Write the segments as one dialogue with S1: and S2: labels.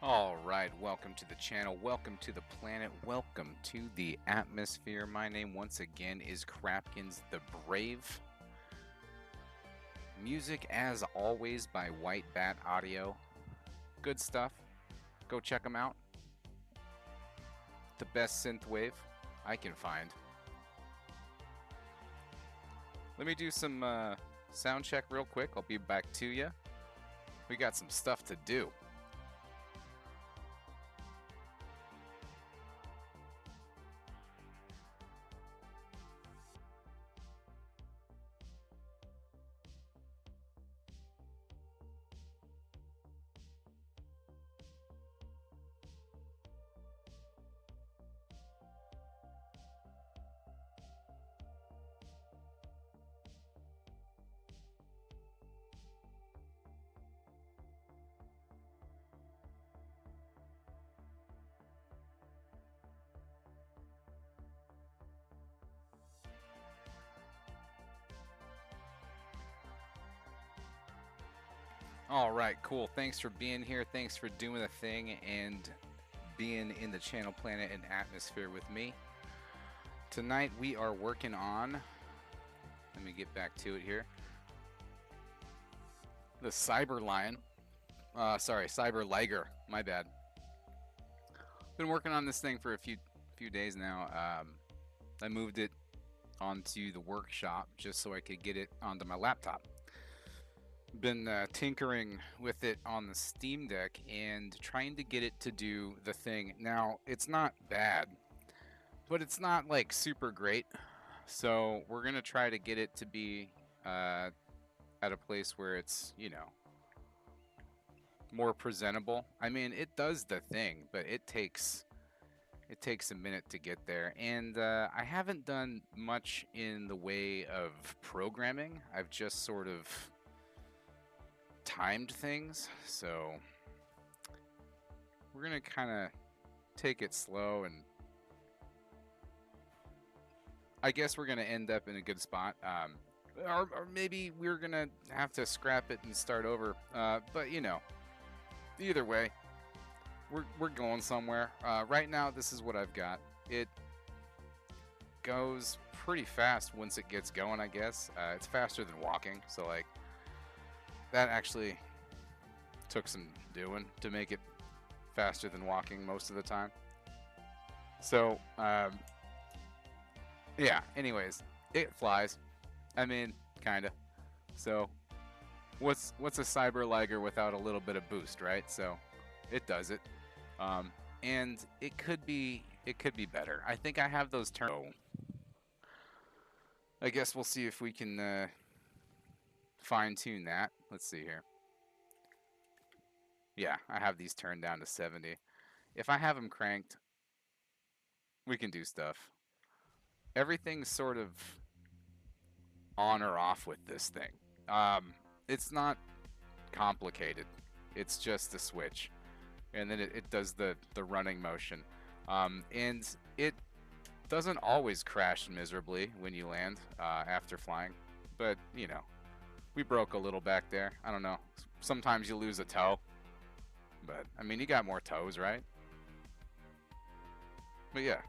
S1: Alright, welcome to the channel, welcome to the planet, welcome to the atmosphere. My name once again is CrapkinsTheBrave. Music as always by White Bat Audio. Good stuff. Go check them out. The best synthwave I can find. Let me do some sound check real quick. I'll be back to you. We got some stuff to do. Alright, cool. Thanks for being here. Thanks for doing the thing and being in the channel, planet, and atmosphere with me. Tonight we are working on, let me get back to it here, the Cyber-Lion. Cyber-Liger. My bad. Been working on this thing for a few days now. I moved it onto the workshop just so I could get it onto my laptop. Been tinkering with it on the Steam Deck and trying to get it to do the thing. Now, it's not bad, but it's not like super great. So we're gonna try to get it to be at a place where it's, you know, more presentable. I mean, it does the thing, but it takes a minute to get there. And I haven't done much in the way of programming. I've just sort of timed things, so we're gonna kind of take it slow, and I guess we're gonna end up in a good spot, or maybe we're gonna have to scrap it and start over, but you know, either way we're going somewhere. Right now this is what I've got. It goes pretty fast once it gets going, I guess. It's faster than walking, so like that actually took some doing to make it faster than walking most of the time. So, yeah, anyways, it flies. I mean, kinda. So, what's a Cyber-Liger without a little bit of boost, right? So, it does it. And it could be better. I think I have those turns. I guess we'll see if we can fine-tune that. Let's see here. Yeah, I have these turned down to 70. If I have them cranked, we can do stuff. Everything's sort of on or off with this thing. It's not complicated. It's just a switch. And then it does the running motion. And it doesn't always crash miserably when you land after flying. But, you know, we broke a little back there. I don't know. Sometimes you lose a toe. But, I mean, you got more toes, right? But yeah.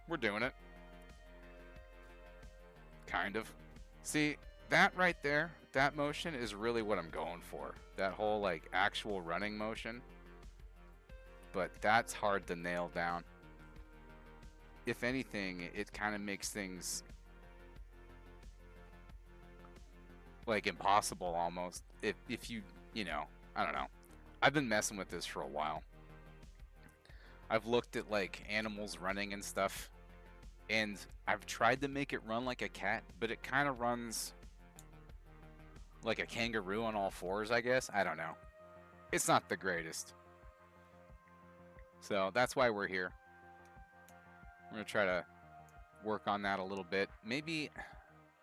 S1: We're doing it. Kind of. See, that right there, that motion is really what I'm going for. That whole, like, actual running motion. But that's hard to nail down. If anything, it kind of makes things like impossible almost. If you know, I don't know. I've been messing with this for a while. I've looked at like animals running and stuff, and I've tried to make it run like a cat, but it kind of runs like a kangaroo on all fours, I guess. I don't know. It's not the greatest. So that's why we're here. We're gonna try to work on that a little bit. Maybe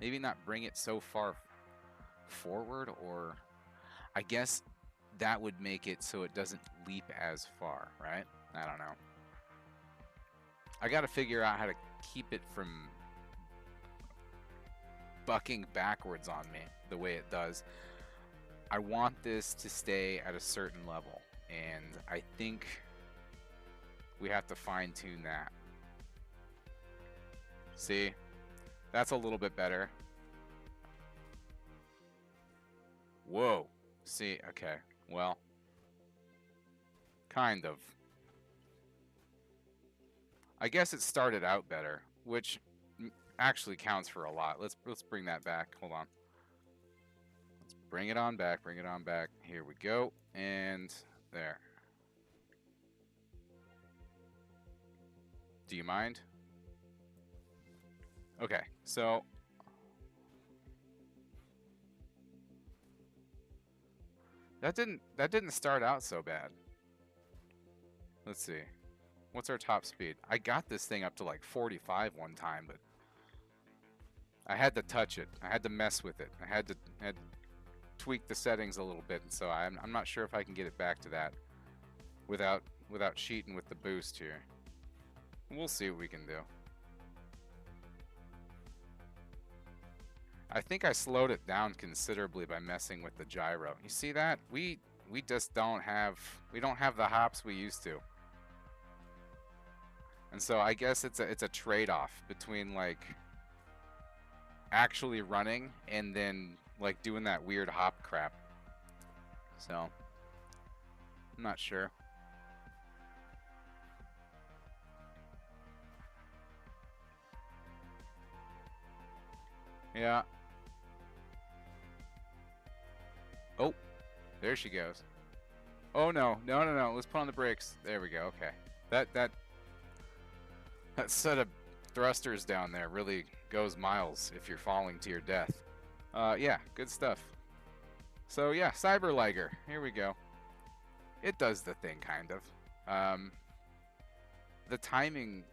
S1: not bring it so far forward, or I guess that would make it so it doesn't leap as far, right? I don't know. I gotta figure out how to keep it from bucking backwards on me the way it does. I want this to stay at a certain level, and I think we have to fine-tune that. See? That's a little bit better. Whoa. See, okay. Well, kind of. I guess it started out better, which actually counts for a lot. Let's bring that back. Hold on. Let's bring it on back. Bring it on back. Here we go. And there. Do you mind? Okay. So that didn't start out so bad. Let's see. What's our top speed? I got this thing up to like 45 one time, but I had to touch it. I had to mess with it. I had to tweak the settings a little bit, and so I'm not sure if I can get it back to that without cheating with the boost here. We'll see what we can do. I think I slowed it down considerably by messing with the gyro. You see that? We just don't have the hops we used to. And so I guess it's a trade-off between like actually running and then like doing that weird hop crap. So I'm not sure. Yeah. Oh, there she goes. Oh no. Let's put on the brakes. There we go. Okay. That set of thrusters down there really goes miles if you're falling to your death. Yeah, good stuff. So yeah, Cyber-Liger. Here we go. It does the thing, kind of. The timing...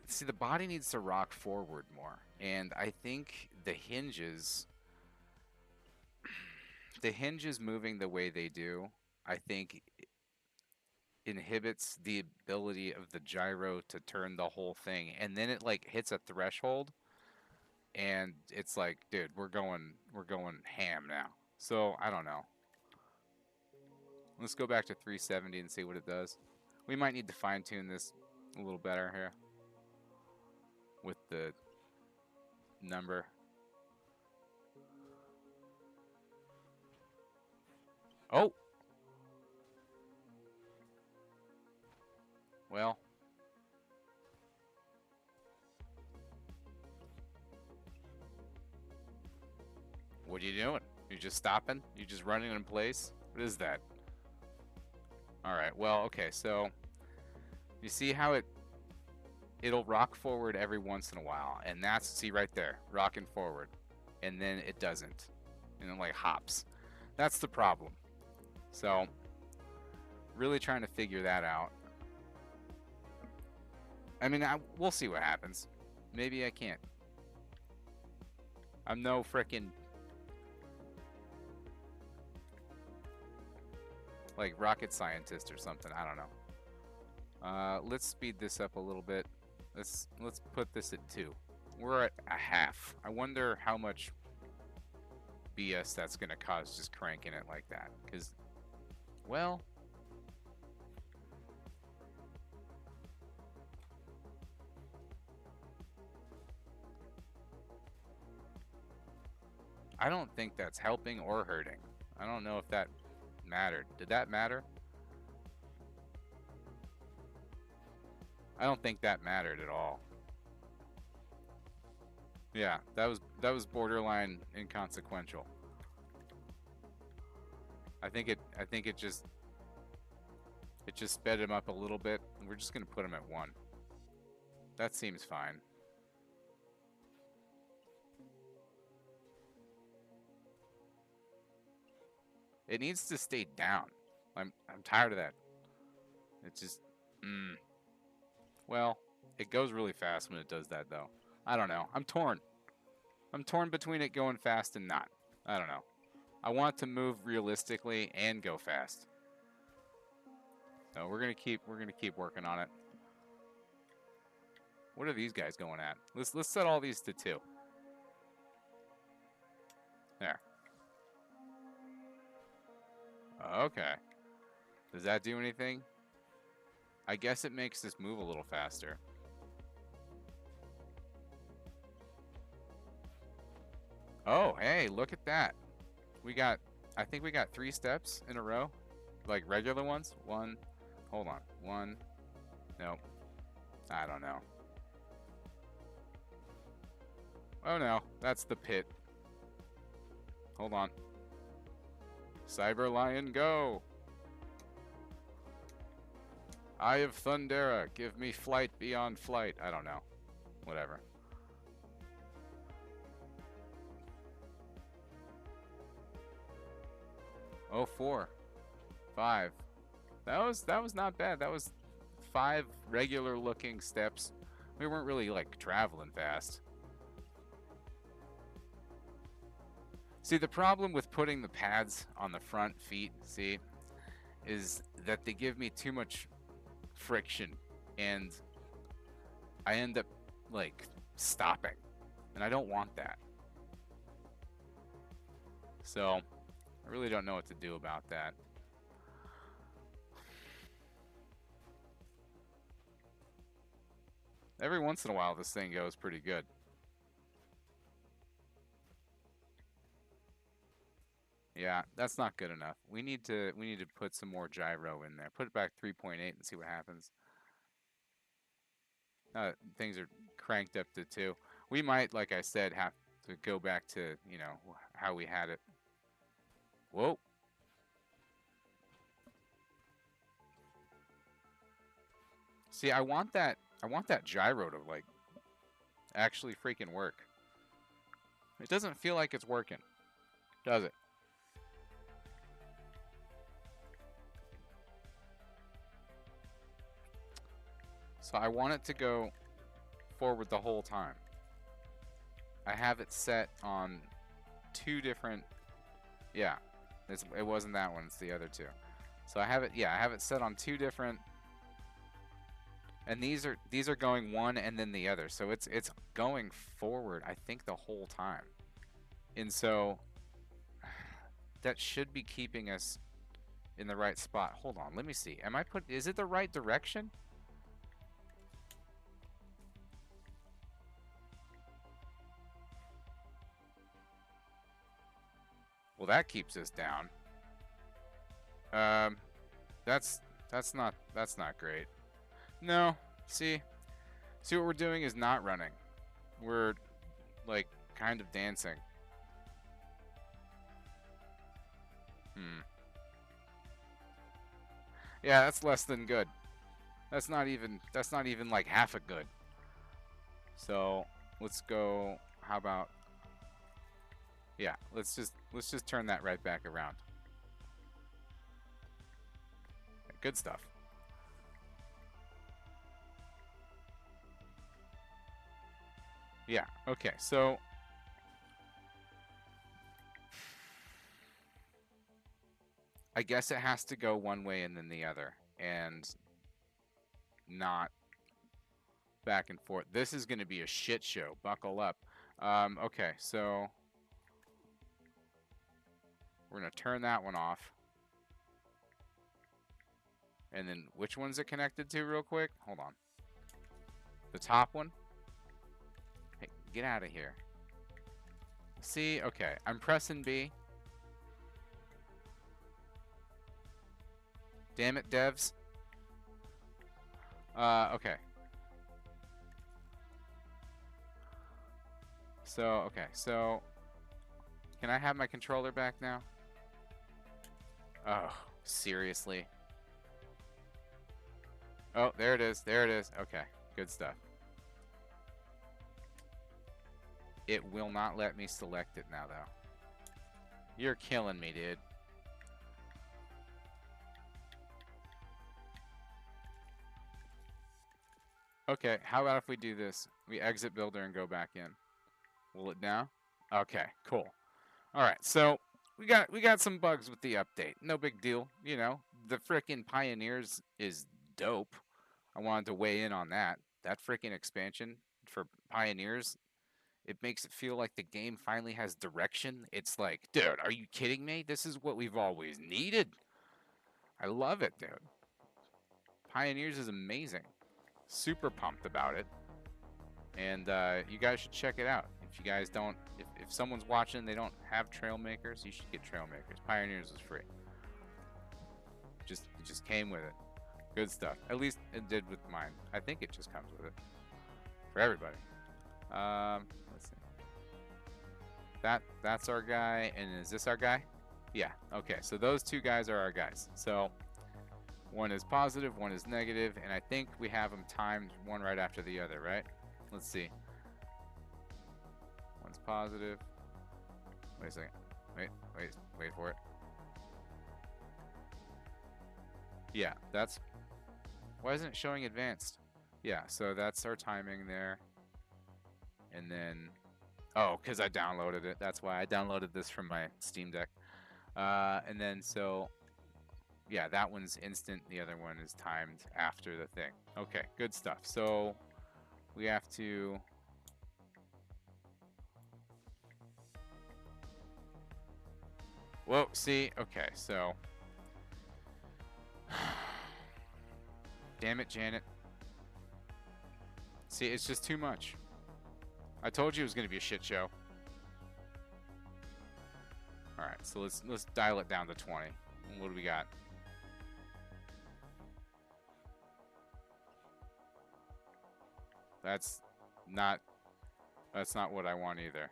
S1: See, the body needs to rock forward more. And I think the hinges moving the way they do, I think inhibits the ability of the gyro to turn the whole thing, and then it like hits a threshold and it's like, dude, we're going ham now. So I don't know, let's go back to 370 and see what it does. We might need to fine-tune this a little better here with the number. Oh, well, what are you doing? You just stopping? You just running in place? What is that? Alright, well, okay, so you see how it'll rock forward every once in a while, and that's, see right there, rocking forward, and then it doesn't, and it like hops. That's the problem. So really trying to figure that out. I mean, we'll see what happens. Maybe I can't. I'm no frickin' like rocket scientist or something. I don't know. Let's speed this up a little bit. Let's put this at 2. We're at a half. I wonder how much BS that's gonna cause just cranking it like that. Cause, well, I don't think that's helping or hurting. I don't know if that mattered. Did that matter? I don't think that mattered at all. Yeah, that was borderline inconsequential. I think it just sped him up a little bit. We're just gonna put him at 1. That seems fine. It needs to stay down. I'm tired of that. It's just well, it goes really fast when it does that though. I don't know. I'm torn. I'm torn between it going fast and not. I don't know. I want to move realistically and go fast. So we're gonna keep working on it. What are these guys going at? Let's set all these to 2. There. Okay. Does that do anything? I guess it makes this move a little faster. Oh, hey, look at that. I think we got 3 steps in a row. Like regular ones. Hold on. 1. Nope. I don't know. Oh no, that's the pit. Hold on. Cyber-Liger, go! Eye of Thundera, give me flight beyond flight. I don't know. Whatever. Oh, 4. 5. That was not bad. That was 5 regular looking steps. We weren't really like traveling fast. See, the problem with putting the pads on the front feet, see, is that they give me too much friction and I end up like stopping, and I don't want that. So I really don't know what to do about that. Every once in a while this thing goes pretty good. Yeah, that's not good enough. We need to put some more gyro in there. Put it back 3.8 and see what happens. Things are cranked up to 2. We might, like I said, have to go back to, you know, how we had it. Whoa. See, I want that gyro to like actually freaking work. It doesn't feel like it's working, does it? So I want it to go forward the whole time. I have it set on 2 different, yeah, it wasn't that one, it's the other 2. So I have it set on 2 different, and these are going one and then the other. So it's going forward, I think, the whole time. And so that should be keeping us in the right spot. Hold on, let me see. Is it the right direction? Well, that keeps us down. That's not great. No, see what we're doing is not running. We're like kind of dancing. Yeah, that's less than good. That's not even like half a good. So let's go. How about? Yeah, let's just turn that right back around. Good stuff. Yeah, okay, so I guess it has to go one way and then the other, and not back and forth. This is going to be a shit show. Buckle up. Okay, so we're going to turn that one off. And then which one's it connected to real quick? Hold on. The top one? Hey, get out of here. See? Okay, I'm pressing B. Damn it, devs. Okay. So, can I have my controller back now? Oh, seriously? Oh, there it is. There it is. Okay, good stuff. It will not let me select it now, though. You're killing me, dude. Okay, how about if we do this? We exit builder and go back in. Will it now? Okay, cool. All right, so we got some bugs with the update. No big deal, you know. The frickin' Pioneers is dope. I wanted to weigh in on that. That frickin' expansion for Pioneers, it makes it feel like the game finally has direction. It's like, dude, are you kidding me? This is what we've always needed. I love it, dude. Pioneers is amazing. Super pumped about it. And you guys should check it out. If you guys don't, if someone's watching, they don't have Trailmakers, you should get Trailmakers. Pioneers is free. It just came with it. Good stuff. At least it did with mine. I think it just comes with it for everybody. Let's see. That's our guy, and is this our guy? Yeah. Okay. So those two guys are our guys. So one is positive, one is negative, and I think we have them timed one right after the other, right? Let's see. One's positive. Wait a second. Wait for it. Yeah, that's... Why isn't it showing advanced? Yeah, so that's our timing there. And then... Oh, because I downloaded it. That's why I downloaded this from my Steam Deck. And then, so... Yeah, that one's instant. The other one is timed after the thing. Okay, good stuff. So, we have to... Whoa, see? Okay, so... Damn it, Janet. See, it's just too much. I told you it was going to be a shit show. Alright, so let's dial it down to 20. What do we got? That's not what I want either.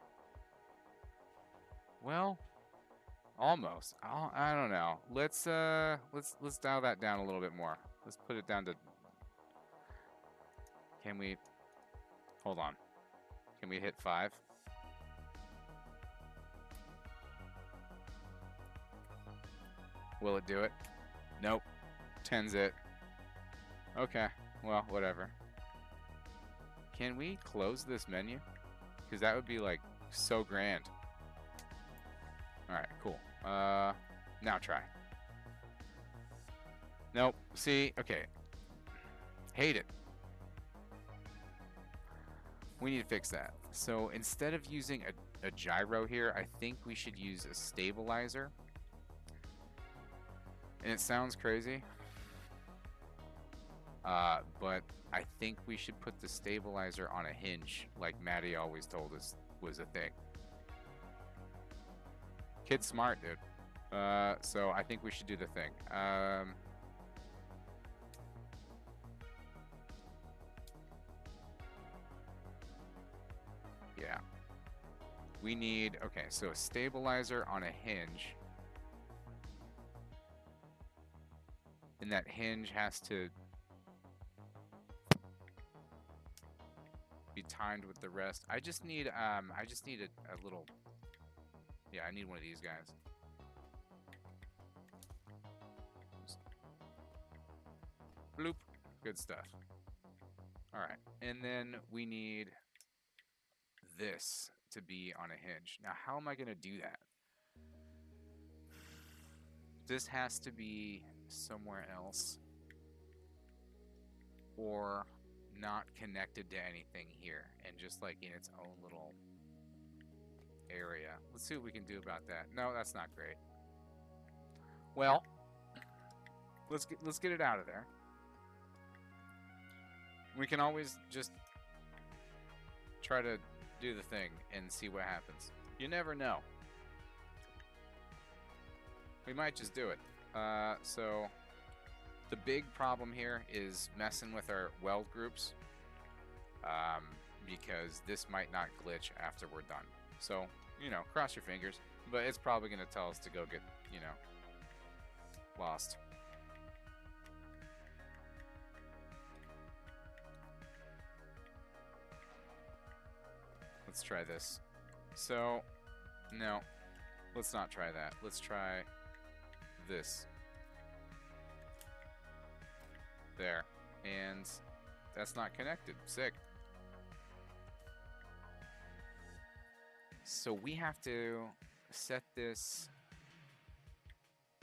S1: Well, almost. I don't know. Let's dial that down a little bit more. Let's put it down to... Can we... Hold on. Can we hit 5? Will it do it? Nope. 10's it. Okay. Well, whatever. Can we close this menu? Because that would be, like, so grand. Alright, cool. Now try. Nope. See? Okay. Hate it. We need to fix that. So instead of using a gyro here, I think we should use a stabilizer. And it sounds crazy. But I think we should put the stabilizer on a hinge, like Maddie always told us was a thing. Kid's smart, dude. So I think we should do the thing. Yeah. We need, okay, so a stabilizer on a hinge. And that hinge has to be timed with the rest. I just need a little, yeah, I need one of these guys. Bloop. Good stuff. Alright, and then we need this to be on a hinge. Now, how am I going to do that? This has to be somewhere else, or not connected to anything here, and just like in its own little area. Let's see what we can do about that. No, that's not great. Well, let's get it out of there. We can always just try to do the thing and see what happens. You never know. We might just do it. So the big problem here is messing with our weld groups, because this might not glitch after we're done. So, you know, cross your fingers, but it's probably going to tell us to go get, you know, lost. Let's try this. So, no, let's not try that. Let's try this. There. And that's not connected. Sick. So we have to set this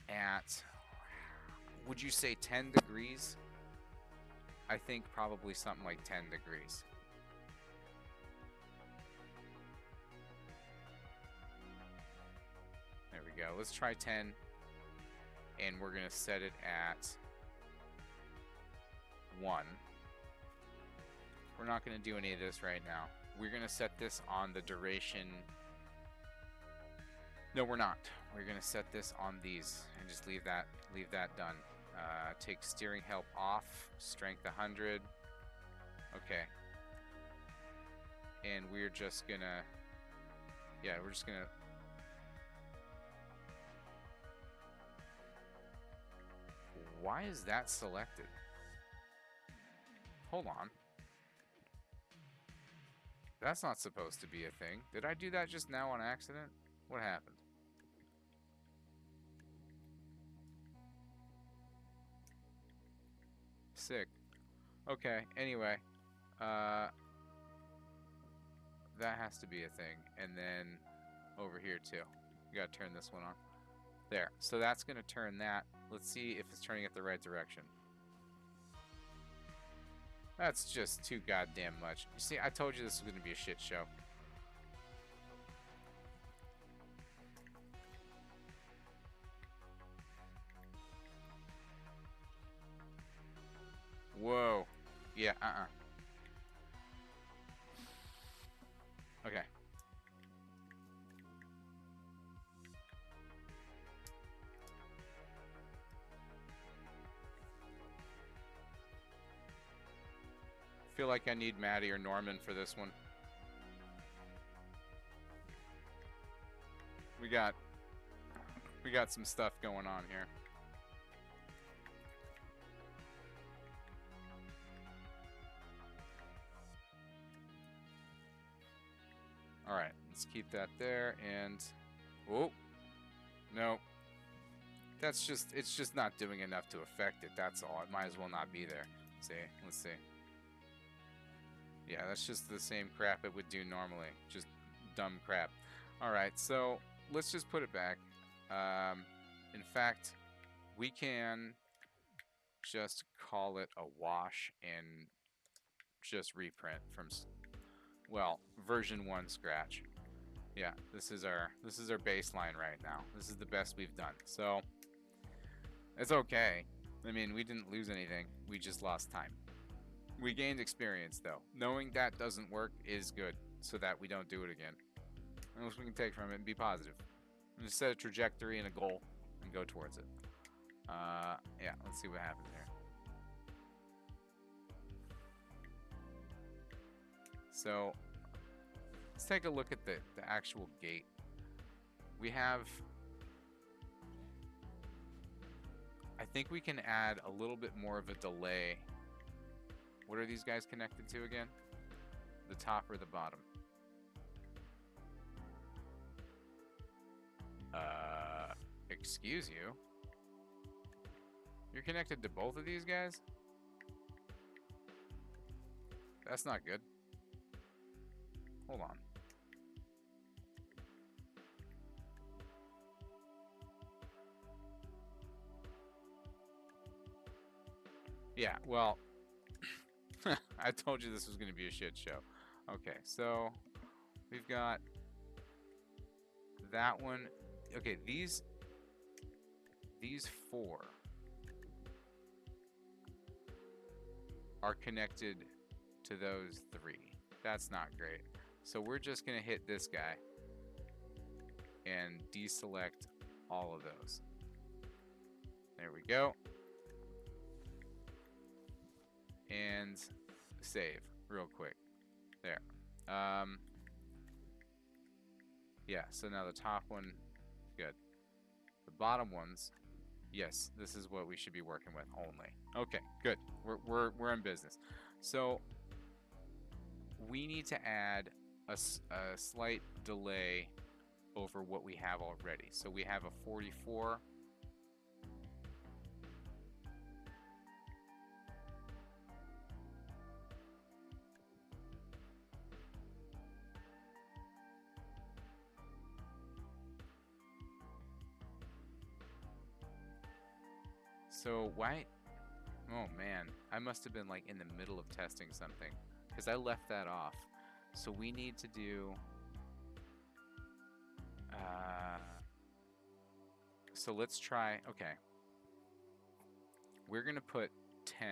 S1: at, would you say 10 degrees? I think probably something like 10 degrees. There we go. Let's try 10. and we're going to set it at 1. We're not going to do any of this right now. We're going to set this on the duration. No, we're not. We're going to set this on these and just leave that done. Take steering help off, strength 100. Okay. And we're just going to, yeah, we're just going to, why is that selected? Hold on. That's not supposed to be a thing. Did I do that just now on accident? What happened? Sick. Okay, anyway. That has to be a thing. And then over here too. You gotta turn this one on. There. So that's gonna turn that. Let's see if it's turning it the right direction. That's just too goddamn much. You see, I told you this was gonna be a shit show. Whoa. Yeah, Okay. Feel like I need Maddie or Norman for this one. We got some stuff going on here. All right, let's keep that there. And oh, no, it's just not doing enough to affect it. That's all. It might as well not be there. See, let's see. Yeah, that's just the same crap it would do normally. Just dumb crap. All right, so let's just put it back. In fact, we can just call it a wash and just reprint from, well, version 1 scratch. Yeah, this is our baseline right now. This is the best we've done. So it's okay. I mean, we didn't lose anything. We just lost time. We gained experience though. Knowing that doesn't work is good so that we don't do it again. And what we can take from it and be positive. And just set a trajectory and a goal and go towards it. Yeah, let's see what happens here. So let's take a look at the actual gate. We have, I think we can add a little bit more of a delay. What are these guys connected to again? The top or the bottom? Excuse you? You're connected to both of these guys? That's not good. Hold on. Yeah, well, I told you this was going to be a shit show. Okay, so we've got that one. Okay, these 4 are connected to those 3. That's not great. So we're just going to hit this guy and deselect all of those. There we go. And save real quick. There. Yeah, so now the top one, good. The bottom ones, yes, this is what we should be working with only. Okay, good. We're in business. So we need to add a slight delay over what we have already. So we have a 44. So why? Oh man, I must have been like in the middle of testing something because I left that off. So we need to do. So let's try. Okay, we're gonna put 10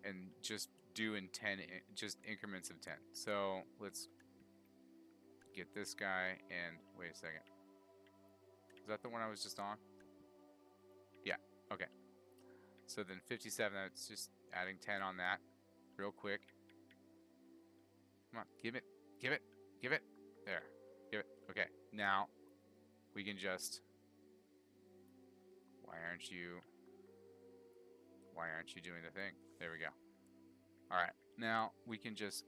S1: and just do in 10, just increments of 10. So let's get this guy and wait a second. Is that the one I was just on? Yeah, okay. So then 57, that's just adding 10 on that real quick. Come on, give it, give it, give it. There, give it. Okay, now we can just, why aren't you doing the thing? There we go. All right, now we can just,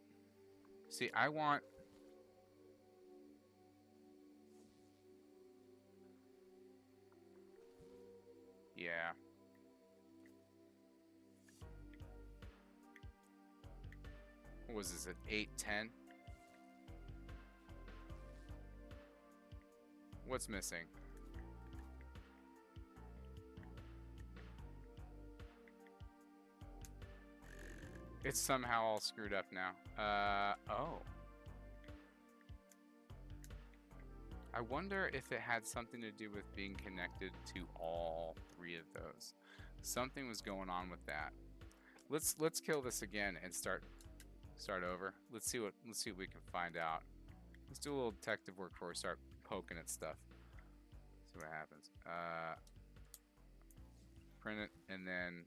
S1: see, I want, yeah. What was this, at 8, 10? What's missing? It's somehow all screwed up now. Oh. I wonder if it had something to do with being connected to all 3 of those. Something was going on with that. Let's kill this again and start over. Let's see what we can find out. Let's do a little detective work before we start poking at stuff. See what happens. Print it, and then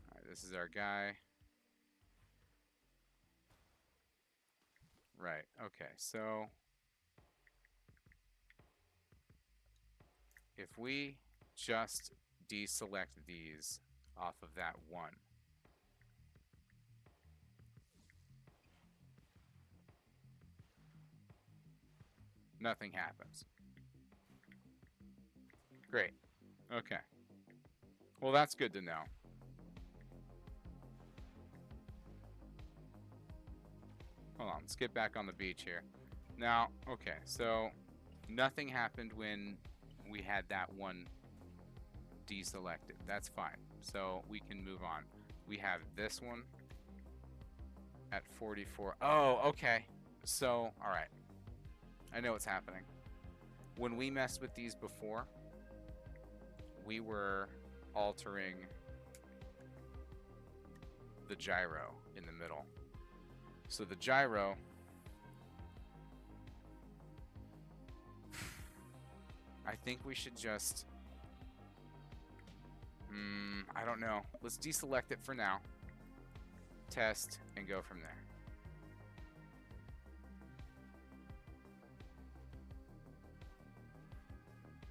S1: all right, this is our guy. Right. Okay. So if we just deselect these off of that one, nothing happens. Great. Okay. Well, that's good to know. Hold on, let's get back on the beach here. Now, okay, so nothing happened when we had that one deselected. That's fine. So we can move on. We have this one at 44. Oh, okay. So, all right. I know what's happening. When we messed with these before, we were altering the gyro in the middle. So the gyro, I think we should just, I don't know. Let's deselect it for now. Test and go from there.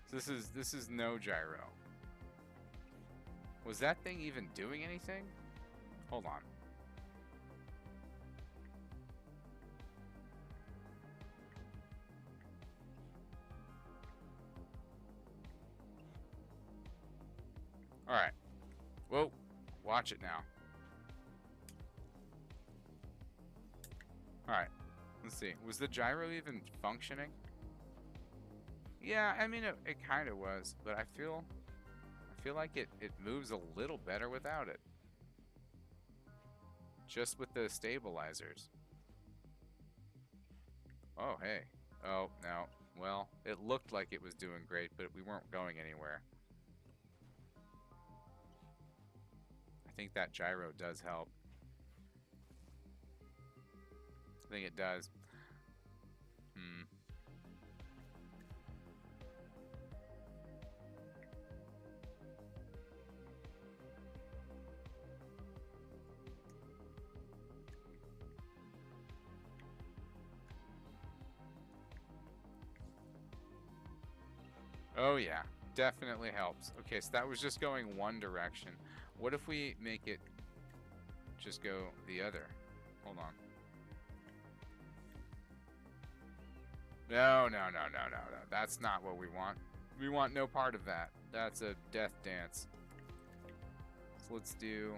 S1: So this is no gyro. Was that thing even doing anything? Hold on. All right. Whoa. Watch it now. All right. Let's see. Was the gyro even functioning? Yeah, I mean, it kind of was, but I feel like it moves a little better without it. Just with the stabilizers. Oh, hey. Oh, no. Well, it looked like it was doing great, but we weren't going anywhere. I think that gyro does help. I think it does. Oh yeah, definitely helps. Okay, so that was just going one direction. What if we make it just go the other? Hold on. No. That's not what we want. We want no part of that. That's a death dance. So let's do...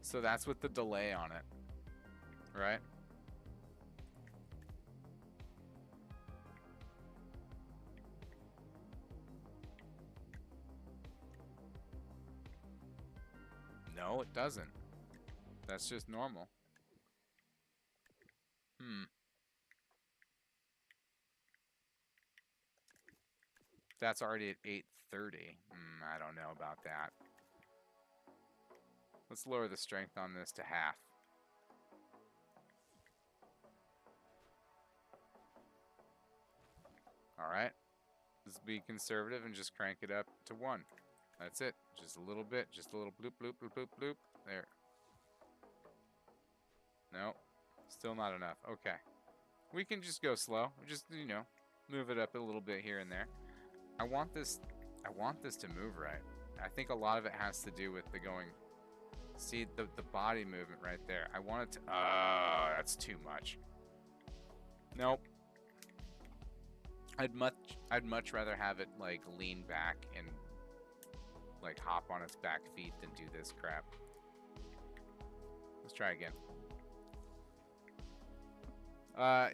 S1: So that's with the delay on it, right? No, it doesn't. That's just normal. That's already at 830. I don't know about that. Let's lower the strength on this to half. Alright. Let's be conservative and just crank it up to 1. That's it. Just a little bit. Just a little bloop, bloop, bloop, bloop, bloop. There. No. Still not enough. Okay. We can just go slow. Just, you know, move it up a little bit here and there. I want this to move right. I think a lot of it has to do with the going... See, the body movement right there. I want it to... Oh, that's too much. Nope. I'd much rather have it, like, lean back and, like, hop on its back feet than do this crap. Let's try again.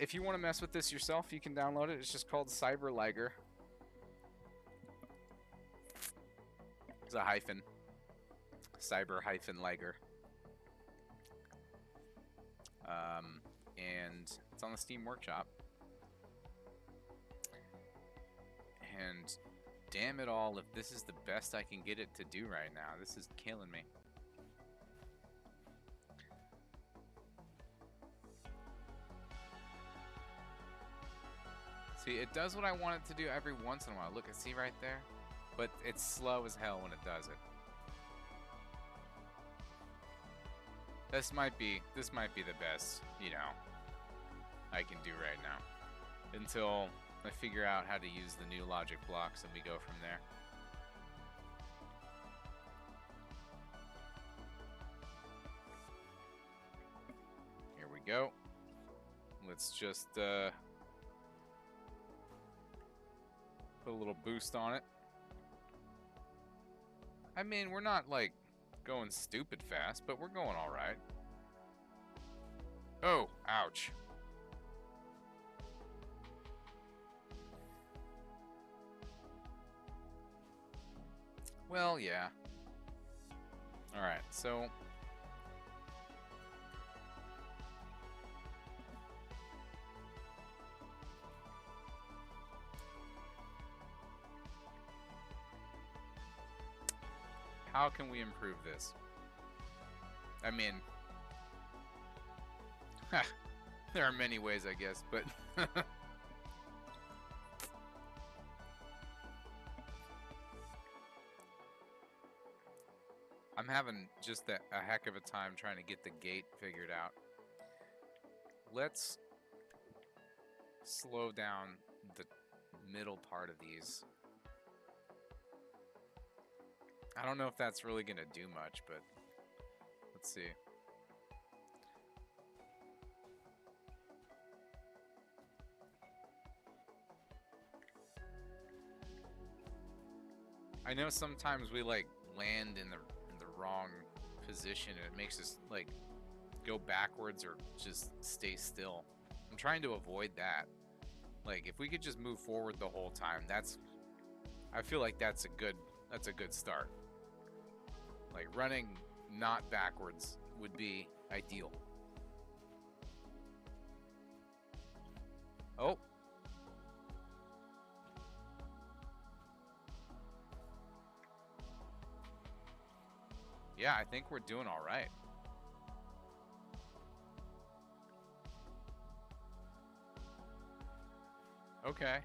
S1: If you want to mess with this yourself, you can download it. It's just called Cyber-Liger. It's a hyphen. Cyber-Liger. And it's on the Steam Workshop. And damn it all, if this is the best I can get it to do right now, this is killing me. See, it does what I want it to do every once in a while. Look, see right there? But it's slow as hell when it does it. This might be the best, you know, I can do right now. Until I figure out how to use the new logic blocks and we go from there. Here we go. Let's just put a little boost on it. I mean, we're not like going stupid fast, but we're going all right. Oh, ouch. Well, yeah. All right, so how can we improve this? I mean, there are many ways, I guess, but I'm having just a heck of a time trying to get the gate figured out. Let's slow down the middle part of these. I don't know if that's really going to do much, but let's see. I know sometimes we like land in the wrong position and it makes us like go backwards or just stay still. I'm trying to avoid that. Like if we could just move forward the whole time, I feel like that's a good start. Like running not backwards would be ideal. Oh. Yeah, I think we're doing all right. Okay.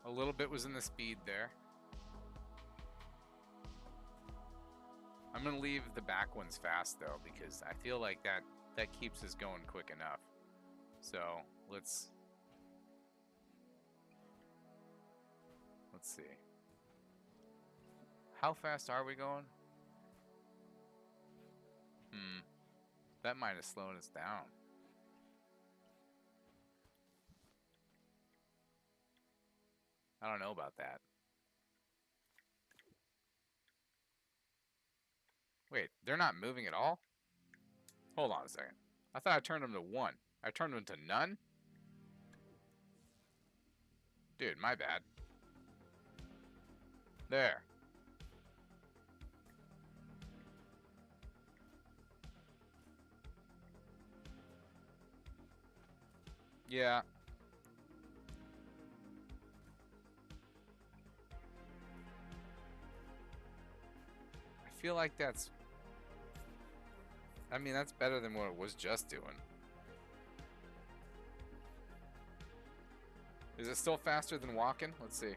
S1: A little bit was in the speed there. I'm gonna leave the back ones fast though, because I feel like that keeps us going quick enough. So let's see. How fast are we going? That might have slowed us down. I don't know about that. Wait, they're not moving at all? Hold on a second. I thought I turned them to 1. I turned them to none? Dude, my bad. There. Yeah. I feel like that's... I mean, that's better than what it was just doing. Is it still faster than walking? Let's see.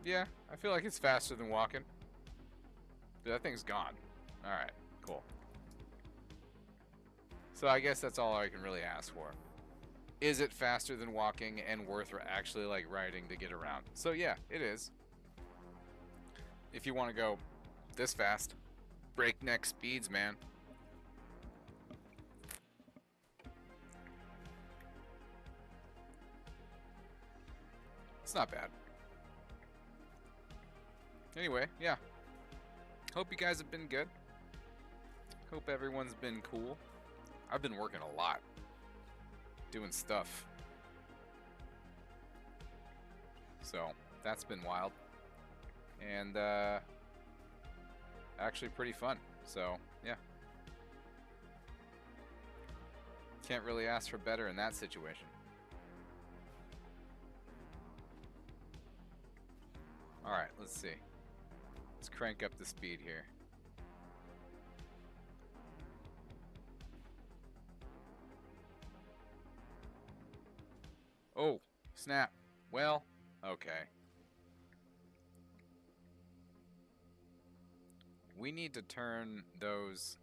S1: Yeah, I feel like it's faster than walking. Dude, that thing's gone. Alright, cool. So I guess that's all I can really ask for. Is it faster than walking and worth actually like riding to get around? So yeah, it is. If you want to go this fast, breakneck speeds, man. It's not bad. Anyway, yeah. Hope you guys have been good. Hope everyone's been cool. I've been working a lot. Doing stuff. So, that's been wild. And, actually pretty fun. So, yeah. Can't really ask for better in that situation. Alright, let's see. Let's crank up the speed here. Oh, snap. Well, okay. We need to turn those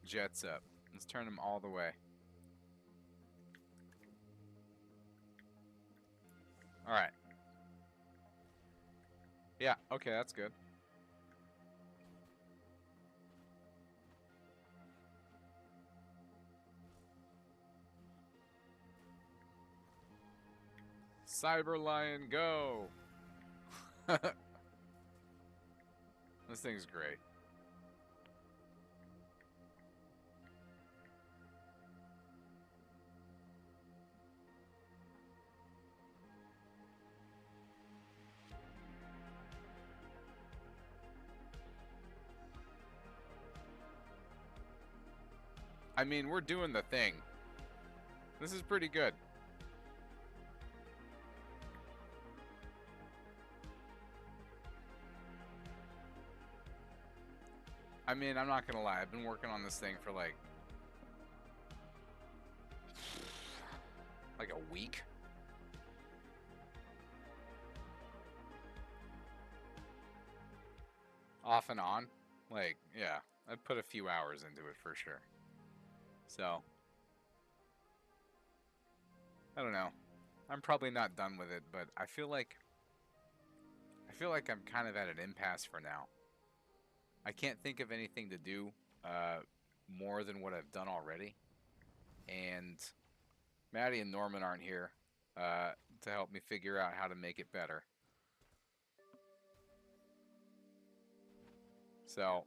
S1: jets up. Let's turn them all the way. Alright. Yeah, okay, that's good. Cyber-Liger, go! This thing's great. I mean, we're doing the thing. This is pretty good. I mean, I'm not gonna lie. I've been working on this thing for like a week. Off and on. Like, yeah. I've put a few hours into it for sure. So, I don't know. I'm probably not done with it, but I feel like I'm kind of at an impasse for now. I can't think of anything to do more than what I've done already. And Maddie and Norman aren't here to help me figure out how to make it better. So,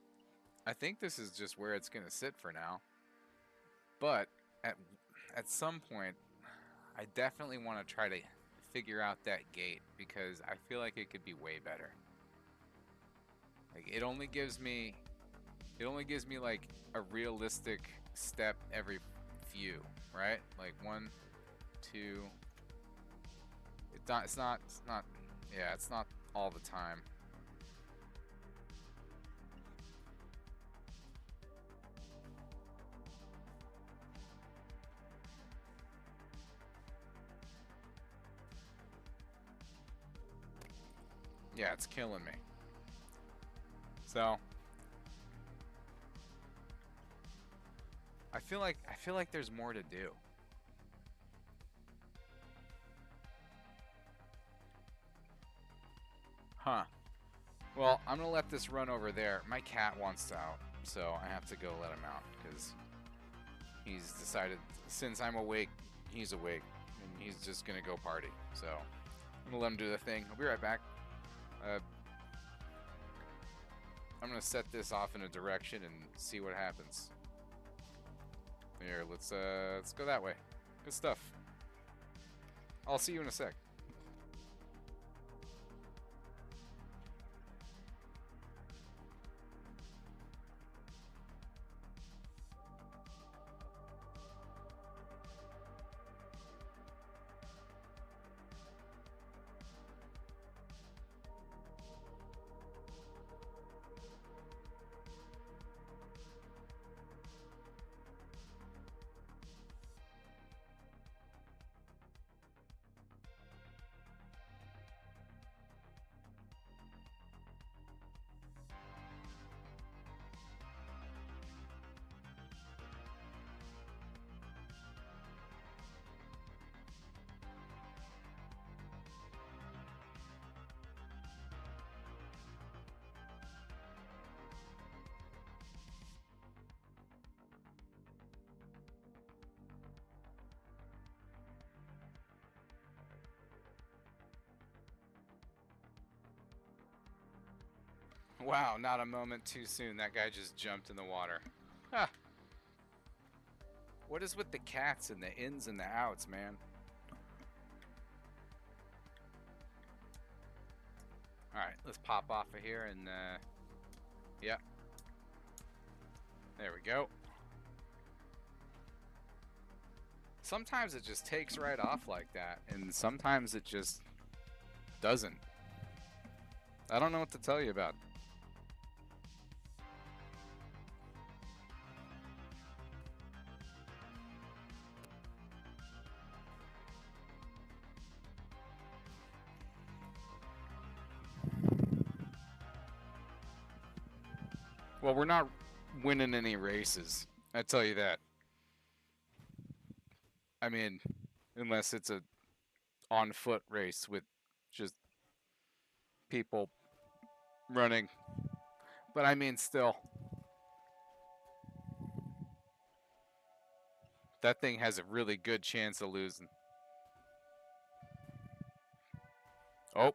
S1: I think this is just where it's going to sit for now. But at some point, I definitely want to try to figure out that gate because I feel like it could be way better. Like it only gives me like a realistic step every few, right? Like 1, 2. It's not yeah, it's not all the time. Yeah, it's killing me. So I feel like there's more to do. Huh. Well, I'm gonna let this run over there. My cat wants out, so I have to go let him out because he's decided since I'm awake, he's awake, and he's just gonna go party. So I'm gonna let him do the thing. I'll be right back. I'm gonna set this off in a direction and see what happens. Here, let's go that way. Good stuff. I'll see you in a sec. Wow, not a moment too soon. That guy just jumped in the water. Huh. What is with the cats and the ins and the outs, man? Alright, let's pop off of here and, yep. There we go. Sometimes it just takes right off like that, and sometimes it just doesn't. I don't know what to tell you about. Well, we're not winning any races. I tell you that. I mean, unless it's a on-foot race with just people running. But I mean, still. That thing has a really good chance of losing. Oh.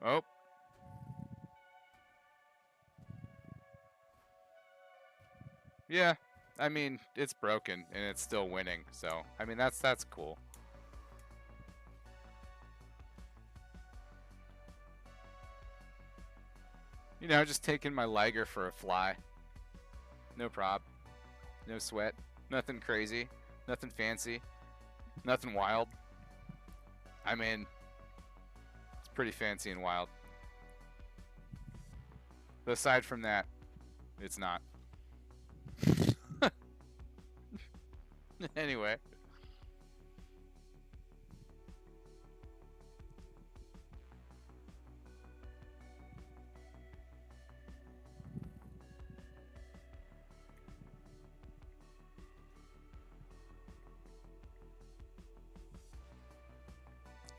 S1: Oh. Yeah. I mean, it's broken and it's still winning. So, I mean, that's cool. You know, just taking my Liger for a fly. No prob. No sweat. Nothing crazy. Nothing fancy. Nothing wild. I mean, it's pretty fancy and wild. But aside from that, it's not. Anyway.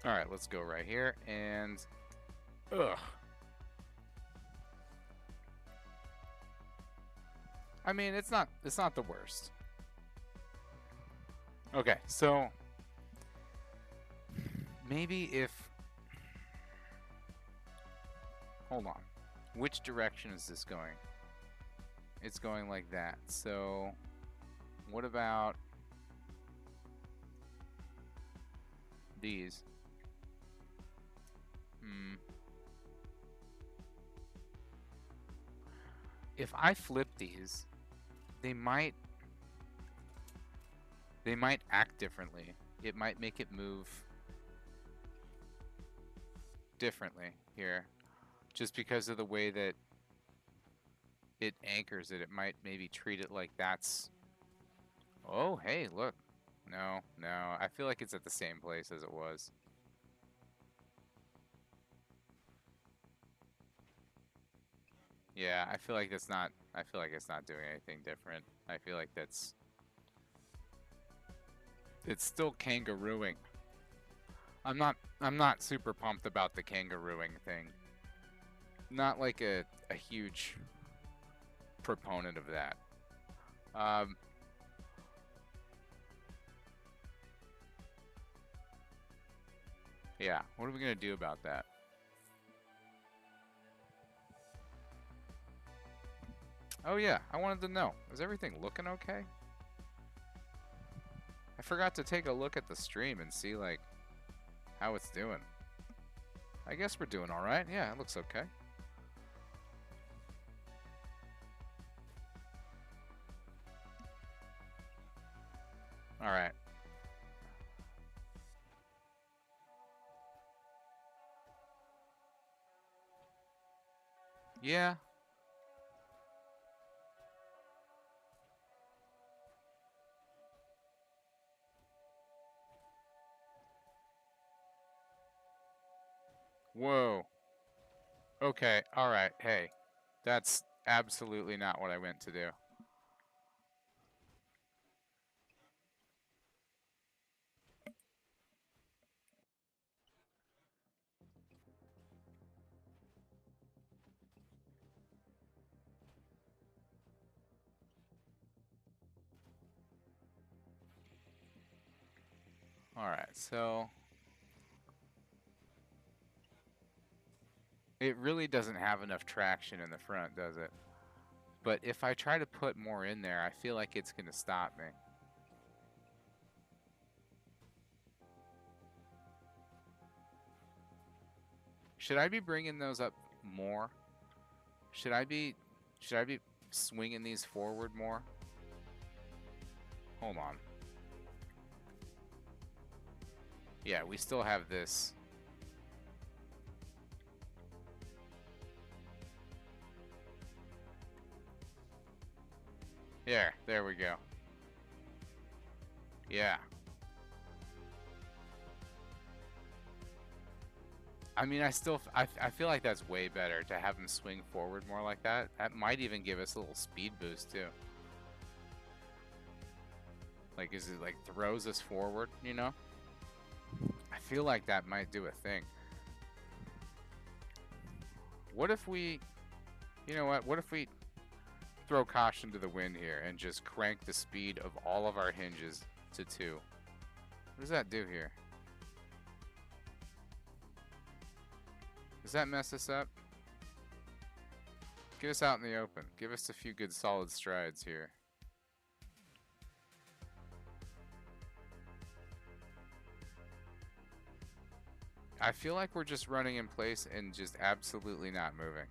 S1: All right, let's go right here and ugh. I mean, it's not the worst. Okay, so maybe if hold on. Which direction is this going? It's going like that. So what about these? If I flip these, they might act differently. It might make it move differently here. Just because of the way that it anchors it. It might maybe treat it like that's... Oh, hey, look. No. I feel like it's at the same place as it was. Yeah, I feel like it's not doing anything different. I feel like it's still kangarooing. I'm not super pumped about the kangarooing thing. Not like a huge proponent of that. Yeah, what are we gonna do about that? Oh yeah, I wanted to know. Is everything looking okay? I forgot to take a look at the stream and see, like, how it's doing. I guess we're doing alright. Yeah, it looks okay. Alright. Yeah. Whoa. Okay, alright, hey. That's absolutely not what I meant to do. Alright, so... It really doesn't have enough traction in the front, does it? But if I try to put more in there, I feel like it's going to stop me. Should I be bringing those up more? Should I be swinging these forward more? Hold on. Yeah, we still have this. There we go. Yeah. I mean, I feel like that's way better to have them swing forward more like that. That might even give us a little speed boost too. Like, is it like throws us forward, you know? I feel like that might do a thing. What if we, you know what if we throw caution to the wind here and just crank the speed of all of our hinges to 2? What does that do here? Does that mess us up? Get us out in the open. Give us a few good solid strides here. I feel like we're just running in place and just absolutely not moving.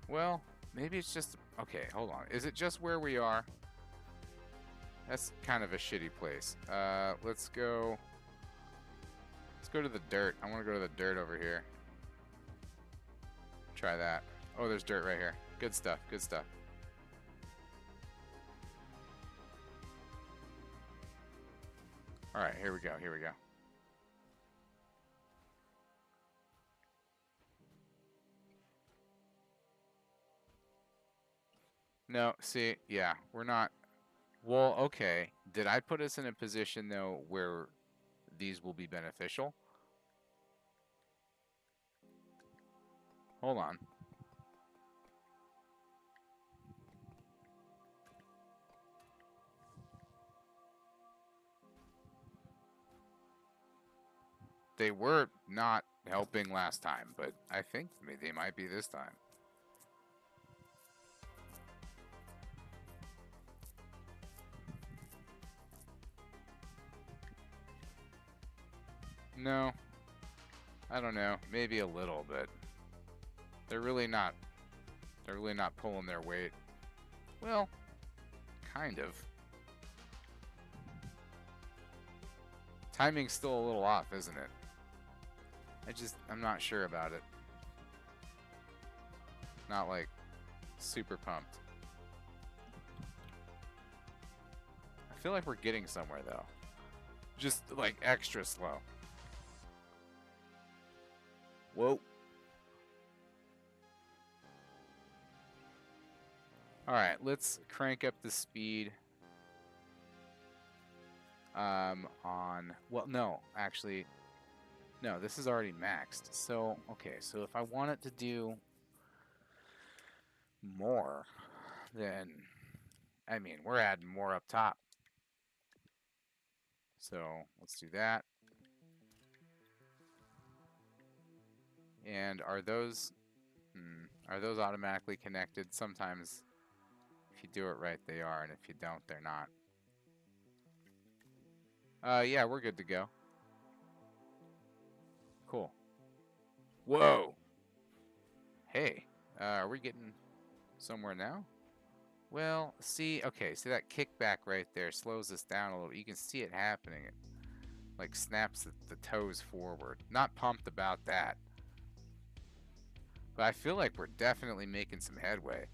S1: Well, maybe it's just... Okay, hold on. Is it just where we are? That's kind of a shitty place. Let's go to the dirt. I want to go to the dirt over here. Try that. Oh, there's dirt right here. Good stuff, good stuff. All right, here we go, here we go. No, see, yeah, we're not... Well, okay. Did I put us in a position, though, where these will be beneficial? Hold on. They were not helping last time, but I think they might be this time. No. I don't know. Maybe a little, but they're really not pulling their weight. Well, kind of. Timing's still a little off, isn't it? I'm not sure about it. Not like super pumped. I feel like we're getting somewhere though. Just like extra slow. Whoa. All right, let's crank up the speed. Well, no, actually, no, this is already maxed. So, okay, so if I want it to do more, then, I mean, we're adding more up top. So, let's do that. And are those automatically connected? Sometimes, if you do it right, they are, and if you don't, they're not. Yeah, we're good to go. Cool. Whoa! Hey, are we getting somewhere now? Well, see, okay, see that kickback right there slows us down a little. You can see it happening. It like snaps the toes forward. Not pumped about that. But I feel like we're definitely making some headway.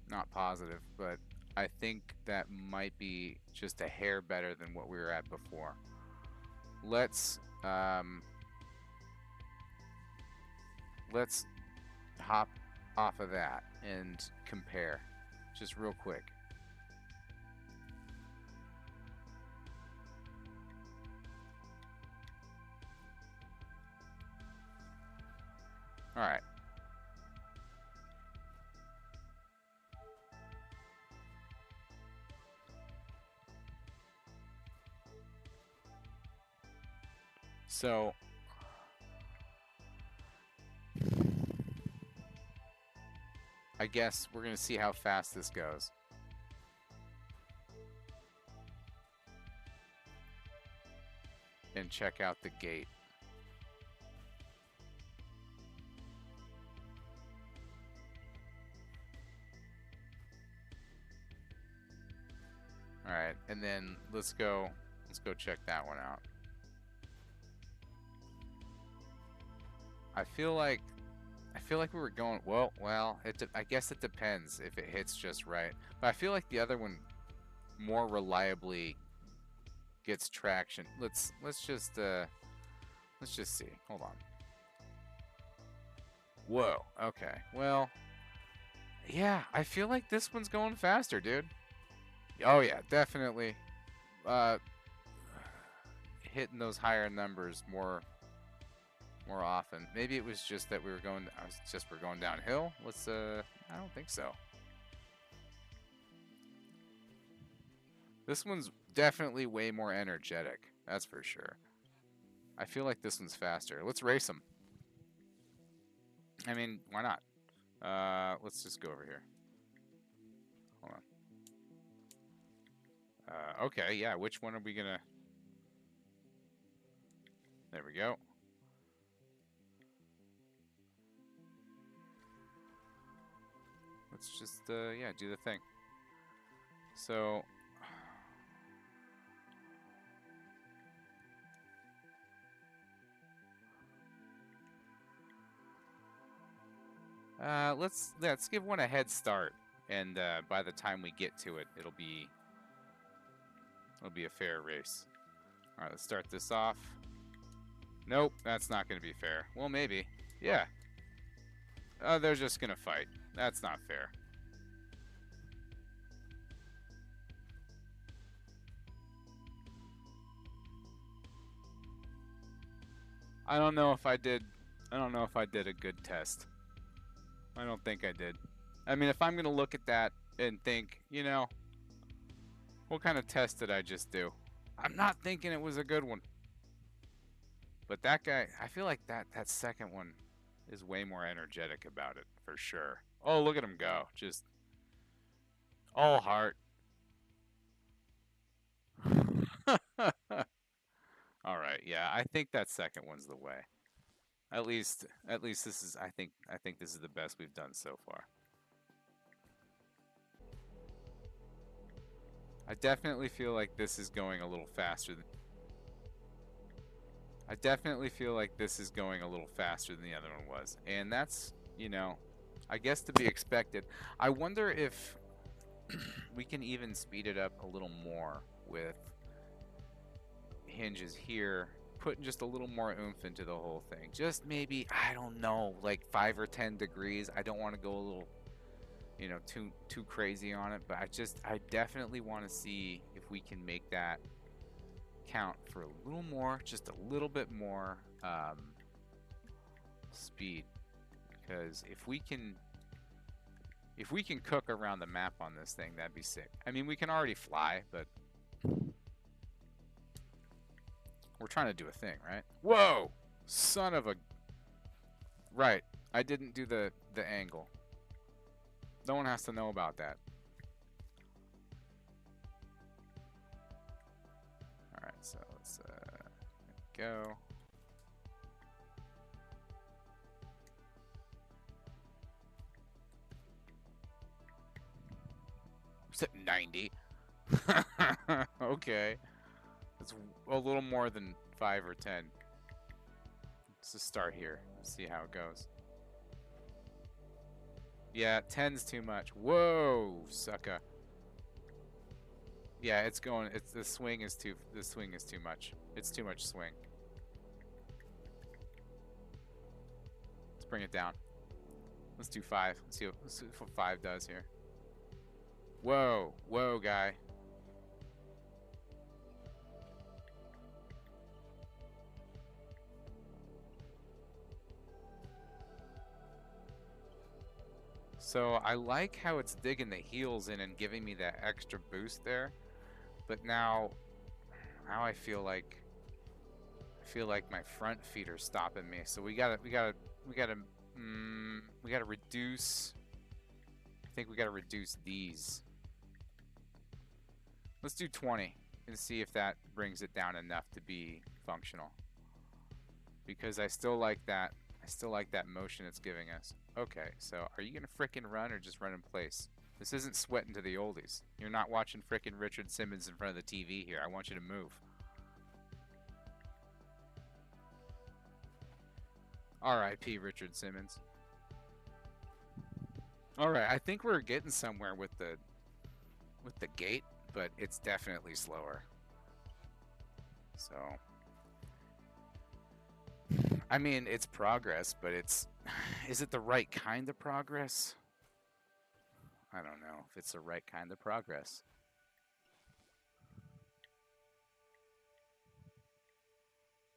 S1: Not positive, but I think that might be just a hair better than what we were at before. Let's hop off of that and compare just real quick. All right. So I guess we're going to see how fast this goes. And check out the gate. All right, and then let's go check that one out. I feel like we were going well. I guess it depends if it hits just right. But I feel like the other one more reliably gets traction. Let's just see. Hold on. Whoa. Okay. Well, yeah, I feel like this one's going faster, dude. Oh yeah, definitely. Hitting those higher numbers more often. Maybe it was just that we're going downhill. I don't think so. This one's definitely way more energetic. That's for sure. I feel like this one's faster. Let's race them. I mean, why not? Let's just go over here. Hold on. Okay, yeah, which one are we gonna... There we go. Let's just, yeah, do the thing. So... let's give one a head start, and by the time we get to it, it'll be a fair race. All right, let's start this off. Nope, that's not going to be fair. Well, maybe. Yeah. They're just going to fight. That's not fair. I don't know if I did a good test. I don't think I did. I mean, if I'm going to look at that and think, you know, what kind of test did I just do? I'm not thinking it was a good one. But that guy, I feel like that second one is way more energetic about it, for sure. Oh, look at him go. Just all heart. All right, yeah, I think that second one's the way. At least this is, I think this is the best we've done so far. I definitely feel like this is going a little faster than the other one was. And that's, you know, I guess to be expected. I wonder if we can even speed it up a little more with hinges here, putting just a little more oomph into the whole thing. Just maybe, I don't know, like 5 or 10 degrees. I don't want to go a little, you know, too crazy on it, but I definitely want to see if we can make that count for a little more, just a little bit more speed, because if we can cook around the map on this thing, that'd be sick. I mean, we can already fly, but we're trying to do a thing, right? Whoa, son of a... Right, I didn't do the angle. No one has to know about that. All right, so let's go. Set 90. Okay. It's a little more than 5 or 10. Let's just start here. See how it goes. Yeah, 10's too much. Whoa, sucker. Yeah, it's going. The swing is too much. It's too much swing. Let's bring it down. Let's do 5. Let's see what 5 does here. Whoa, whoa, guy. So I like how it's digging the heels in and giving me that extra boost there, but now I feel like my front feet are stopping me. So we gotta reduce. I think we gotta reduce these. Let's do 20 and see if that brings it down enough to be functional. Because I still like that. I still like that motion it's giving us. Okay, so are you gonna frickin' run or just run in place? This isn't sweating to the oldies. You're not watching frickin' Richard Simmons in front of the TV here. I want you to move. R.I.P. Richard Simmons. All right, I think we're getting somewhere with the gate, but it's definitely slower. So, I mean, it's progress, but is it the right kind of progress? I don't know if it's the right kind of progress.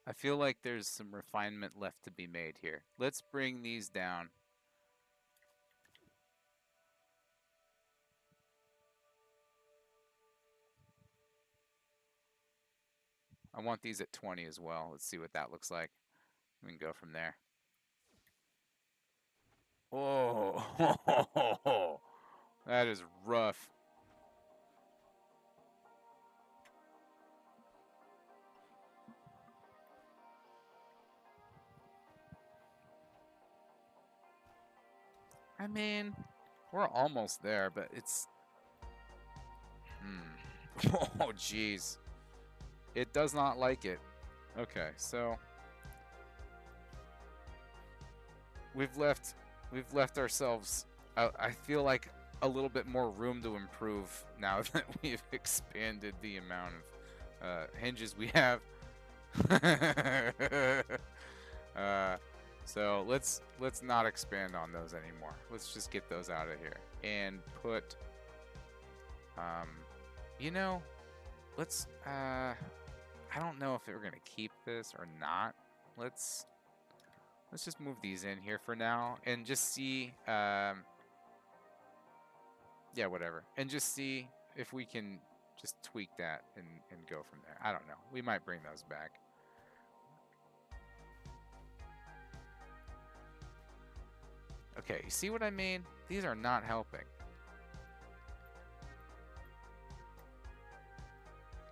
S1: I feel like there's some refinement left to be made here. Let's bring these down. I want these at 20 as well. Let's see what that looks like. We can go from there. Oh, that is rough. I mean, we're almost there, but it's... Oh, jeez. It does not like it. Okay, so... We've left ourselves, I feel like, a little bit more room to improve now that we've expanded the amount of hinges we have. So let's not expand on those anymore. Let's just get those out of here and put, you know, let's, I don't know if we're gonna keep this or not. Let's just move these in here for now and just see, yeah, whatever, and just see if we can just tweak that and go from there. I don't know. We might bring those back. Okay, you see what I mean? These are not helping.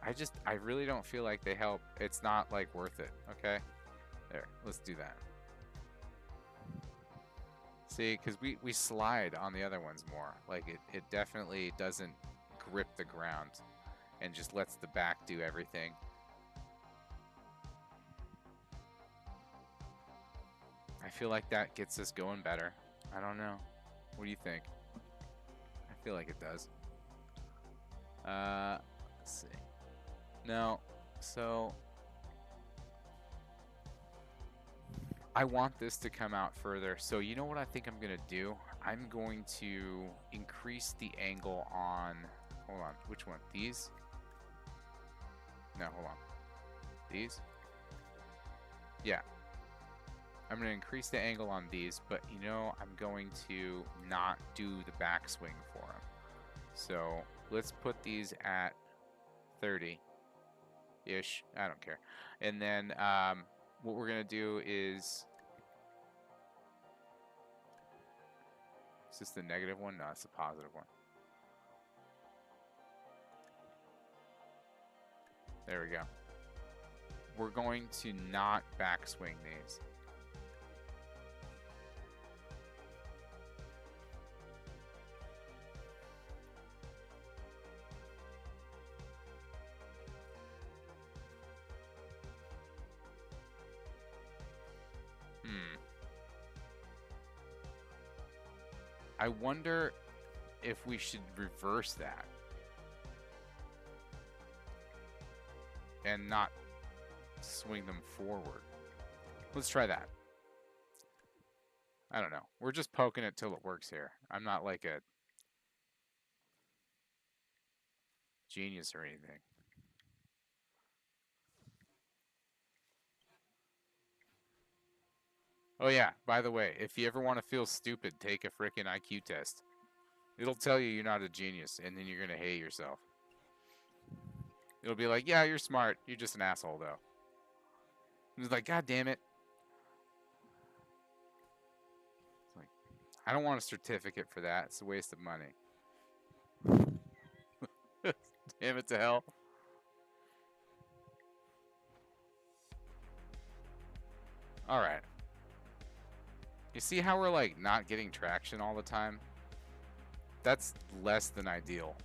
S1: I really don't feel like they help. It's not, like, worth it, okay? There, let's do that. See, because we slide on the other ones more. Like, it definitely doesn't grip the ground and just lets the back do everything. I feel like that gets us going better. I don't know. What do you think? I feel like it does. Let's see. No, so I want this to come out further. So you know what I think I'm gonna do? I'm going to increase the angle on, hold on, which one? These? No, hold on. These? Yeah. I'm going to increase the angle on these, but you know, I'm going to not do the backswing for them. So let's put these at 30-ish. I don't care. And then what we're going to do is this the negative one? No, it's the positive one. There we go. We're going to not backswing these. I wonder if we should reverse that and not swing them forward. Let's try that. I don't know. We're just poking it till it works here. I'm not like a genius or anything. Oh yeah, by the way, if you ever want to feel stupid, take a frickin' IQ test. It'll tell you you're not a genius, and then you're gonna hate yourself. It'll be like, yeah, you're smart. You're just an asshole, though. It's like, God damn it. It's like, I don't want a certificate for that. It's a waste of money. Damn it to hell. All right. You see how we're like not getting traction all the time? That's less than ideal.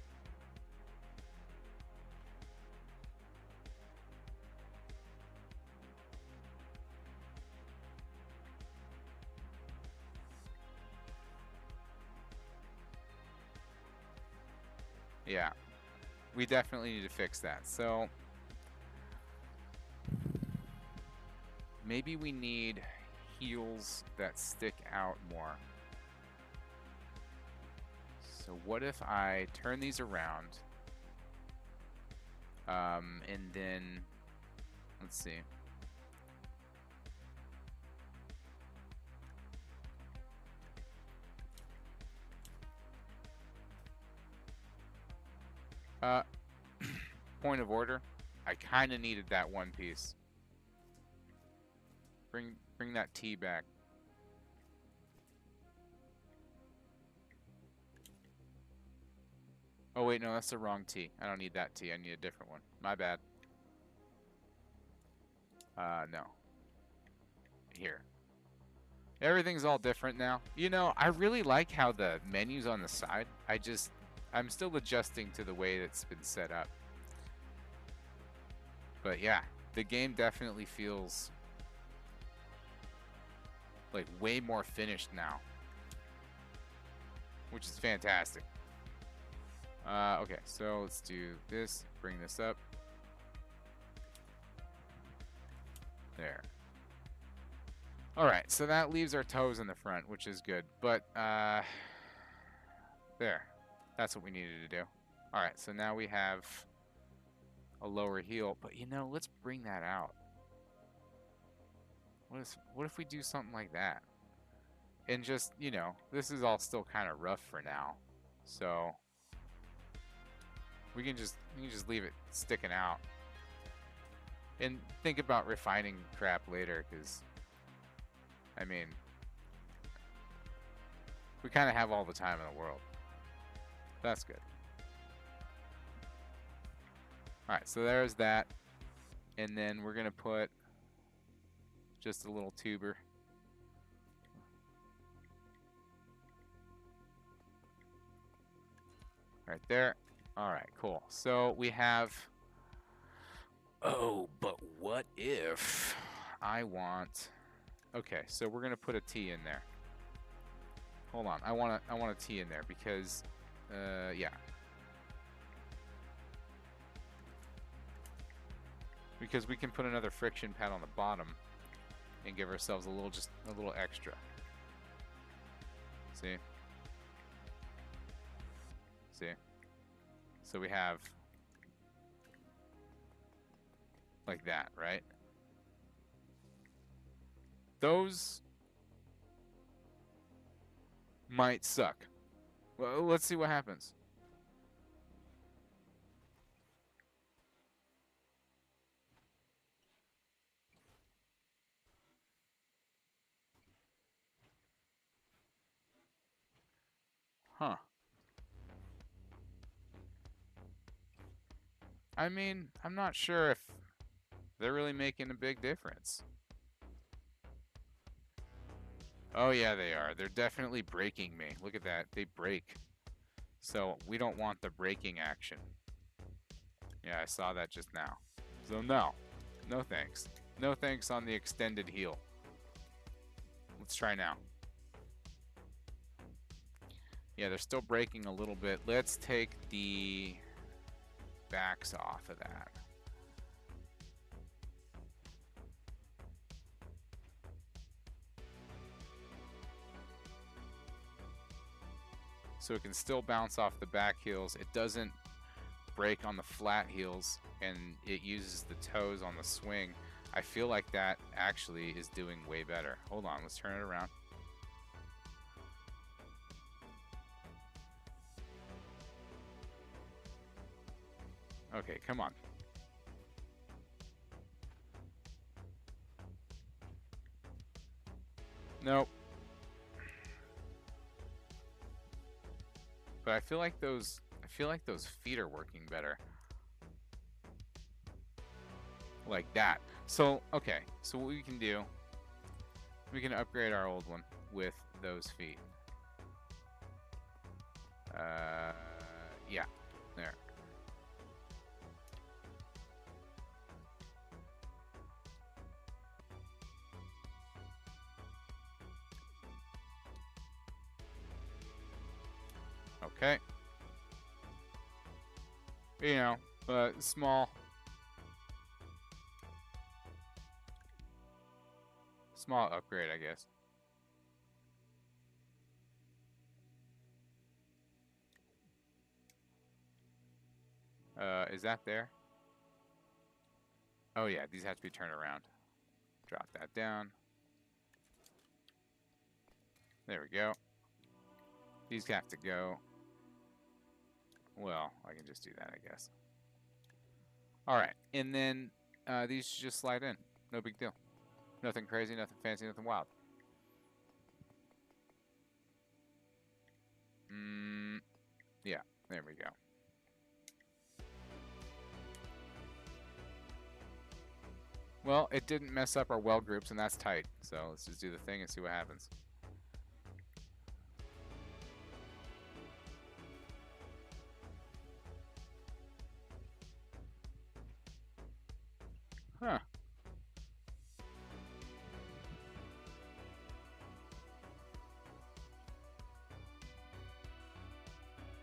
S1: Yeah, we definitely need to fix that. So maybe we need heels that stick out more. So what if I turn these around, and then, let's see. Point of order. I kind of needed that one piece. Bring that T back. Oh wait, no, that's the wrong T. I don't need that T. I need a different one. My bad. No. Here. Everything's all different now. You know, I really like how the menu's on the side. I'm still adjusting to the way it's been set up. But yeah, the game definitely feels like way more finished now, which is fantastic. Okay, so let's do this, bring this up. There. Alright, so that leaves our toes in the front, which is good. But, there. That's what we needed to do. Alright, so now we have a lower heel. But, you know, let's bring that out. What if we do something like that? And just, you know, this is all still kind of rough for now. So we can just leave it sticking out. And think about refining crap later, because I mean, we kind of have all the time in the world. That's good. Alright, so there's that. And then we're going to put just a little tuber. Right there. Alright, cool. So we have... Oh, but what if I want... Okay, so we're going to put a T in there. Hold on. I want a T in there because... yeah. Because we can put another friction pad on the bottom and give ourselves a little extra. See? See? So we have like that, right? Those might suck. Well, let's see what happens. Huh. I mean, I'm not sure if they're really making a big difference. Oh yeah, they are. They're definitely braking me. Look at that. They brake. So we don't want the braking action. Yeah, I saw that just now. So no. No thanks. No thanks on the extended heel. Let's try now. Yeah, they're still braking a little bit. Let's take the backs off of that. So it can still bounce off the back heels. It doesn't break on the flat heels, and it uses the toes on the swing. I feel like that actually is doing way better. Hold on, let's turn it around. Okay, come on. Nope. But I feel like those feet are working better. Like that. So, okay. So what we can do, we can upgrade our old one with those feet. Yeah. There. Okay. You know, small upgrade, I guess. Is that there? Oh yeah, these have to be turned around. Drop that down. There we go. These have to go. Well, I can just do that, I guess. Alright, and then these should just slide in. No big deal. Nothing crazy, nothing fancy, nothing wild. Yeah, there we go. Well, it didn't mess up our weld groups, and that's tight. So let's just do the thing and see what happens. Huh.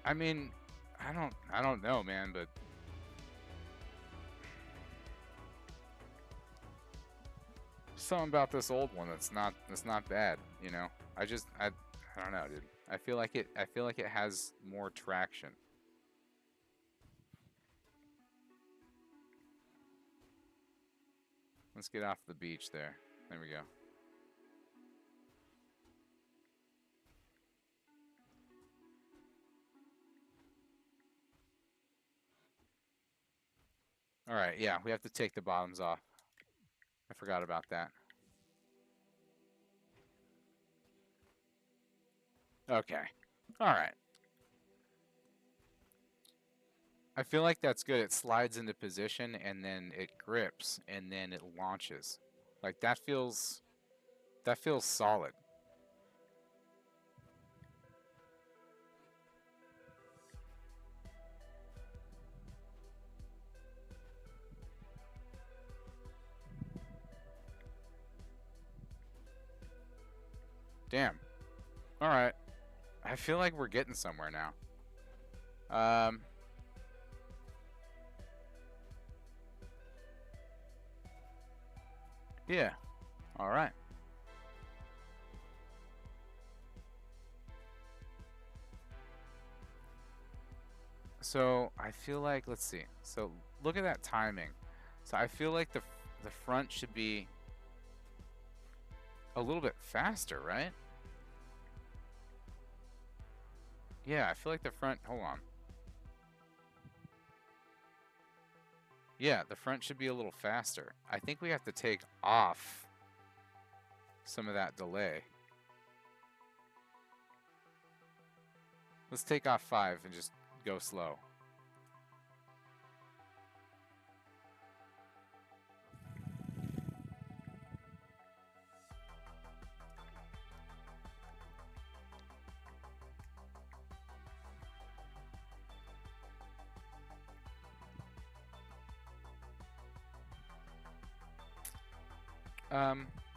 S1: I mean, I don't know, man, but something about this old one that's not bad, you know. I don't know, dude. I feel like it has more traction. Let's get off the beach there. There we go. All right, yeah, we have to take the bottoms off. I forgot about that. Okay. All right. I feel like that's good. It slides into position and then it grips and then it launches. Like that feels solid. Damn. All right. I feel like we're getting somewhere now. Yeah. All right. So I feel like, let's see. So look at that timing. So I feel like the front should be a little bit faster, right? Yeah, I feel like the front, hold on. Yeah, the front should be a little faster. I think we have to take off some of that delay. Let's take off 5 and just go slow.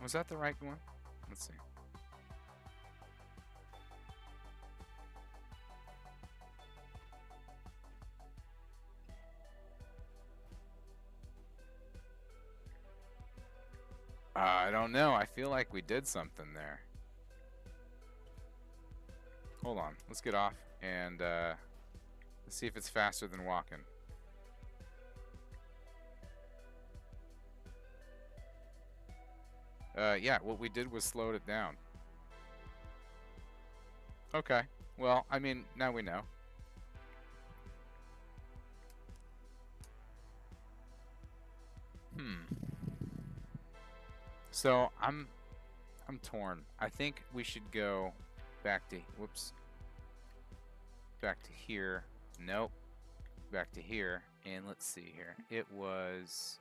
S1: Was that the right one? Let's see. I don't know. I feel like we did something there. Hold on. Let's get off and let's see if it's faster than walking. Yeah, what we did was slowed it down. Okay. Well, I mean, now we know. So I'm torn. I think we should go back to back to here. Nope. Back to here, and let's see here. It was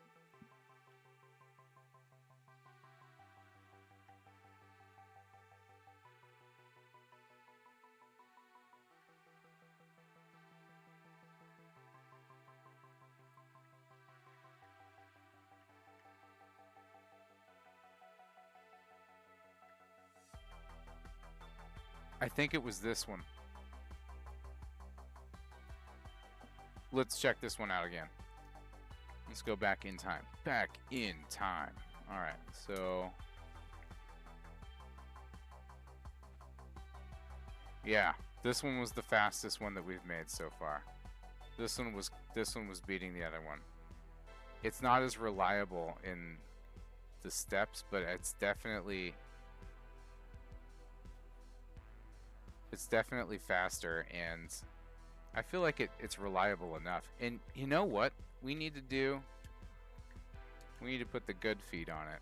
S1: I think it was this one. Let's check this one out again. Let's go back in time. Back in time. All right. So yeah, this one was the fastest one that we've made so far. This one was beating the other one. It's not as reliable in the steps, but it's definitely faster, and I feel like it's reliable enough. And you know what we need to do? We need to put the good feed on it.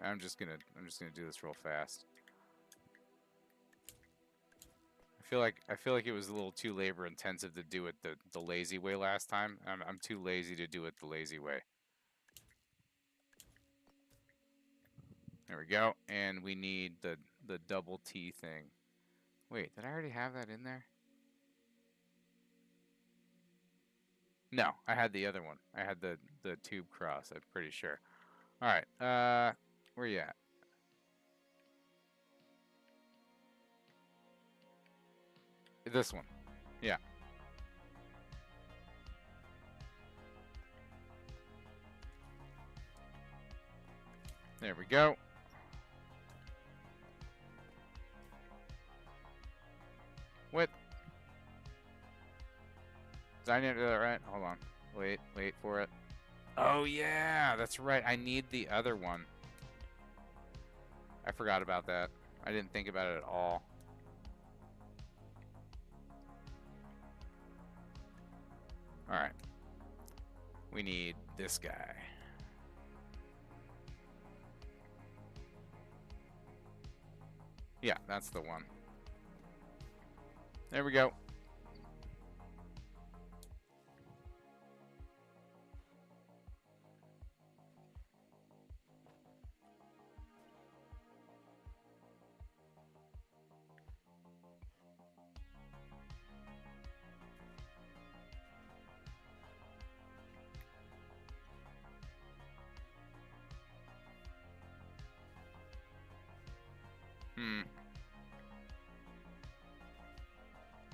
S1: I'm just gonna do this real fast. I feel like it was a little too labor intensive to do it the lazy way last time. I'm too lazy to do it the lazy way. There we go. And we need the double T thing. Wait, did I already have that in there? No, I had the other one. I had the tube cross, I'm pretty sure. All right. Where you at? This one. Yeah. There we go. What? Did I not do that right? Hold on. Wait for it. Oh yeah, that's right. I need the other one. I forgot about that. I didn't think about it at all. Alright. We need this guy. Yeah, that's the one. There we go.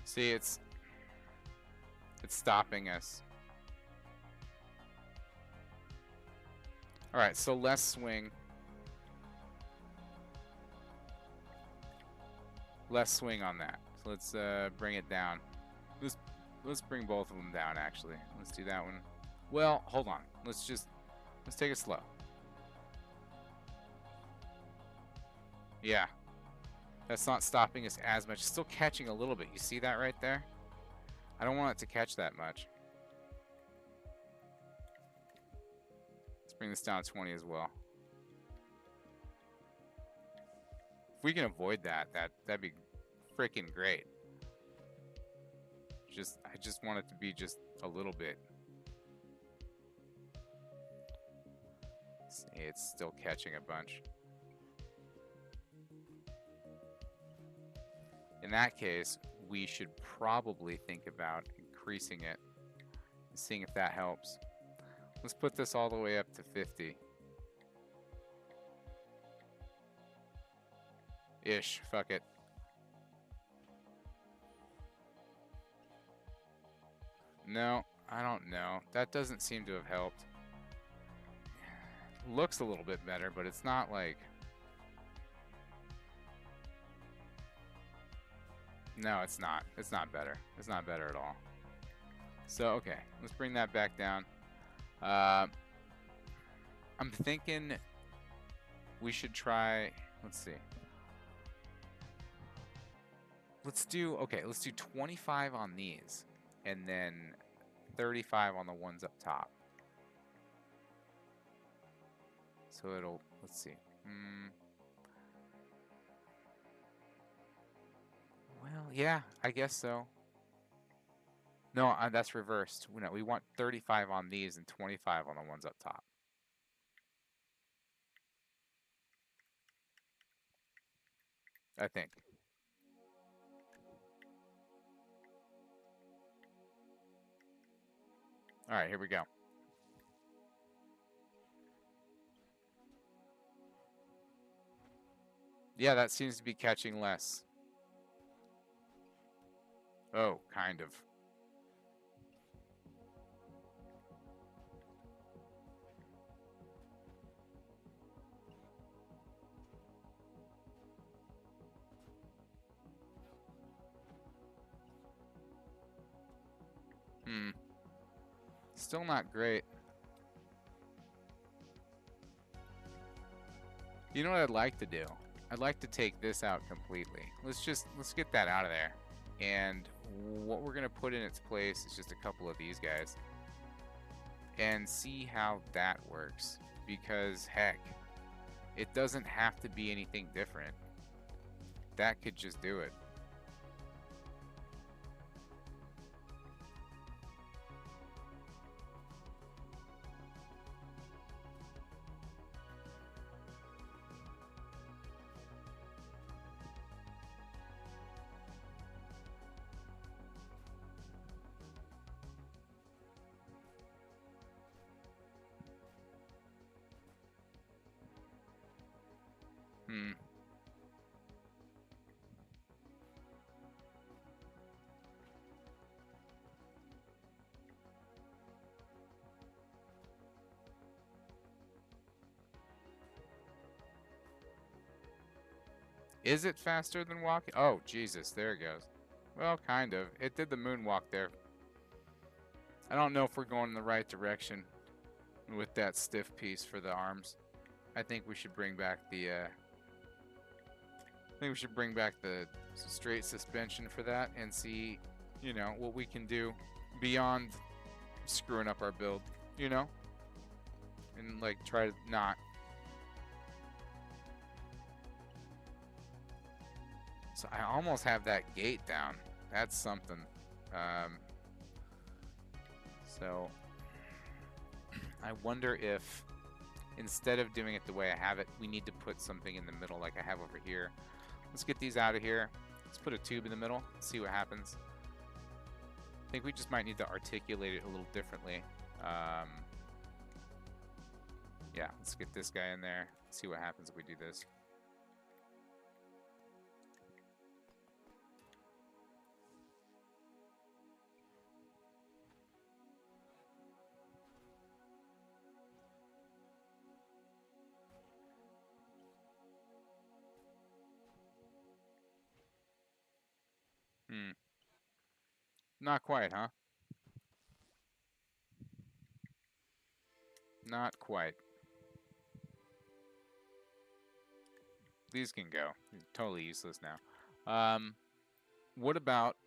S1: See, it's stopping us. All right, so less swing. Less swing on that. So let's bring it down. Let's bring both of them down, actually. Let's do that one. Well, hold on. Let's take it slow. Yeah. That's not stopping us as much. It's still catching a little bit. You see that right there? I don't want it to catch that much. Let's bring this down to 20 as well. If we can avoid that'd be freaking great. I just want it to be just a little bit. See, it's still catching a bunch. In that case, we should probably think about increasing it and seeing if that helps. Let's put this all the way up to 50. Ish, fuck it. No, I don't know. That doesn't seem to have helped. Looks a little bit better, but it's not like... No, it's not. It's not better. It's not better at all. So, okay, let's bring that back down. I'm thinking we should try, let's see. Let's do 25 on these, and then 35 on the ones up top. So it'll, let's see. Well, yeah, I guess so. No, that's reversed. No, we want 35 on these and 25 on the ones up top. I think. All right, here we go. Yeah, that seems to be catching less. Oh, kind of. Still not great. You know what I'd like to do? I'd like to take this out completely. Let's get that out of there. And what we're gonna put in its place is just a couple of these guys. And see how that works. Because heck, it doesn't have to be anything different. That could just do it. Is it faster than walking? Oh, Jesus, there it goes. Well, kind of. It did the moonwalk there. I don't know if we're going in the right direction with that stiff piece for the arms. I think we should bring back the straight suspension for that and see, you know, what we can do beyond screwing up our build, you know? And like try to not. So I almost have that gate down. That's something. So I wonder if instead of doing it the way I have it, we need to put something in the middle like I have over here. Let's get these out of here. Let's put a tube in the middle, see what happens. I think we just might need to articulate it a little differently. Yeah, let's get this guy in there, see what happens if we do this. Not quite, huh? Not quite. These can go. Totally useless now. What about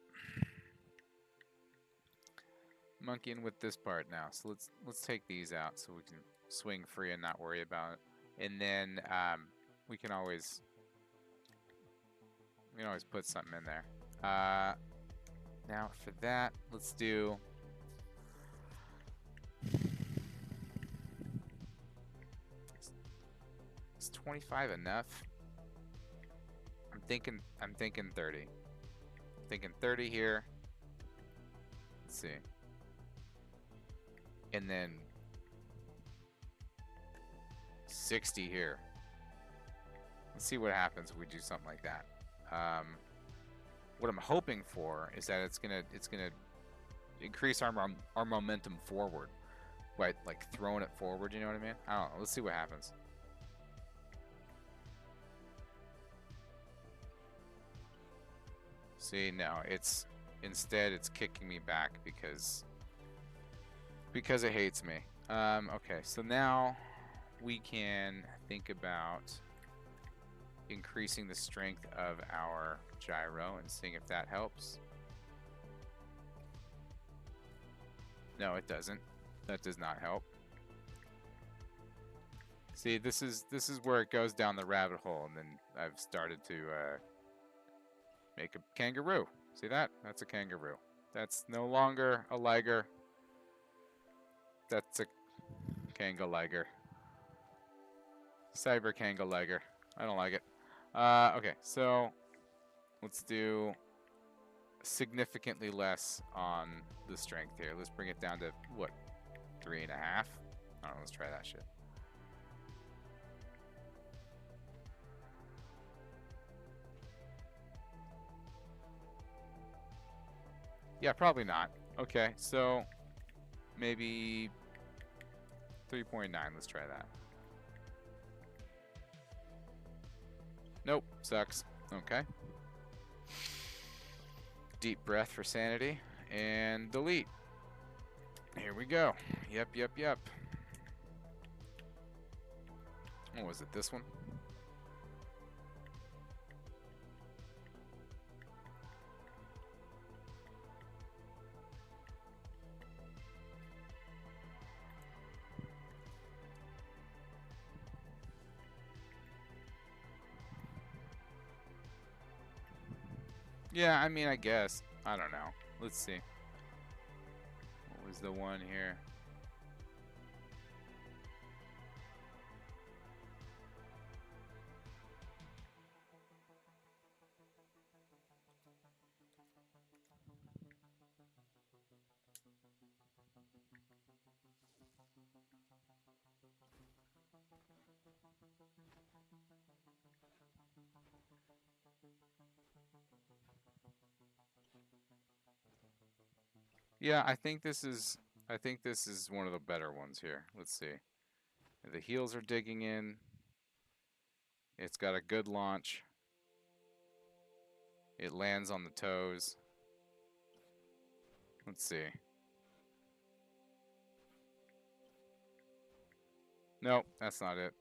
S1: monkeying with this part now? So let's take these out so we can swing free and not worry about it. And then we can always put something in there. Now for that, let's do. Is 25 enough? I'm thinking 30. I'm thinking 30 here. Let's see. And then 60 here. Let's see what happens if we do something like that. What I'm hoping for is that it's gonna increase our momentum forward, by like throwing it forward. You know what I mean? I don't know. Let's see what happens. See, no, instead it's kicking me back because because it hates me. Okay, so now we can think about increasing the strength of our gyro and seeing if that helps. No, it doesn't. That does not help. See, this is where it goes down the rabbit hole, and then I've started to make a kangaroo. See that? That's a kangaroo. That's no longer a liger. That's a Cyber-Liger. Cyber-Liger. I don't like it. Okay, so let's do significantly less on the strength here. Let's bring it down to, what, 3.5? I don't know, let's try that shit. Yeah, probably not. Okay, so maybe 3.9. Let's try that. Nope, sucks. Okay. Deep breath for sanity and delete. Here we go. Yep. Oh, was it this one? Yeah, I mean, I guess. I don't know. Let's see. What was the one here? Yeah, I think this is one of the better ones here. Let's see. The heels are digging in. It's got a good launch. It lands on the toes. Let's see. Nope, that's not it.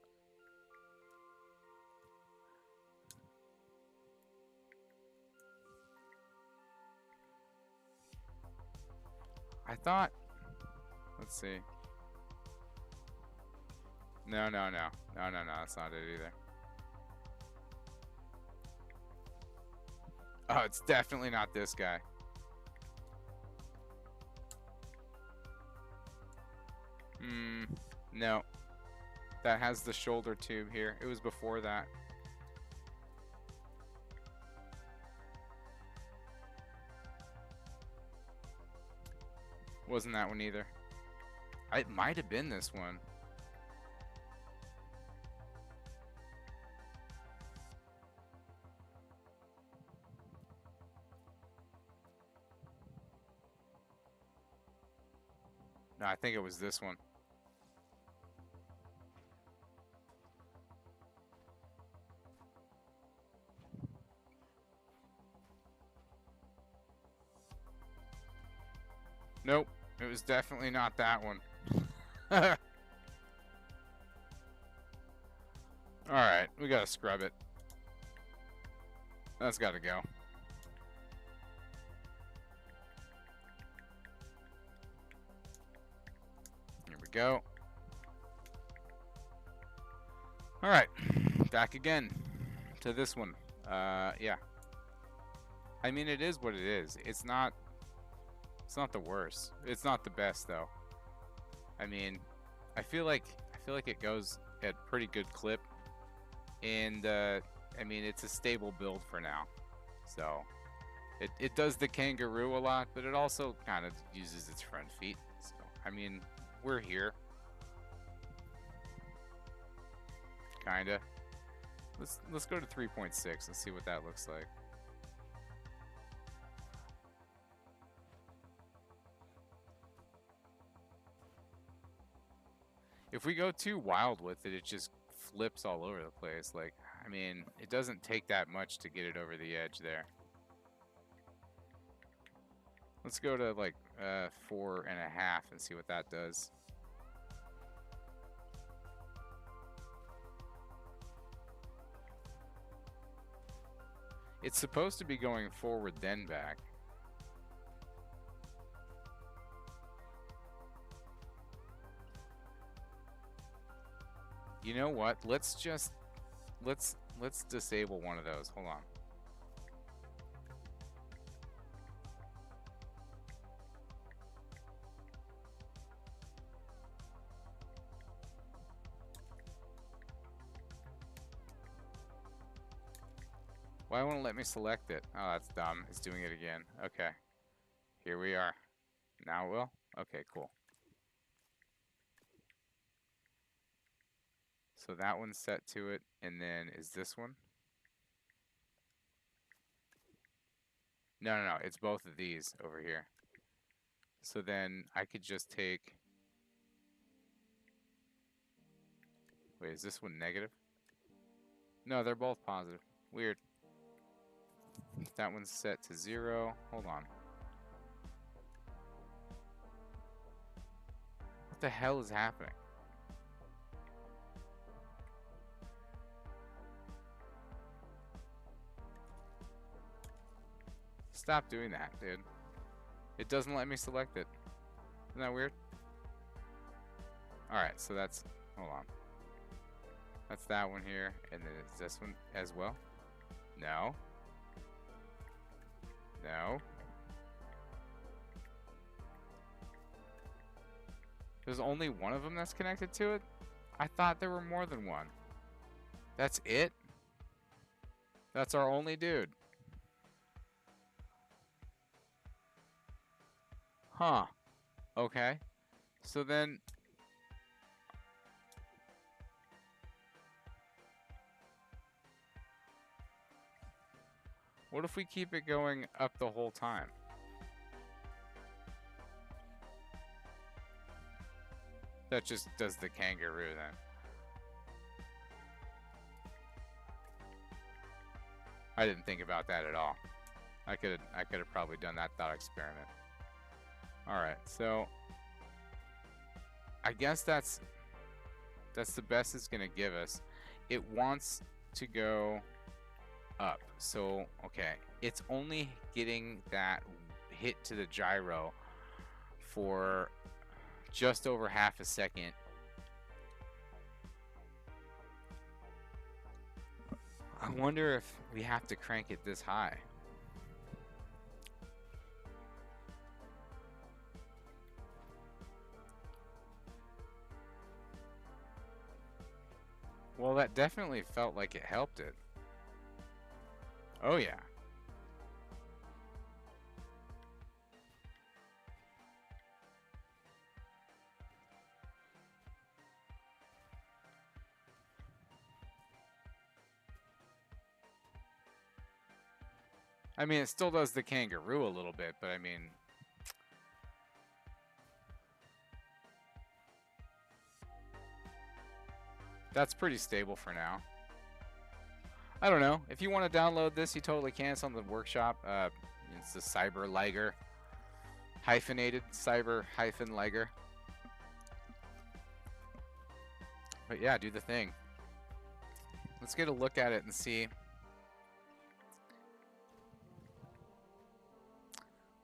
S1: I thought. Let's see. No, that's not it either. Oh, it's definitely not this guy. No. That has the shoulder tube here. It was before that. Wasn't that one either. It might have been this one. No, I think it was this one. Nope, it was definitely not that one. Alright, we gotta scrub it. That's gotta go. Here we go. Alright, back again to this one. Yeah. I mean, it is what it is. It's not the worst. It's not the best though. I mean, I feel like it goes at pretty good clip, and I mean, it's a stable build for now. So it does the kangaroo a lot, but it also kind of uses its front feet. So I mean, we're here. Kinda. Let's go to 3.6 and see what that looks like. If we go too wild with it, it just flips all over the place. Like, I mean, it doesn't take that much to get it over the edge there. Let's go to like 4.5 and see what that does. It's supposed to be going forward then back. You know what? Let's disable one of those. Hold on. Why won't it let me select it? Oh, that's dumb. It's doing it again. Okay. Here we are. Now it will? Okay, cool. So that one's set to it, and then is this one? No, no, no. It's both of these over here. So then I could just take... Wait, is this one negative? No, they're both positive. Weird. That one's set to 0. Hold on. What the hell is happening? Stop doing that, dude. It doesn't let me select it. Isn't that weird? Alright, so that's... Hold on. That's that one here. And then it's this one as well? No. No. There's only one of them that's connected to it? I thought there were more than one. That's it? That's our only dude. Huh. Okay. So then... What if we keep it going up the whole time? That just does the kangaroo then. I didn't think about that at all. I could have probably done that thought experiment. Alright, so I guess that's the best it's gonna give us. It wants to go up. So, okay, it's only getting that hit to the gyro for just over half a second. I wonder if we have to crank it this high. Well, that definitely felt like it helped it. Oh, yeah. I mean, it still does the kangaroo a little bit, but I mean... That's pretty stable for now. I don't know. If you want to download this, you totally can. It's on the workshop. It's the Cyber-Liger. Hyphenated Cyber-Liger. But yeah, do the thing. Let's get a look at it and see.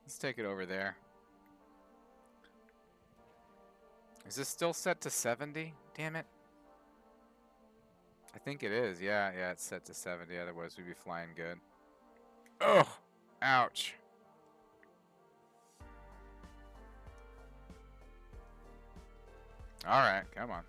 S1: Let's take it over there. Is this still set to 70? Damn it. I think it is. Yeah, it's set to 70. Otherwise, we'd be flying good. Ugh! Ouch. Alright, come on.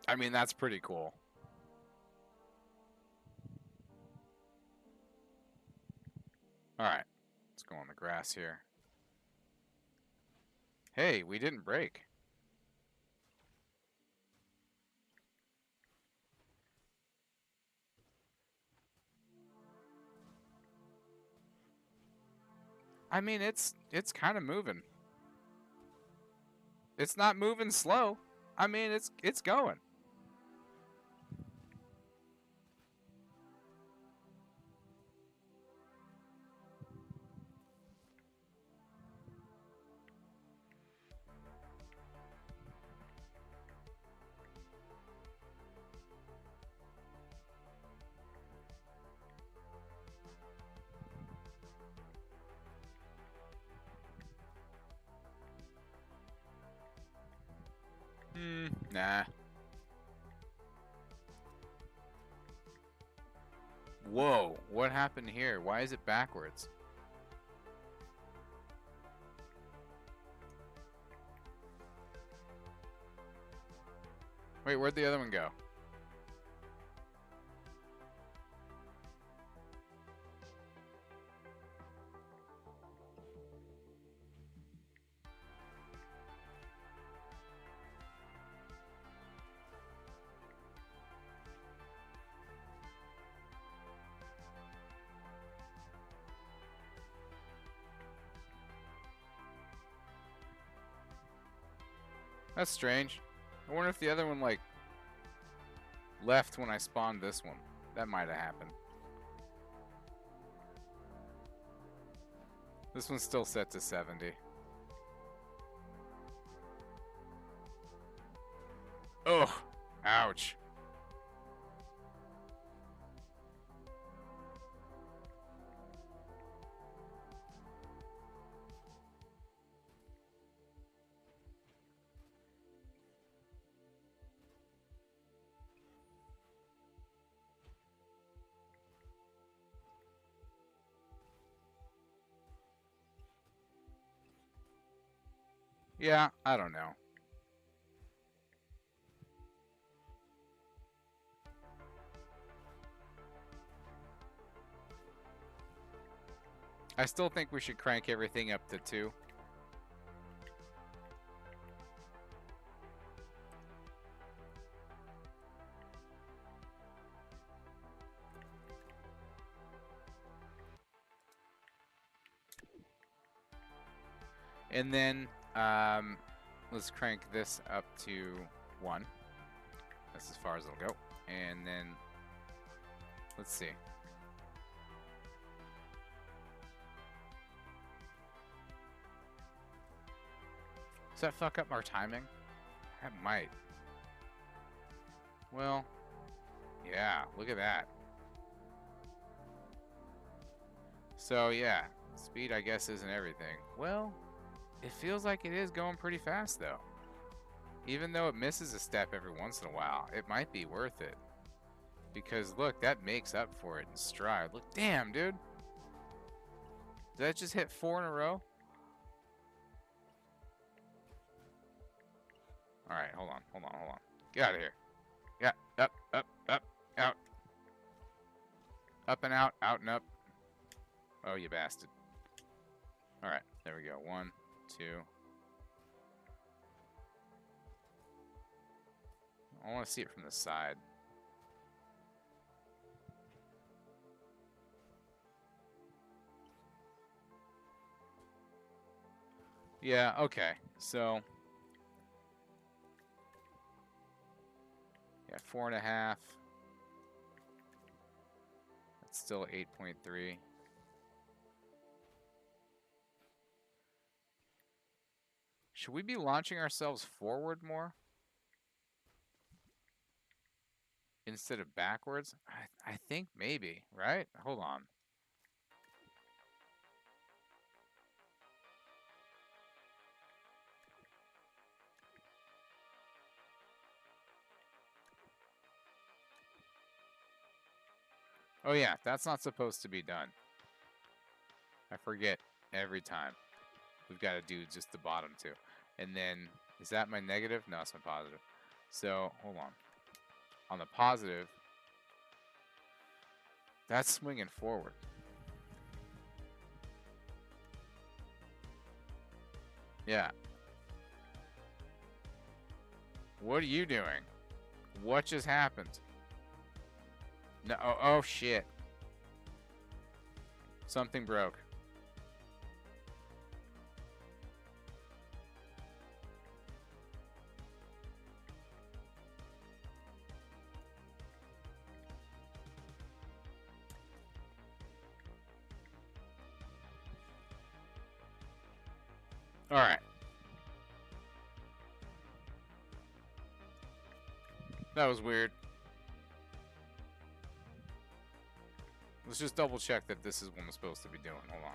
S1: I mean, that's pretty cool. Alright, let's go on the grass here. Hey, we didn't break. I mean, it's kind of moving. It's not moving slow. I mean, it's going. Nah. Whoa, what happened here? Why is it backwards? Wait, where'd the other one go? That's strange. I wonder if the other one, like, left when I spawned this one. That might have happened. This one's still set to 70. Ugh. Ouch. Yeah, I don't know. I still think we should crank everything up to 2. And then let's crank this up to 1. That's as far as it'll go. And then let's see. Does that fuck up our timing? That might. Well, yeah, look at that. So yeah, speed I guess isn't everything. Well, it feels like it is going pretty fast though. Even though it misses a step every once in a while, it might be worth it. Because look, that makes up for it in stride. Look, damn, dude. Did that just hit 4 in a row? Alright, hold on. Get out of here. Yeah, up, out. Up and out and up. Oh, you bastard. Alright, there we go. 1, 2. I want to see it from the side. Yeah, okay. So, yeah, 4.5. That's still 8.3. Should we be launching ourselves forward more? Instead of backwards? I think maybe, right? Hold on. Oh yeah, that's not supposed to be done. I forget every time. We've got to do just the bottom 2. And then, is that my negative? No, it's my positive. So, hold on. On the positive, that's swinging forward. Yeah. What are you doing? What just happened? No, oh shit. Something broke. All right. That was weird. Let's just double check that this is what I'm supposed to be doing. Hold on.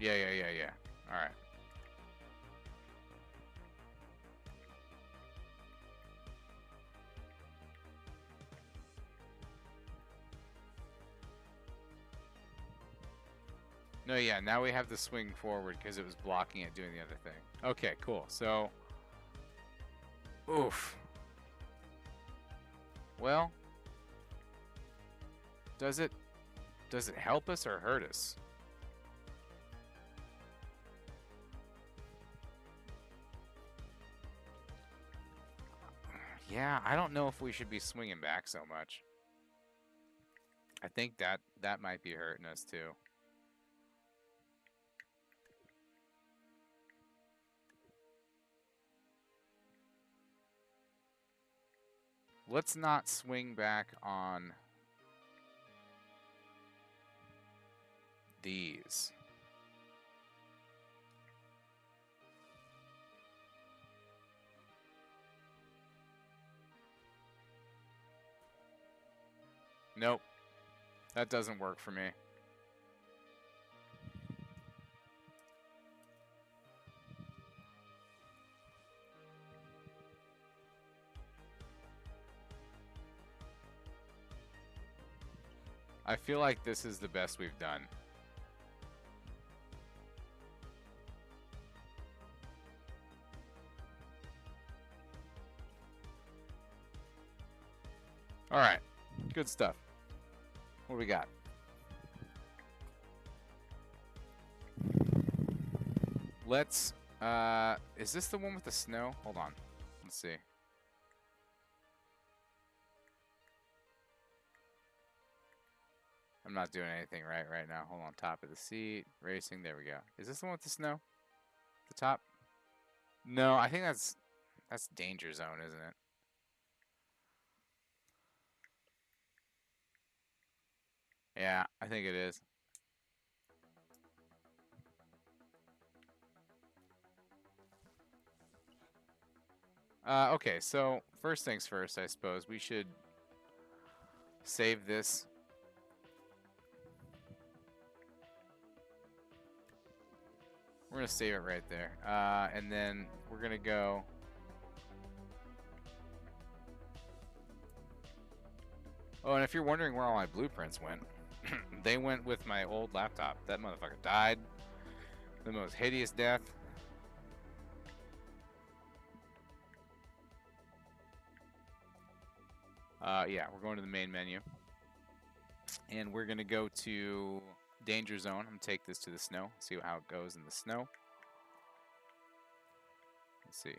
S1: Yeah. All right. No, yeah, now we have to swing forward because it was blocking it doing the other thing. Okay, cool. So, oof. Well, does it help us or hurt us? Yeah, I don't know if we should be swinging back so much. I think that might be hurting us too. Let's not swing back on these. Nope. That doesn't work for me. I feel like this is the best we've done. All right. Good stuff. What do we got? Let's, is this the one with the snow? Hold on. Let's see. I'm not doing anything right now. Hold on. Top of the seat. Racing. There we go. Is this the one with the snow? The top? No, I think that's danger zone, isn't it? Yeah, I think it is. Okay, so first things first, I suppose we should save this. We're gonna save it right there, and then we're gonna go. Oh, and if you're wondering where all my blueprints went, they went with my old laptop. That motherfucker died the most hideous death. Yeah, we're going to the main menu. And we're going to go to danger zone. I'm going to take this to the snow, see how it goes in the snow. Let's see.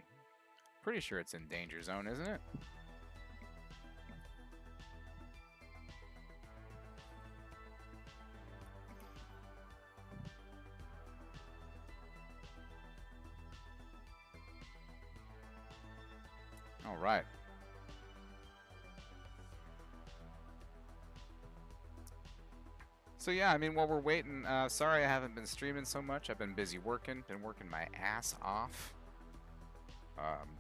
S1: Pretty sure it's in danger zone, isn't it? All right. So yeah, I mean, while we're waiting, sorry I haven't been streaming so much. I've been busy working, my ass off.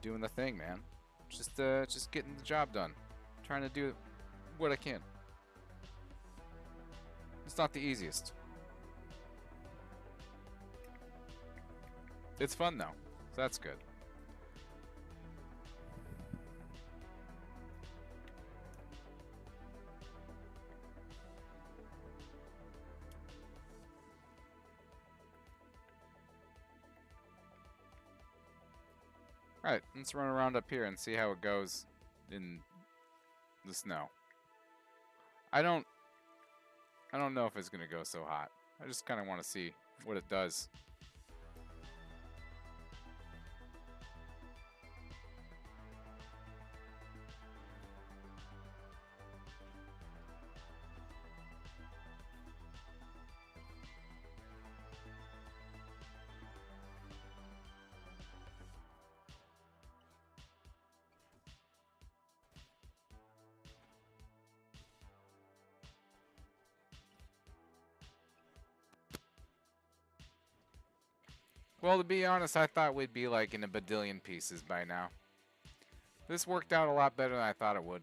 S1: Doing the thing, man. Just getting the job done. Trying to do what I can. It's not the easiest. It's fun though, so that's good. Alright, let's run around up here and see how it goes in the snow. I don't know if it's gonna go so hot. I just kinda wanna see what it does. Well, to be honest, I thought we'd be like in a badillion pieces by now. This worked out a lot better than I thought it would.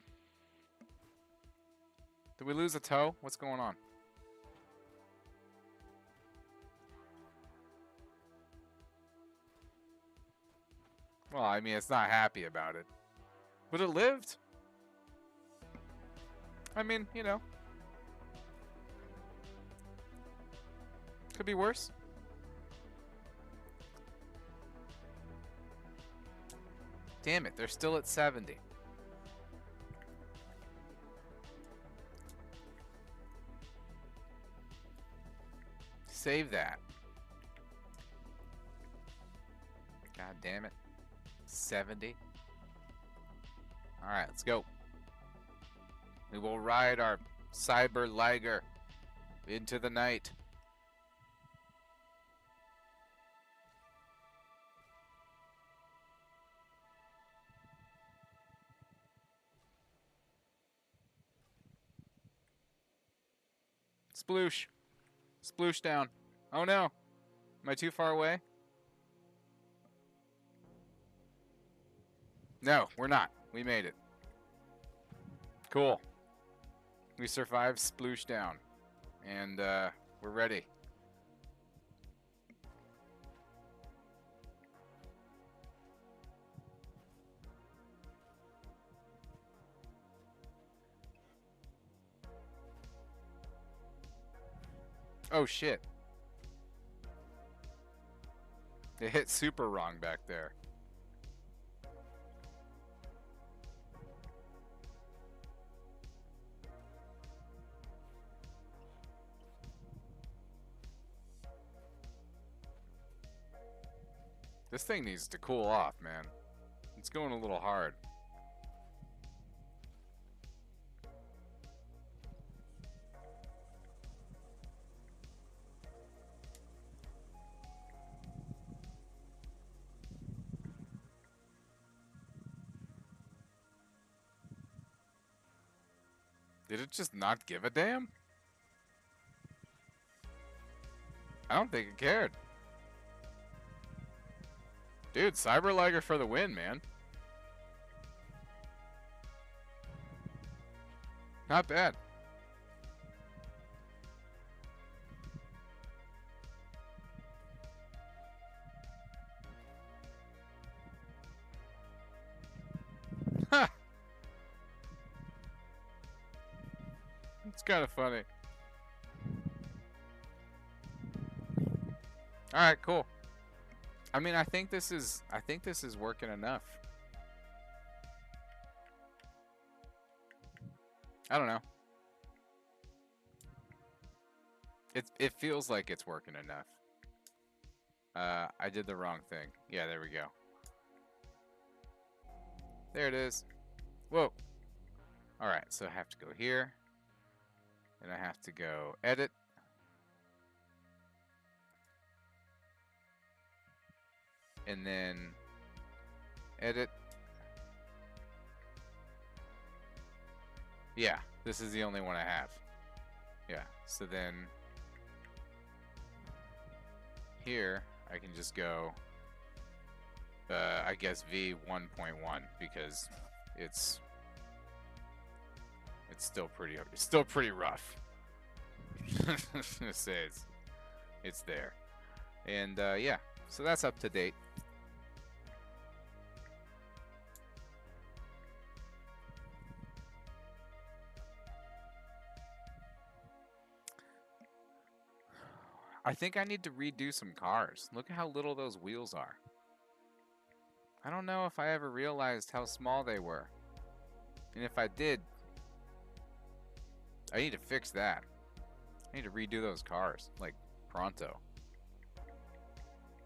S1: Did we lose a toe? What's going on? Well, I mean, it's not happy about it. But it lived. I mean, you know. Could be worse. Damn it, they're still at 70. Save that. God damn it. 70. Alright, let's go. We will ride our Cyber-Liger into the night. Sploosh. Sploosh down. Oh no. Am I too far away? No, we're not. We made it. Cool. We survived sploosh down. And we're ready. Oh shit. It hit super wrong back there. This thing needs to cool off, man. It's going a little hard. Did it just not give a damn? I don't think it cared. Dude, Cyber-Liger for the win, man. Not bad. Ha! It's kind of funny. All right, cool. I mean, I think this is working enough. I don't know. It feels like it's working enough. I did the wrong thing. Yeah, there we go. There it is. Whoa. All right, so I have to go here. And I have to go edit. And then edit. Yeah, this is the only one I have. Yeah, so then here I can just go I guess V 1.1 because it's still pretty rough. I was gonna say it's there. And yeah, so that's up to date. I think I need to redo some cars. Look at how little those wheels are. I don't know if I ever realized how small they were. And if I did, I need to fix that. I need to redo those cars, like, pronto.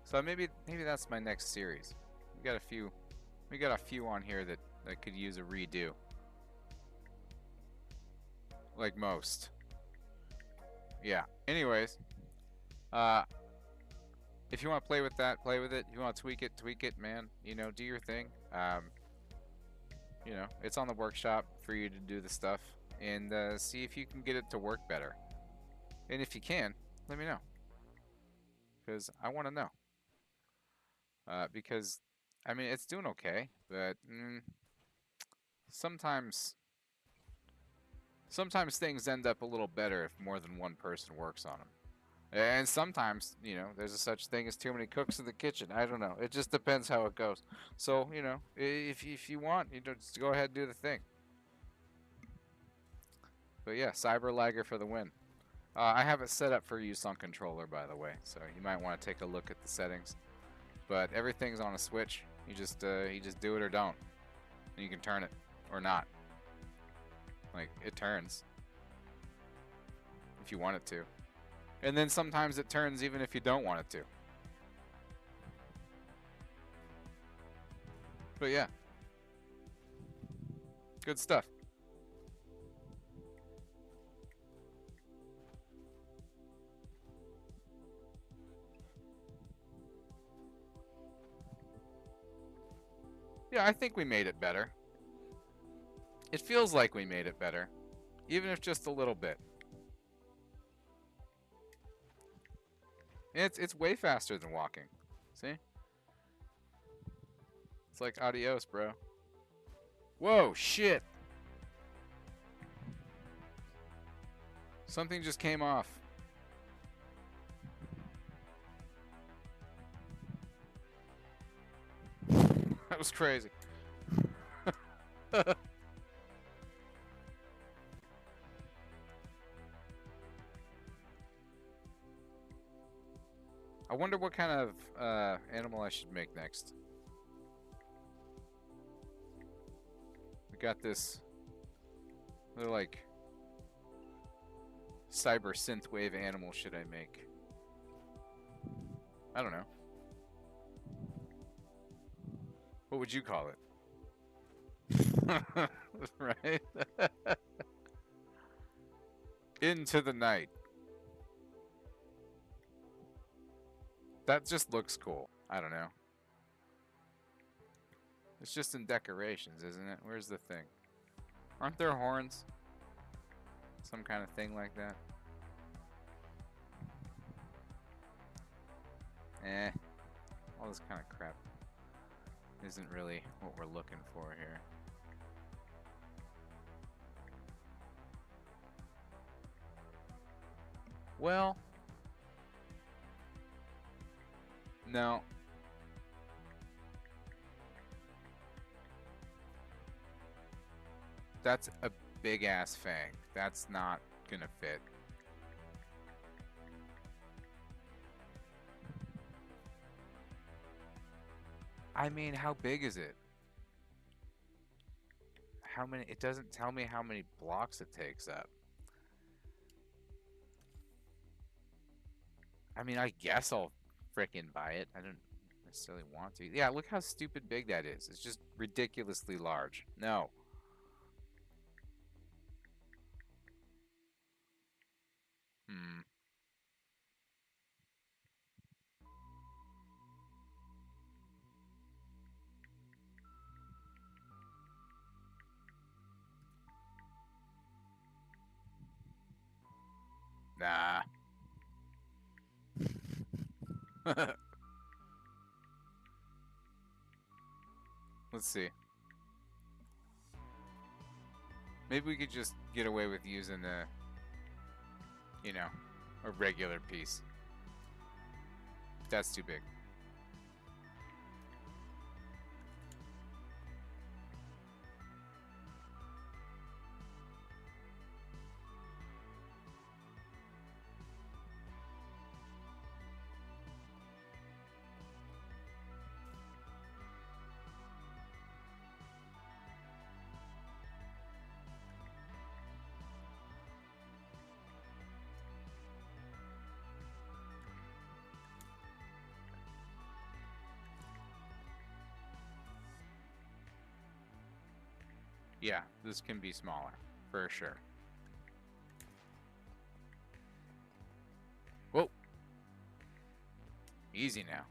S1: So maybe that's my next series. We got a few on here that could use a redo. Like most. Yeah. Anyways, if you want to play with that, play with it. If you want to tweak it, man. You know, do your thing. You know, it's on the workshop for you to do the stuff and see if you can get it to work better. And if you can, let me know, because I want to know. because I mean it's doing okay, but sometimes things end up a little better if more than one person works on them. And sometimes, you know, there's a such thing as too many cooks in the kitchen. I don't know. It just depends how it goes. So, you know, if you want, you just go ahead and do the thing. But yeah, Cyber-Liger for the win. I have it set up for use on controller, by the way, so you might want to take a look at the settings. But everything's on a switch. You just do it or don't. And you can turn it or not. Like, it turns if you want it to. And then sometimes it turns even if you don't want it to. But yeah. Good stuff. Yeah, I think we made it better. It feels like we made it better. Even if just a little bit. It's way faster than walking. See? It's like adios, bro. Whoa, shit. Something just came off. That was crazy. I wonder what kind of animal I should make next. We got this. They're like cyber synthwave animal should I make? I don't know. What would you call it? Right? Into the night. That just looks cool. I don't know. It's just in decorations, isn't it? Where's the thing? Aren't there horns? Some kind of thing like that? All this kind of crap isn't really what we're looking for here. Well, no. That's a big ass fang. That's not gonna fit. I mean, how big is it? How many? It doesn't tell me how many blocks it takes up. I mean, I guess I'll frickin' buy it. I don't necessarily want to. Yeah, look how stupid big that is. It's just ridiculously large. No. Nah. Let's see. Maybe we could just get away with using a, you know, a regular piece. That's too big. Yeah, this can be smaller, for sure. Whoa. Easy now.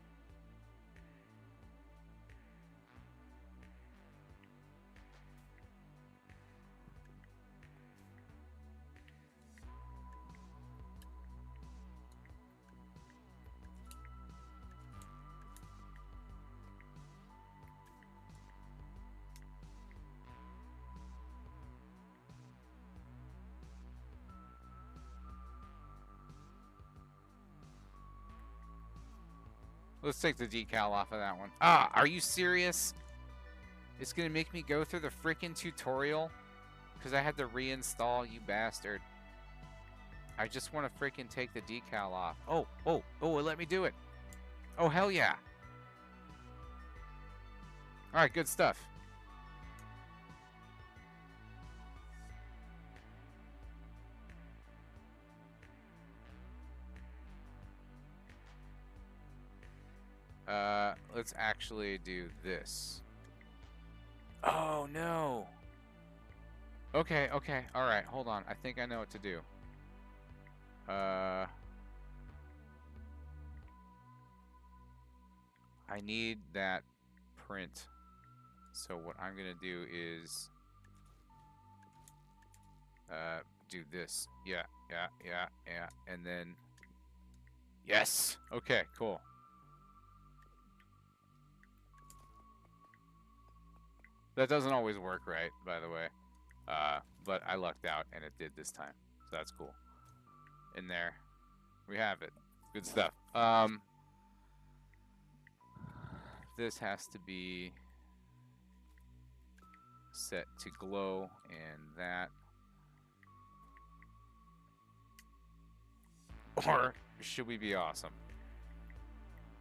S1: Let's take the decal off of that one. Ah, are you serious? It's gonna make me go through the freaking tutorial? Because I had to reinstall, you bastard. I just want to freaking take the decal off. Oh, it let me do it. Oh, hell yeah. Alright, good stuff. Let's actually do this. Oh, no. Okay, alright, hold on. I think I know what to do. I need that print. So what I'm gonna do is do this. Yeah. And then yes. Okay, cool. That doesn't always work right, by the way. But I lucked out and it did this time. So that's cool. In there. We have it. Good stuff. This has to be set to glow, and that. Or should we be awesome?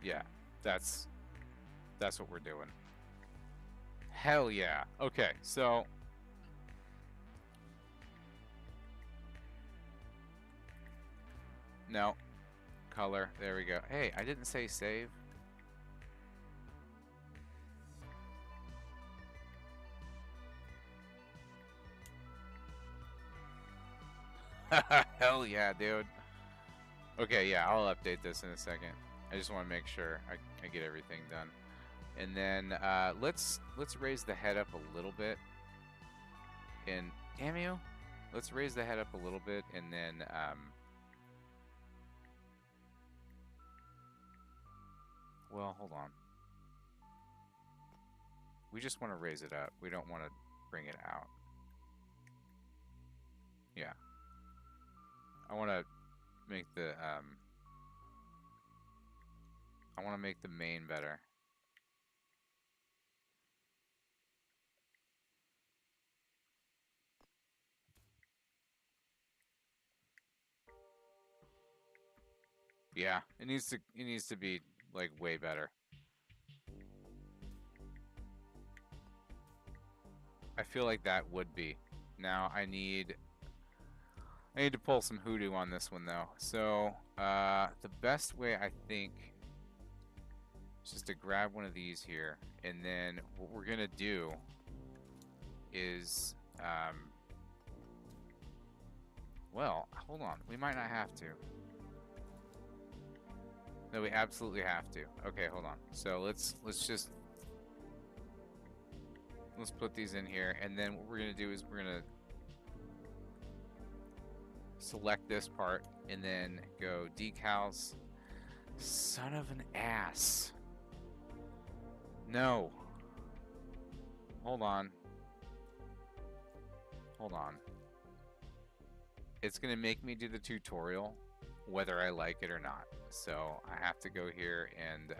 S1: Yeah, that's what we're doing. Hell yeah. Okay, so no color. There we go. Hey, I didn't say save. Hell yeah, dude. Okay, yeah, I'll update this in a second. I just want to make sure I get everything done. And then let's raise the head up a little bit. And damn you, let's raise the head up a little bit, and then well, hold on. We just want to raise it up. We don't want to bring it out. Yeah. I want to make the main better. Yeah, it needs to be like way better. I feel like that would be. Now I need to pull some hoodoo on this one though. So the best way I think is just to grab one of these here, and then what we're gonna do is well, hold on, we might not have to. No, we absolutely have to. Okay, hold on. So let's put these in here, and then what we're gonna do is we're gonna select this part and then go decals. Son of an ass. No. Hold on. It's gonna make me do the tutorial whether I like it or not. So I have to go here and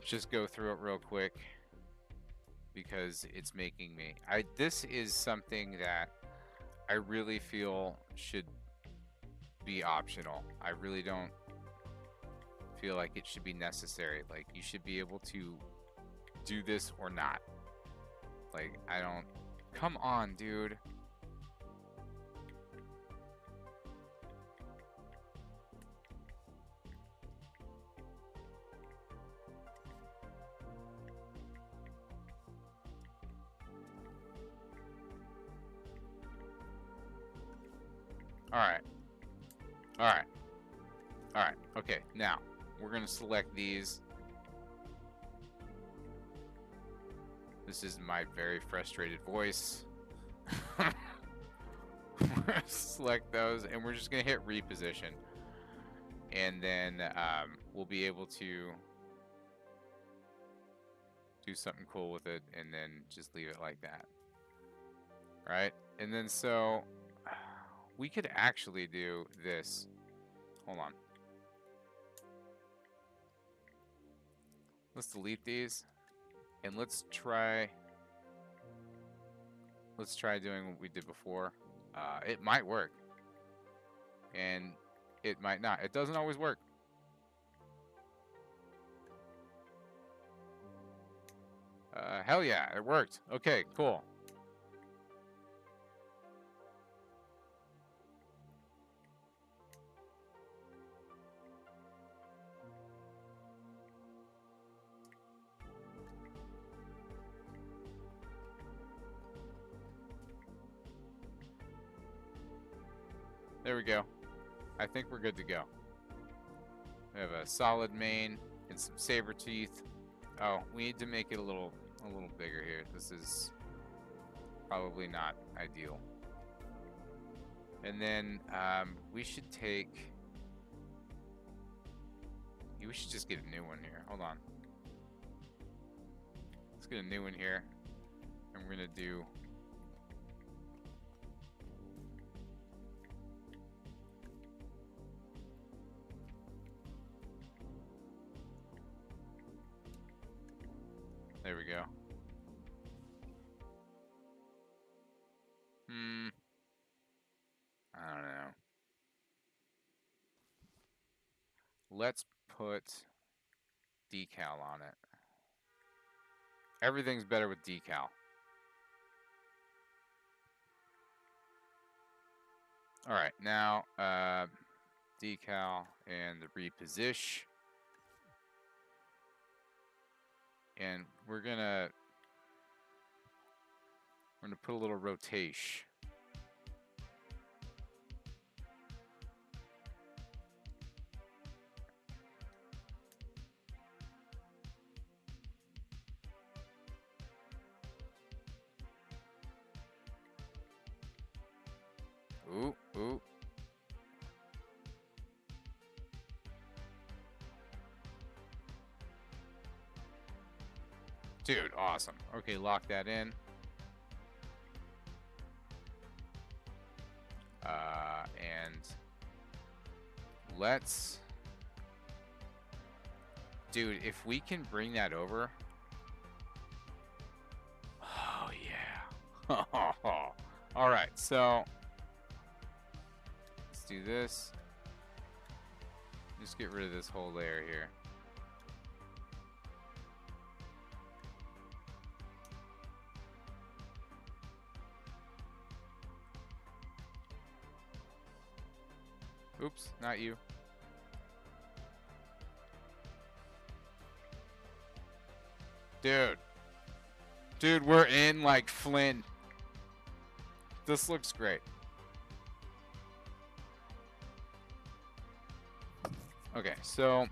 S1: just go through it real quick because it's making me. This is something that I really feel should be optional. I really don't feel like it should be necessary. Like, you should be able to do this or not. Like, I don't. Come on, dude. Alright. Okay, now we're gonna select these. This is my very frustrated voice. Select those, and we're just gonna hit reposition, and then we'll be able to do something cool with it, and then just leave it like that. Right? And then so we could actually do this. Hold on. Let's delete these. And let's try doing what we did before. It might work. And it might not. It doesn't always work. Hell yeah, it worked. Okay, cool. There we go. I think we're good to go. We have a solid main and some saber teeth. Oh, we need to make it a little bigger here. This is probably not ideal. And then we should take. We should just get a new one here. Hold on. Let's get a new one here, and we're gonna do. There we go. I don't know. Let's put decal on it. Everything's better with decal. All right, now decal and the reposition. And we're gonna put a little rotation. Ooh, ooh. Dude, awesome. Okay, lock that in. And let's... Dude, if we can bring that over... Oh, yeah. All right, so... Let's do this. Just get rid of this whole layer here. Oops, not you. Dude. Dude, we're in like Flynn. This looks great. Okay, so...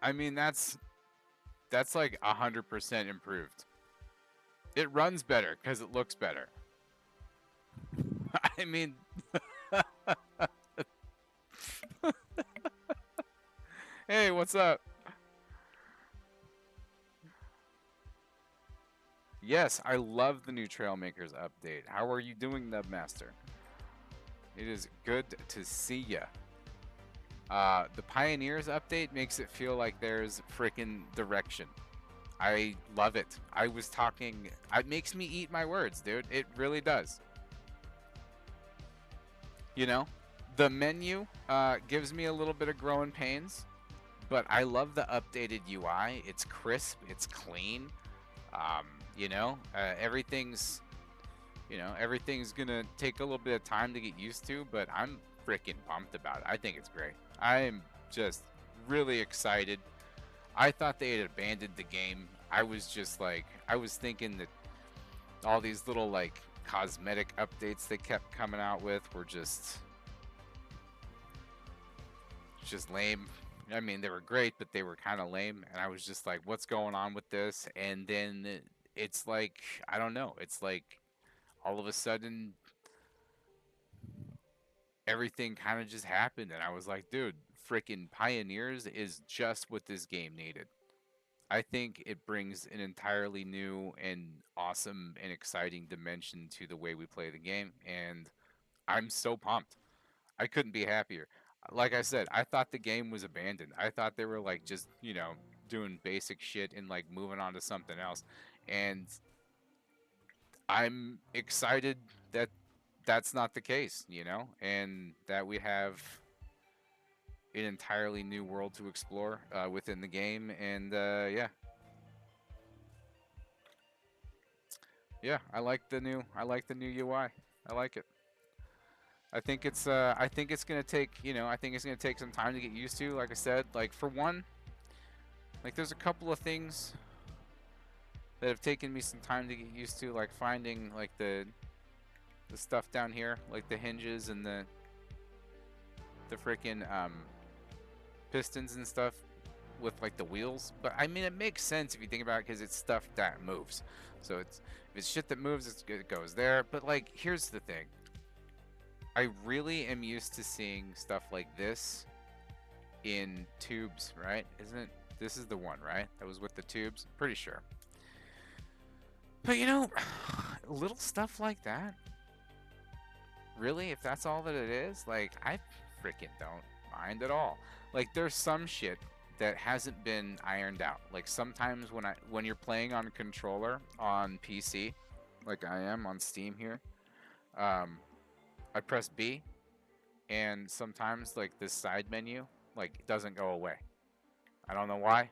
S1: I mean, that's like 100% improved. It runs better because it looks better. I mean... Hey, what's up? Yes, I love the new Trailmakers update. How are you doing, Nubmaster? It is good to see ya. The Pioneers update makes it feel like there's freaking direction. I love it. I was talking... It makes me eat my words, dude. It really does. You know? The menu gives me a little bit of growing pains, but I love the updated UI. It's crisp. It's clean. You know? Everything's gonna take a little bit of time to get used to, but I'm freaking pumped about it. I think it's great. I am just really excited. I thought they had abandoned the game. I was just like, I was thinking that all these little like cosmetic updates they kept coming out with were just lame. I mean, they were great, but they were kind of lame. And I was just like, what's going on with this? And then it's like, I don't know. It's like all of a sudden everything kind of just happened. And I was like, dude, freaking Pioneers is just what this game needed. I think it brings an entirely new and awesome and exciting dimension to the way we play the game. And I'm so pumped. I couldn't be happier. Like I said, I thought the game was abandoned. I thought they were like just, you know, doing basic shit and like moving on to something else. And I'm excited that that's not the case, you know, and that we have an entirely new world to explore within the game. And yeah, I like the new UI. I like it. I think it's gonna take, you know, I think it's gonna take some time to get used to. Like I said, like for one, like there's a couple of things that have taken me some time to get used to, like finding like the stuff down here, like the hinges and the freaking pistons and stuff with like the wheels. But I mean, it makes sense if you think about it because it's stuff that moves. So if it's shit that moves, it goes there. But like, here's the thing. I really am used to seeing stuff like this in tubes, right? This is the one, right? That was with the tubes. Pretty sure. But you know, little stuff like that. Really, if that's all that it is, like I freaking don't mind at all. Like there's some shit that hasn't been ironed out. Like sometimes when you're playing on controller on PC, like I am on Steam here, I press B, and sometimes like this side menu like doesn't go away. I don't know why,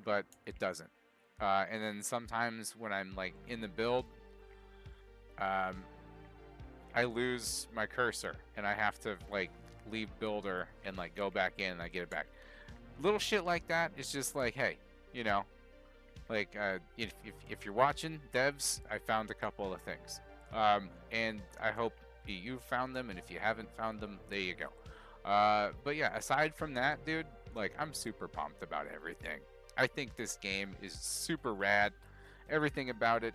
S1: but it doesn't. And then sometimes when I'm like in the build, I lose my cursor and I have to like leave builder and like go back in and I get it back. Little shit like that is just like, hey, you know, like if you're watching devs, I found a couple of things, and I hope you've found them, and if you haven't found them, there you go. But yeah, aside from that, dude, like I'm super pumped about everything. I think this game is super rad. Everything about it,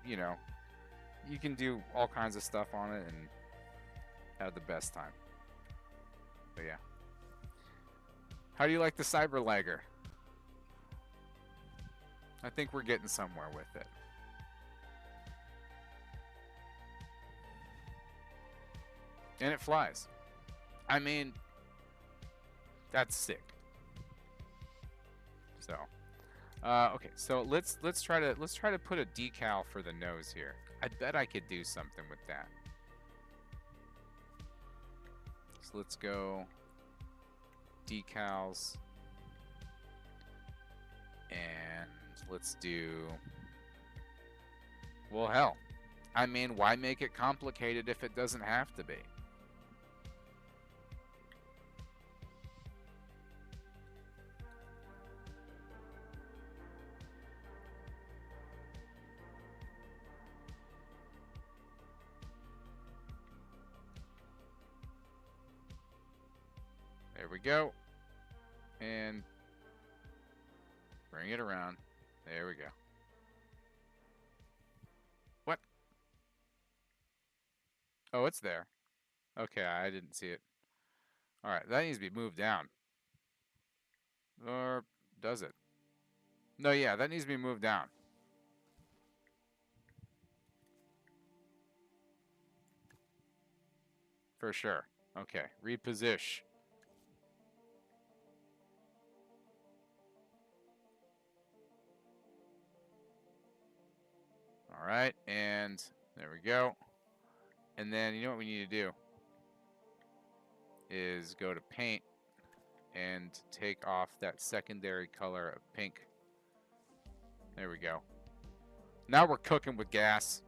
S1: you know, you can do all kinds of stuff on it and have the best time. But yeah. How do you like the Cyber-Liger? I think we're getting somewhere with it. And it flies. I mean, that's sick. So, okay, so let's try to put a decal for the nose here. I bet I could do something with that. So let's go decals, and let's do, well, hell, I mean, why make it complicated if it doesn't have to be? There we go. And bring it around. There we go. What? Oh, it's there. Okay, I didn't see it. Alright, that needs to be moved down. Or does it? No, yeah, that needs to be moved down. For sure. Okay, reposition. All right, and there we go. And then you know what we need to do is go to paint and take off that secondary color of pink. There we go. Now we're cooking with gas.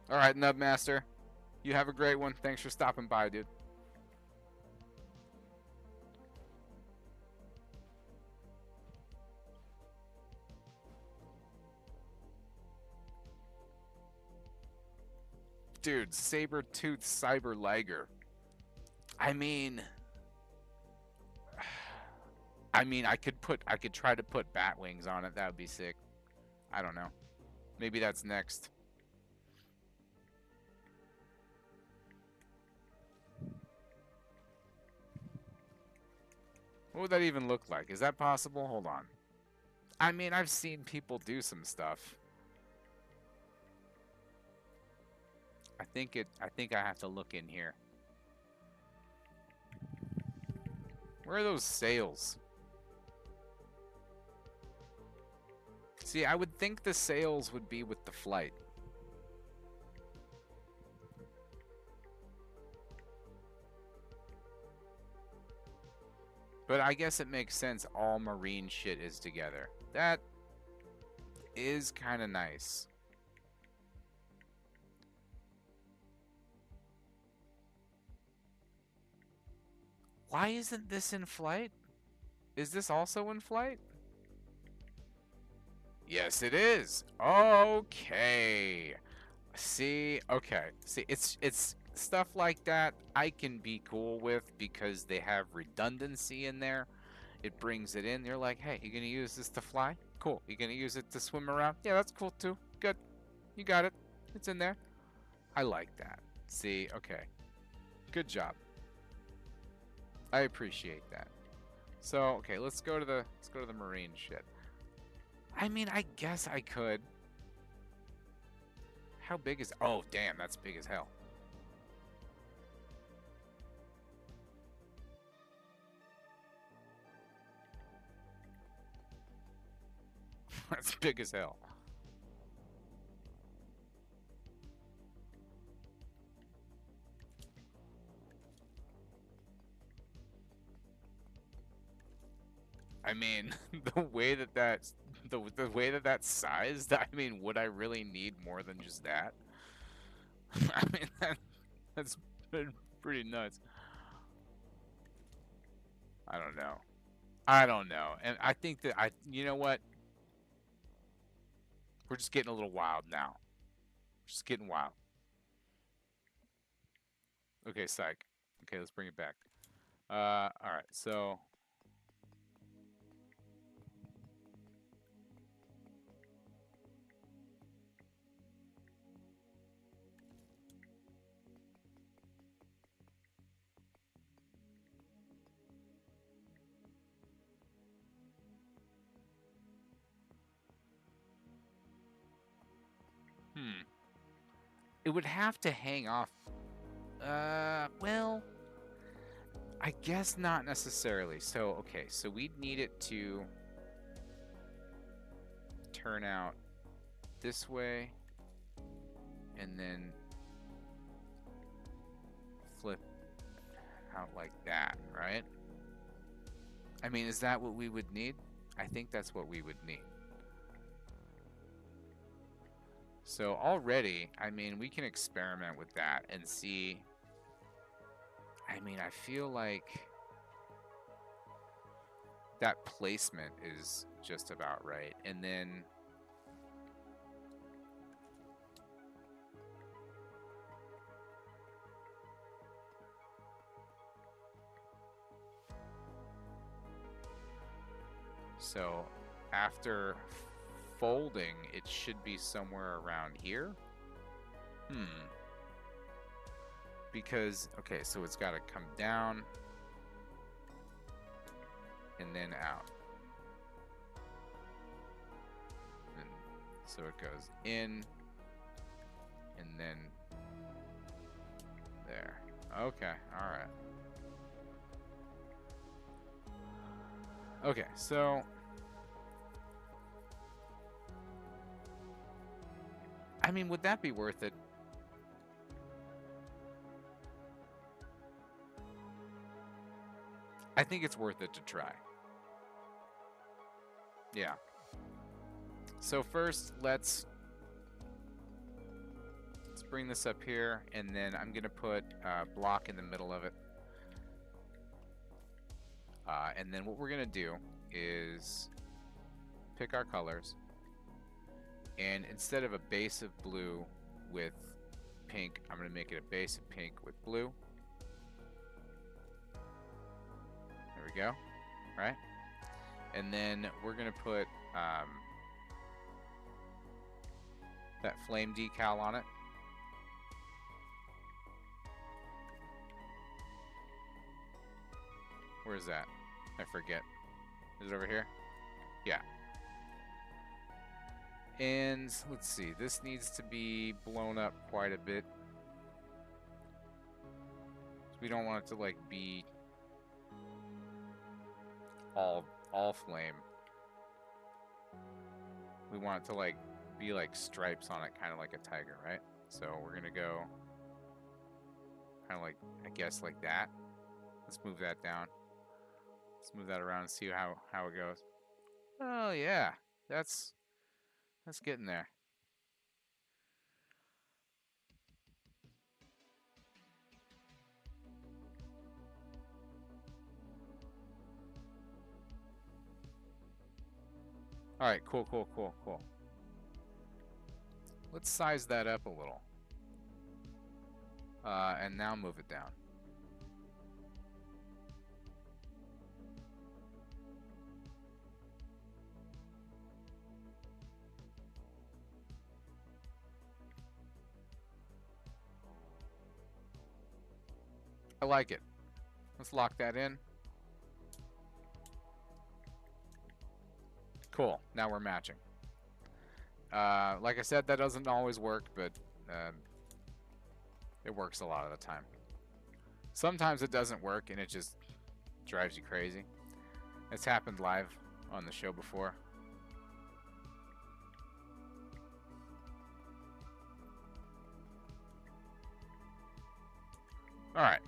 S1: All right, Nubmaster. You have a great one. Thanks for stopping by, dude. Dude, saber-tooth Cyber-Liger. I mean, I could try to put bat wings on it. That would be sick. I don't know. Maybe that's next. What would that even look like? Is that possible? Hold on. I mean, I've seen people do some stuff. I think I have to look in here. Where are those sails? See, I would think the sails would be with the flight. But I guess it makes sense all marine shit is together. That is kind of nice. Why isn't this in flight? Is this also in flight? Yes, it is. Okay. See, okay. See, it's stuff like that I can be cool with because they have redundancy in there. It brings it in. You're like, hey, you gonna use this to fly? Cool. You gonna use it to swim around? Yeah, that's cool too. Good. You got it. It's in there. I like that. See, okay. Good job. I appreciate that. So, okay, let's go to the marine shit. I mean, I guess I could. How big is... Oh, damn, that's big as hell. That's big as hell. I mean, the way that that's the way that that's sized, I mean, would I really need more than just that? I mean, that's pretty nuts. I don't know. I don't know. And I think that you know what? We're just getting a little wild now. Just getting wild. Okay, psych. Okay, let's bring it back. All right, so it would have to hang off. Well, I guess not necessarily. So, okay, so we'd need it to turn out this way and then flip out like that, right? I mean, is that what we would need? I think that's what we would need. So already, I mean, we can experiment with that and see. I mean, I feel like that placement is just about right. And then so after folding, it should be somewhere around here. Because, okay, so it's got to come down and then out. And so it goes in and then there. Okay, all right. Okay, so I mean, would that be worth it? I think it's worth it to try. Yeah. So first, let's bring this up here, and then I'm gonna put a block in the middle of it. And then what we're gonna do is pick our colors, and instead of a base of blue with pink, I'm gonna make it a base of pink with blue. There we go. Right? And then we're gonna put that flame decal on it. Where is that? I forget. Is it over here? Yeah. And let's see. This needs to be blown up quite a bit. We don't want it to like be all flame. We want it to like be like stripes on it, kind of like a tiger, right? So we're gonna go kind of like, I guess, like that. Let's move that down. Let's move that around and see how it goes. Oh yeah, that's getting there. All right, cool. Let's size that up a little. And now move it down. I like it. Let's lock that in. Cool. Now we're matching. Like I said, that doesn't always work, but it works a lot of the time. Sometimes it doesn't work and it just drives you crazy. It's happened live on the show before. All right.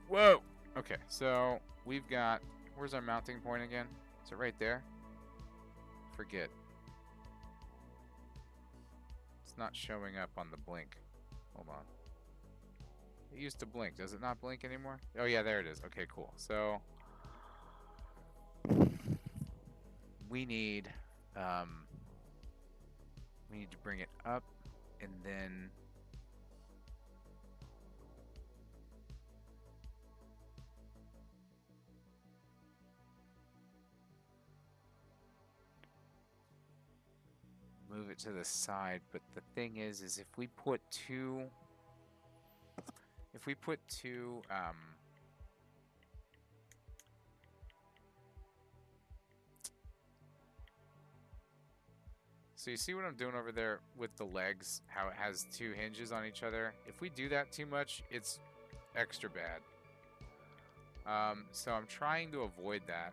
S1: Whoa. Okay, so we've got, where's our mounting point again? Is it right there? Forget. It's not showing up on the blink. Hold on. It used to blink. Does it not blink anymore? Oh yeah, there it is. Okay, cool. So we need to bring it up and then move it to the side. But the thing is if we put two so you see what I'm doing over there with the legs, how it has two hinges on each other? If we do that too much, it's extra bad. So I'm trying to avoid that.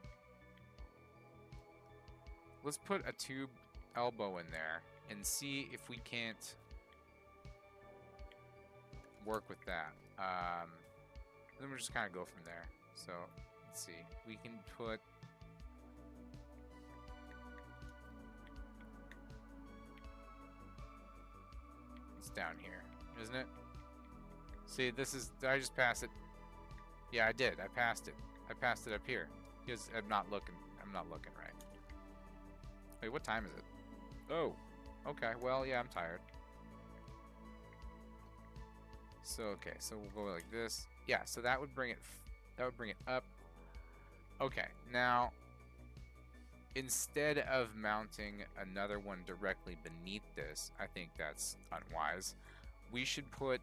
S1: Let's put a tube elbow in there and see if we can't work with that. Then we'll just kind of go from there. So let's see. We can put it's down here, isn't it? See, this is, did I just pass it? Yeah, I did. I passed it. I passed it up here because I'm not looking right. Wait, what time is it? Oh, okay. Well, yeah, I'm tired. So okay, so we'll go like this. Yeah, so that would bring it up. Okay, now instead of mounting another one directly beneath this, I think that's unwise. We should put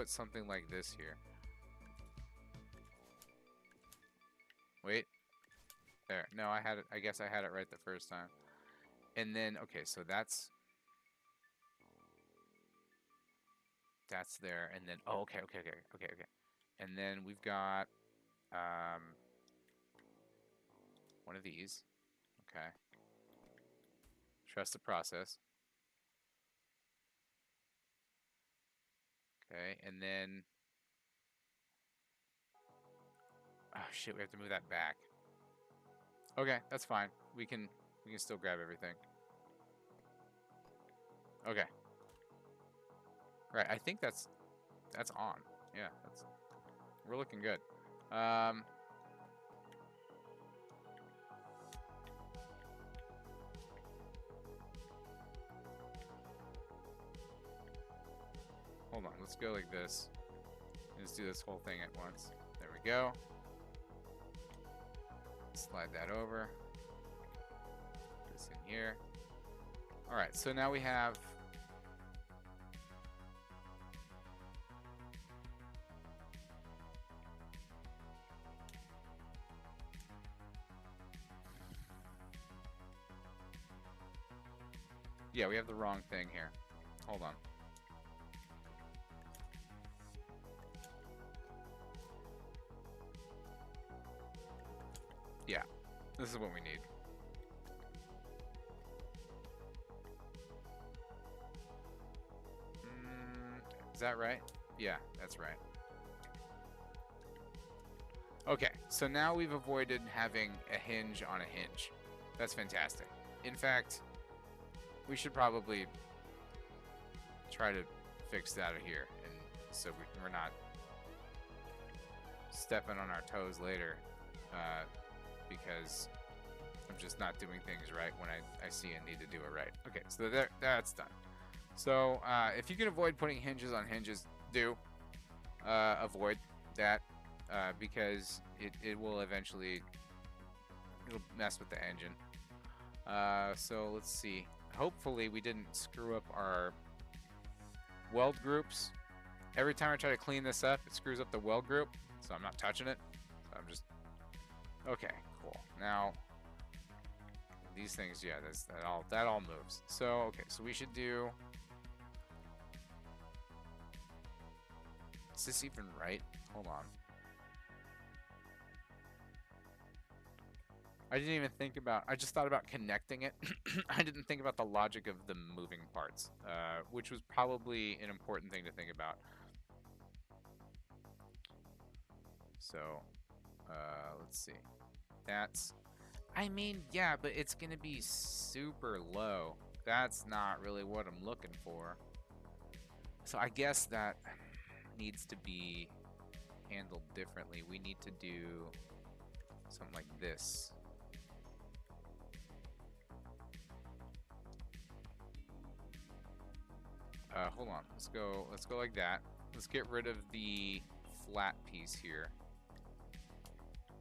S1: something like this here. Wait. There. No, I had it. I guess I had it right the first time. And then, okay, so that's there. And then, oh, okay. And then we've got one of these. Okay. Trust the process. Okay, and then, oh shit, we have to move that back. Okay, that's fine. We can still grab everything. Okay. Right, I think that's on. Yeah, we're looking good. Hold on, let's go like this. Let's do this whole thing at once. There we go. Slide that over. This in here. Alright, so now we have Yeah, we have the wrong thing here. Hold on. Yeah, this is what we need. Is that right? Yeah, that's right. Okay, so now we've avoided having a hinge on a hinge. That's fantastic. In fact, we should probably try to fix that here, and so we're not stepping on our toes later, because I'm just not doing things right when I see a need to do it right. Okay, so that's done. So if you can avoid putting hinges on hinges, do avoid that, because it will eventually, it'll mess with the engine. So let's see. Hopefully we didn't screw up our weld groups. Every time I try to clean this up, it screws up the weld group, so I'm not touching it. So I'm just... Okay, cool. Now, these things, yeah, that all moves. So, okay, so we should do... Is this even right? Hold on. I didn't even think about... I just thought about connecting it. I didn't think about the logic of the moving parts, which was probably an important thing to think about. So, let's see. That's... I mean, yeah, but it's gonna be super low. That's not really what I'm looking for. So I guess that needs to be handled differently. We need to do something like this. Hold on. Let's go like that. Let's get rid of the flat piece here.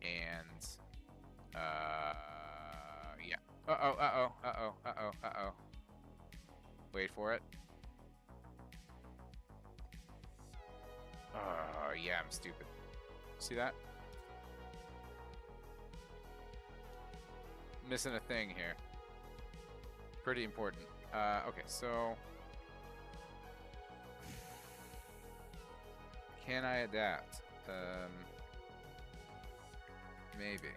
S1: And yeah. Uh-oh. Wait for it. Yeah, I'm stupid. See that? Missing a thing here. Pretty important. Okay, so... Can I adapt? Maybe.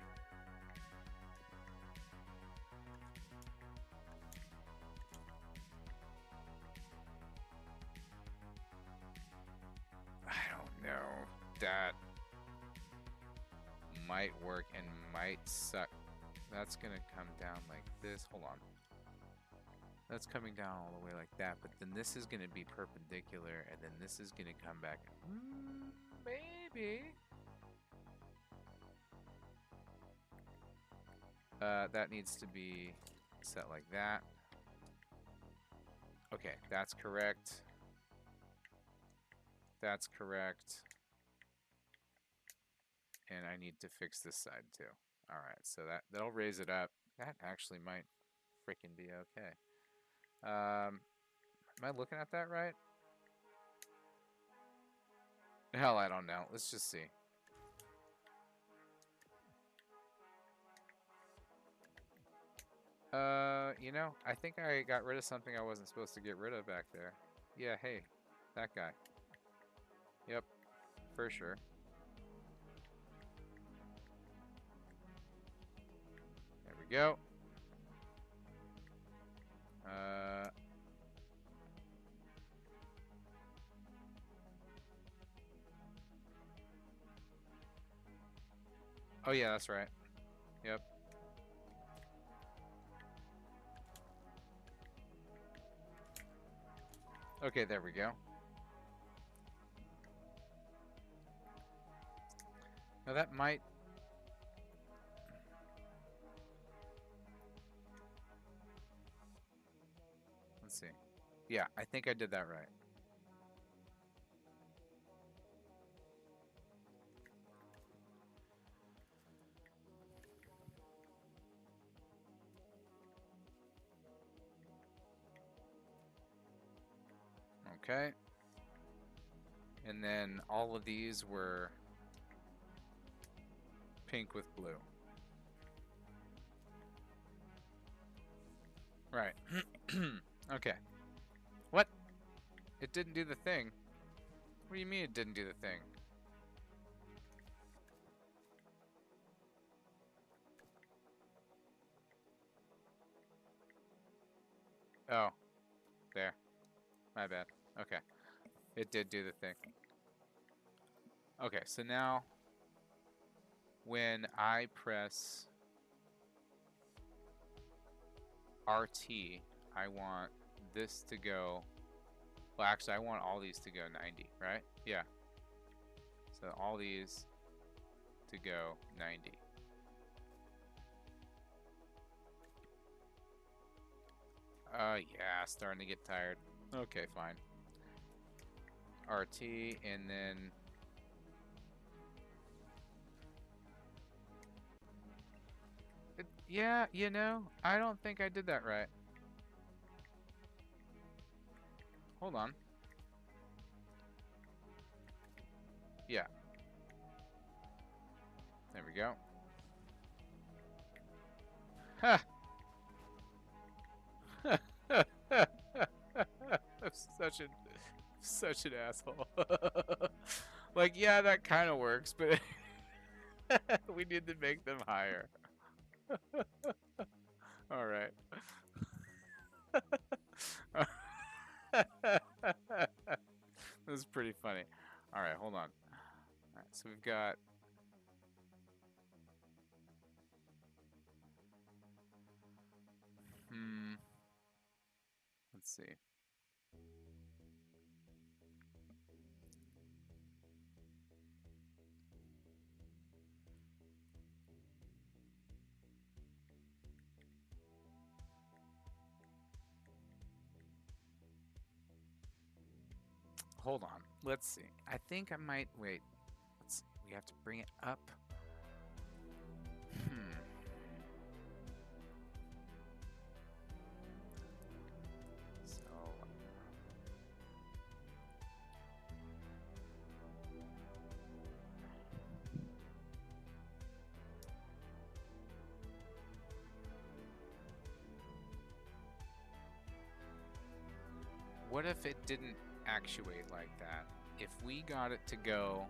S1: I don't know. That might work and might suck. That's gonna come down like this. Hold on. That's coming down all the way like that, but then this is gonna be perpendicular, and then this is gonna come back. Maybe. That needs to be set like that. Okay, that's correct. That's correct. And I need to fix this side too. Alright, so that'll raise it up. That actually might freaking be okay. Am I looking at that right? Hell, I don't know. Let's just see. You know, I think I got rid of something I wasn't supposed to get rid of back there. Yeah, hey, that guy. Yep, for sure. There we go. Oh yeah, that's right. Yep. Okay, there we go. Now that might... Let's see. Yeah, I think I did that right. Okay. And then all of these were pink with blue. Right. Okay. What? It didn't do the thing. What do you mean it didn't do the thing? Oh, there. My bad. Okay. It did do the thing. Okay, so now when I press RT, I want this to go. Well, actually, I want all these to go 90, right? Yeah. So all these to go 90. Yeah, starting to get tired. Okay, fine. RT, and then... yeah, you know, I don't think I did that right. Hold on. Yeah. There we go. Ha! I'm such an asshole. Like, yeah, that kind of works, but we need to make them higher. All right. This is pretty funny. All right, hold on. All right, so we've got... let's see. Hold on. Let's see. I think I might... wait. Let's see. We have to bring it up. So... what if it didn't actuate like that? If we got it to go...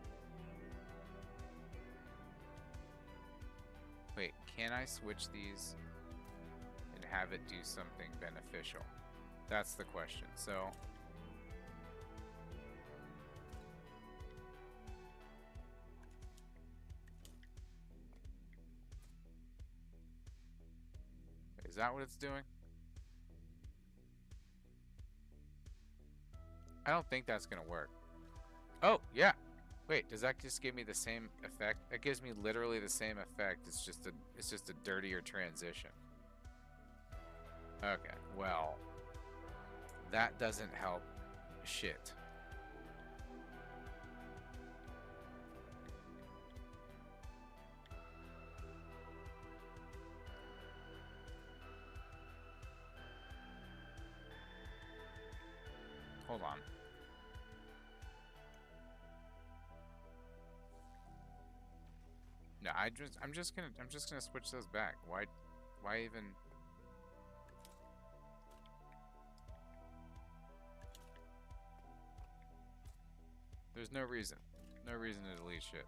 S1: wait, can I switch these and have it do something beneficial? That's the question. So... is that what it's doing? I don't think that's gonna work. Oh, yeah. Wait, does that just give me the same effect? That gives me literally the same effect. It's just a dirtier transition. Okay, well, that doesn't help shit. Hold on. No, I'm just gonna switch those back. Why even? There's no reason. No reason to delete shit.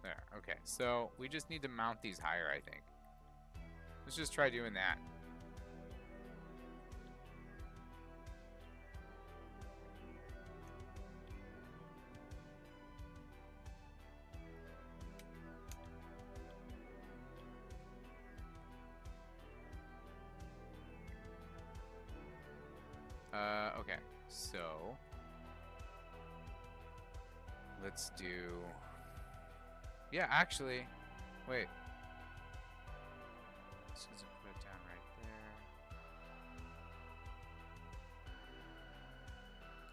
S1: There, okay. So we just need to mount these higher, I think. Let's just try doing that. Okay, so let's do... yeah, actually, wait. Just gonna put it down right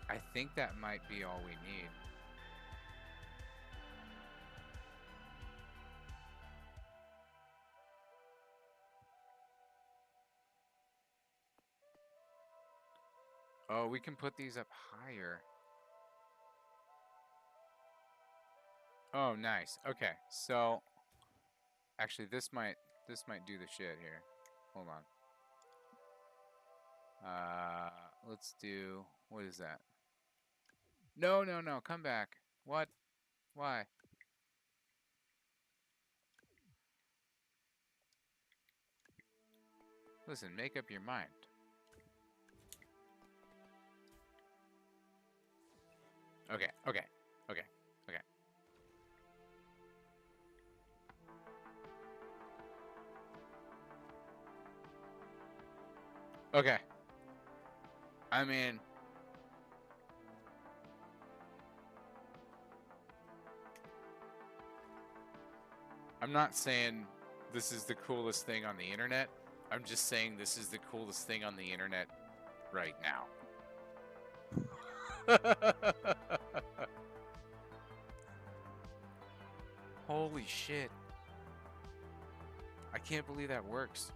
S1: there. I think that might be all we need. Oh, we can put these up higher. Oh, nice. Okay, so actually this might do the shit here. Hold on. Let's do, what is that? No, no, no, come back. What? Why? Listen, make up your mind. Okay, okay, okay, okay. Okay. I mean, I'm not saying this is the coolest thing on the internet. I'm just saying this is the coolest thing on the internet right now. Holy shit. I can't believe that works.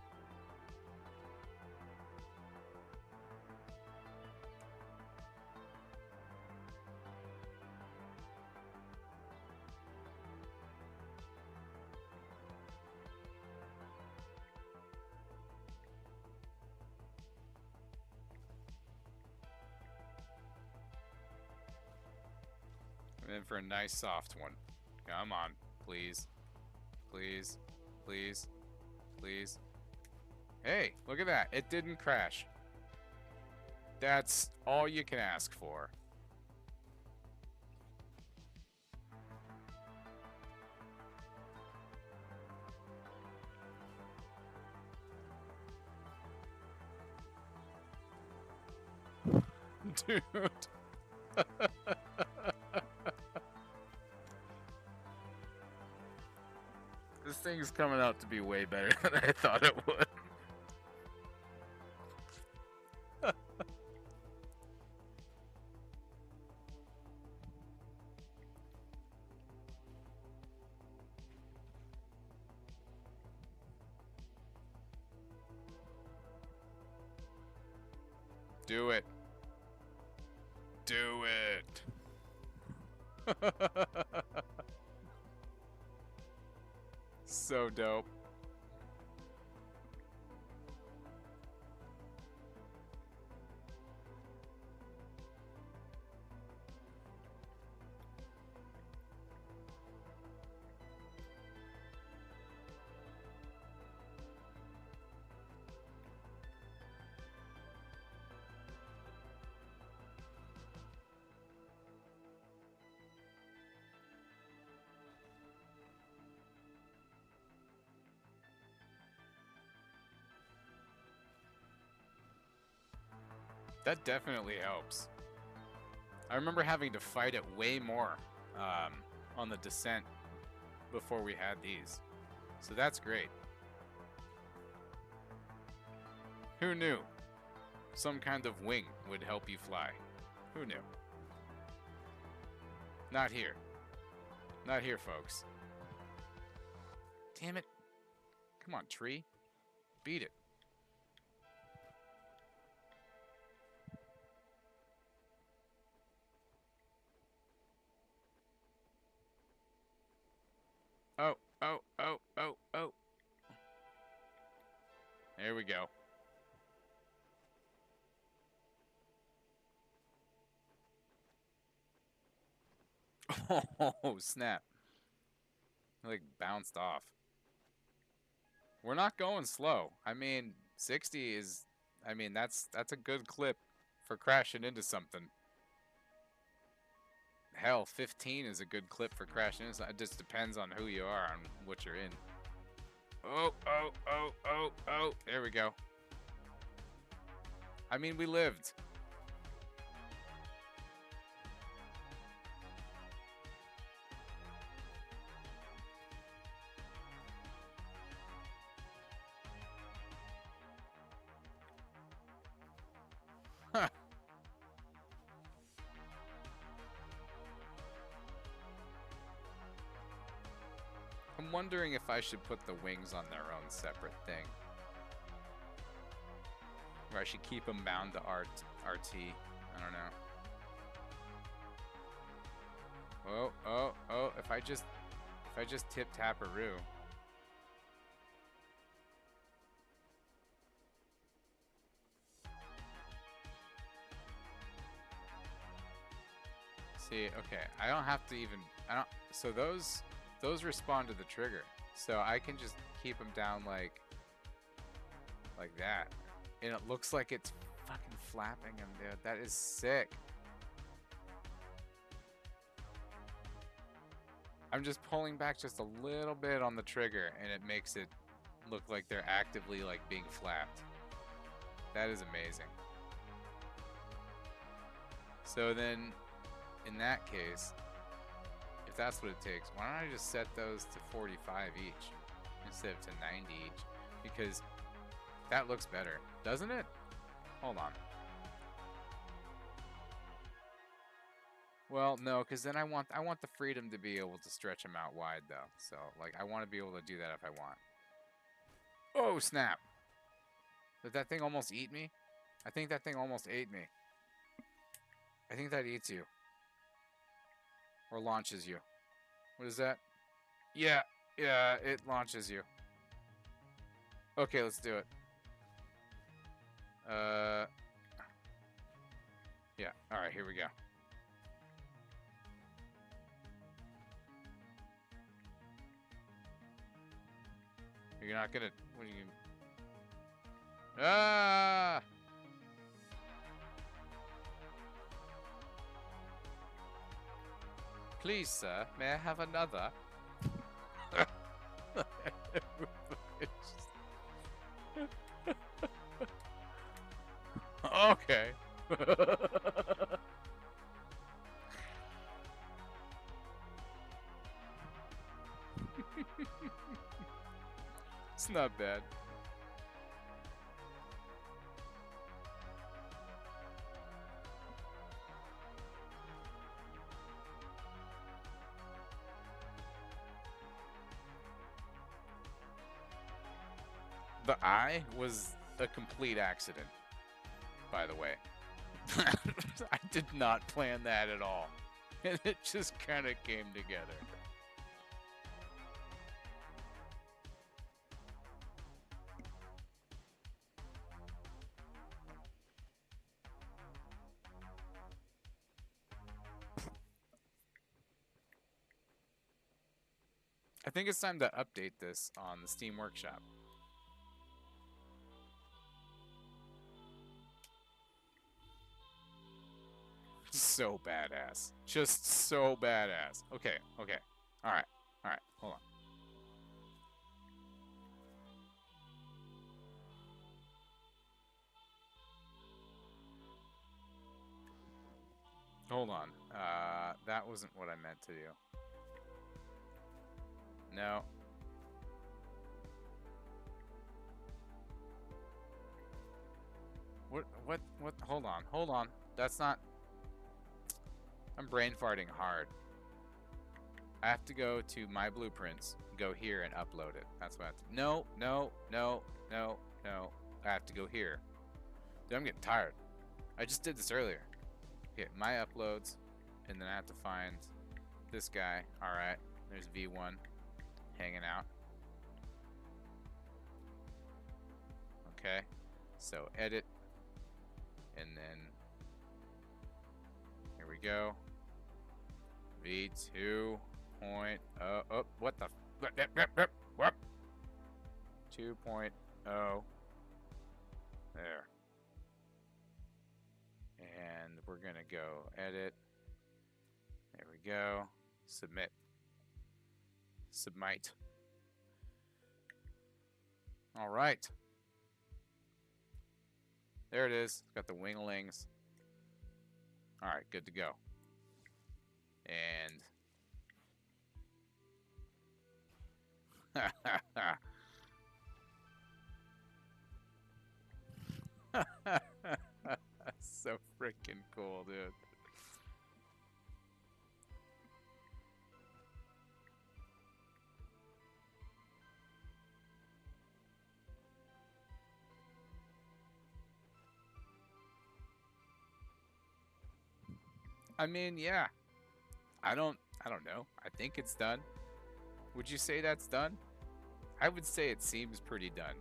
S1: I'm in for a nice soft one. Come on, please. Please. Please. Please. Hey, look at that. It didn't crash. That's all you can ask for. Dude. This thing's coming out to be way better than I thought it would. Do it. Do it. So dope. That definitely helps. I remember having to fight it way more on the descent before we had these. So that's great. Who knew? Some kind of wing would help you fly. Who knew? Not here. Not here, folks. Damn it. Come on, tree. Beat it. Oh, oh, oh, oh, oh. There we go. Oh, snap. Like, bounced off. We're not going slow. I mean, 60 is... I mean, that's a good clip for crashing into something. Hell, 15 is a good clip for crashing into something. It just depends on who you are and what you're in. Oh, oh, oh, oh, oh. There we go. I mean, we lived. Huh. I'm wondering if I should put the wings on their own separate thing. Or I should keep them bound to RT. I don't know. Oh, oh, oh, if I just tip taparoo. See, okay, I don't have to even, so those respond to the trigger. So I can just keep them down like that. And it looks like it's fucking flapping them, dude. That is sick. I'm just pulling back just a little bit on the trigger and it makes it look like they're actively like being flapped. That is amazing. So then, in that case, if that's what it takes, why don't I just set those to 45 each instead of to 90 each? Because that looks better, doesn't it? Hold on. Well, no, because then I want the freedom to be able to stretch them out wide, though. So, like, I want to be able to do that if I want. Oh, snap. Did that thing almost eat me? I think that thing almost ate me. I think that eats you. Or launches you. What is that? Yeah, it launches you. Okay, let's do it. Yeah, alright, here we go. You're not gonna, what are you gonna, ah! Please, sir, may I have another? Okay. It's not bad. The eye was a complete accident, by the way. I did not plan that at all. And it just kind of came together. I think it's time to update this on the Steam Workshop. So badass. Just so badass. Okay, okay. Alright, alright, hold on. Hold on. That wasn't what I meant to do. No. What, hold on. That's not... I'm brain farting hard. I have to go to my blueprints, go here and upload it. That's what I have to... No. I have to go here. Dude, I'm getting tired. I just did this earlier. Okay, my uploads, and then I have to find this guy. Alright, there's V1 hanging out. Okay, so edit, and then here we go. V2 point, oh, what the, what? 2.0, there. And we're gonna go edit. There we go. Submit. Submit. All right. There it is. Got the winglings. All right, good to go. And so freaking cool, dude. I mean, yeah. I don't know. I think it's done. Would you say that's done? I would say it seems pretty done.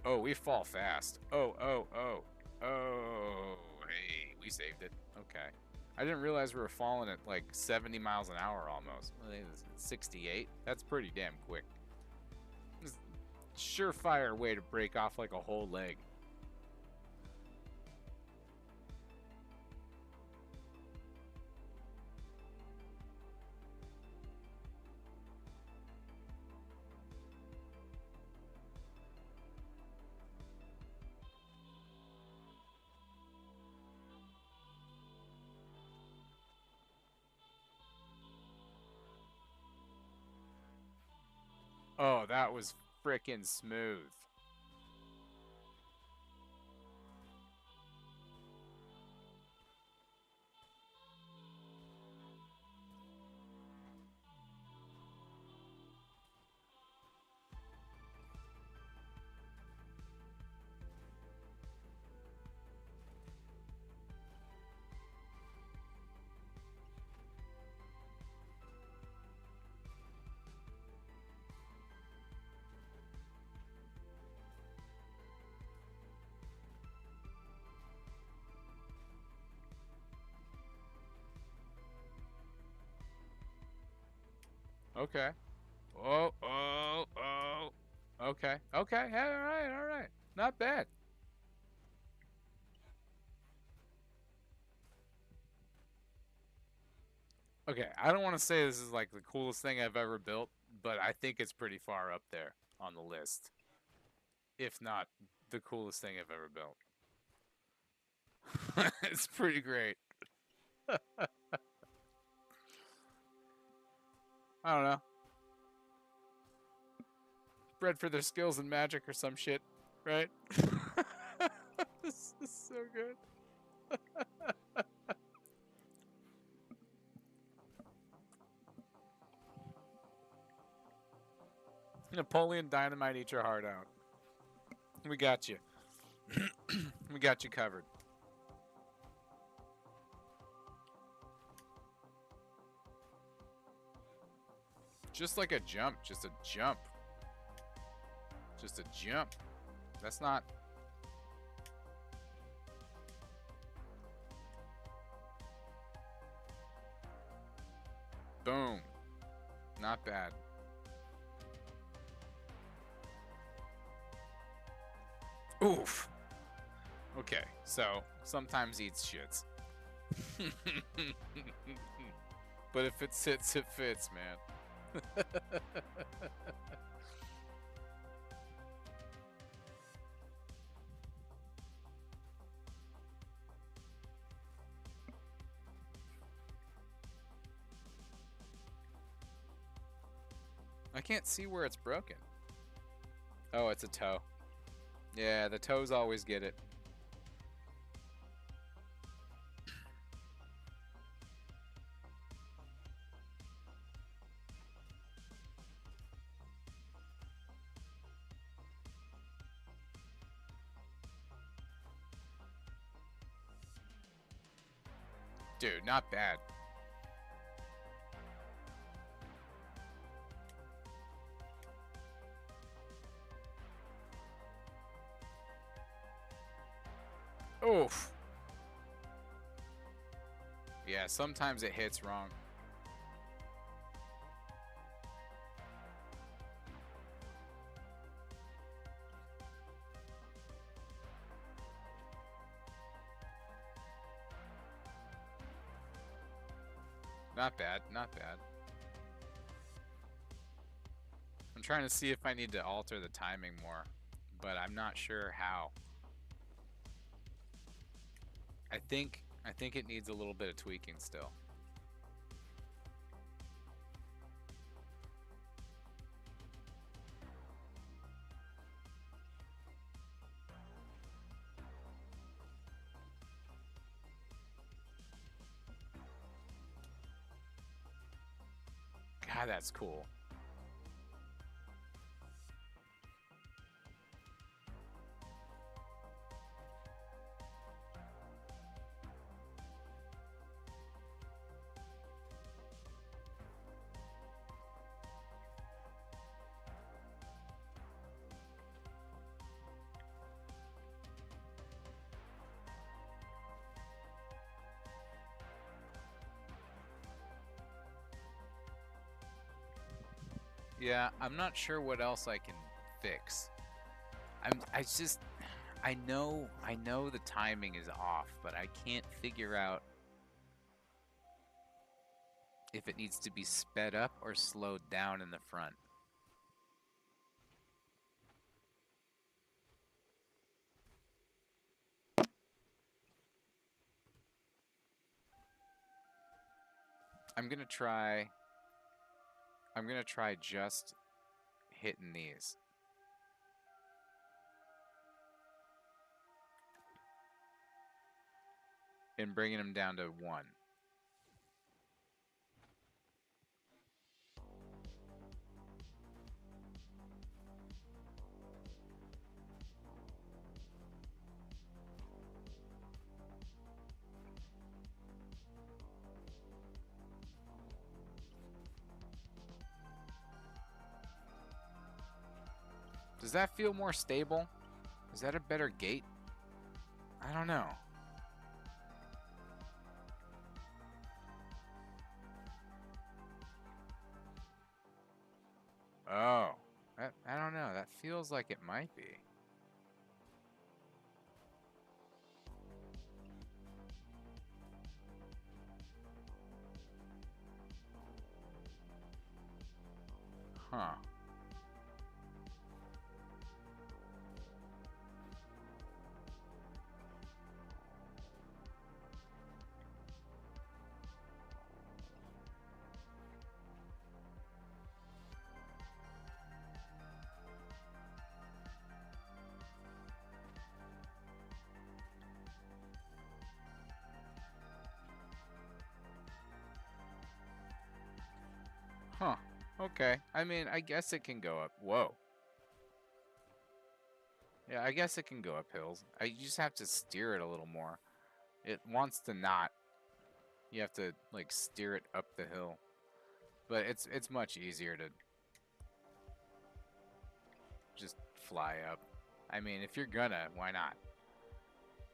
S1: Oh, we fall fast. Oh, oh, oh. Oh, hey, we saved it. Okay. I didn't realize we were falling at like 70 miles an hour almost. I think it was 68. That's pretty damn quick. It's a surefire way to break off like a whole leg. Oh, that was frickin' smooth. Okay. Oh, oh, oh. Okay. Okay. All right. All right. Not bad. Okay. I don't want to say this is like the coolest thing I've ever built, but I think it's pretty far up there on the list. If not the coolest thing I've ever built. It's pretty great. I don't know. Bred for their skills in magic or some shit, right? This is so good. Napoleon Dynamite, eat your heart out. We got you. We got you covered. Just like a jump. Just a jump. Just a jump. That's not... Boom. Not bad. Oof. Okay, so sometimes eats shits. But if it sits, it fits, man. I can't see where it's broken. Oh, it's a toe. Yeah, the toes always get it. Dude, not bad. Oof. Yeah, sometimes it hits wrong. Not bad, not bad. I'm trying to see if I need to alter the timing more, but I'm not sure how. I think it needs a little bit of tweaking still. God, that's cool. Yeah, I'm not sure what else I can fix. I know the timing is off, but I can't figure out if it needs to be sped up or slowed down in the front. I'm gonna try just hitting these. And bringing them down to 1. Does that feel more stable? Is that a better gate? I don't know. Oh, I don't know. That feels like it might be. Huh. Huh. Okay. I mean, I guess it can go up. Whoa. Yeah, I guess it can go up hills. You just have to steer it a little more. It wants to not. You have to, like, steer it up the hill. But it's much easier to just fly up. I mean, if you're gonna, why not?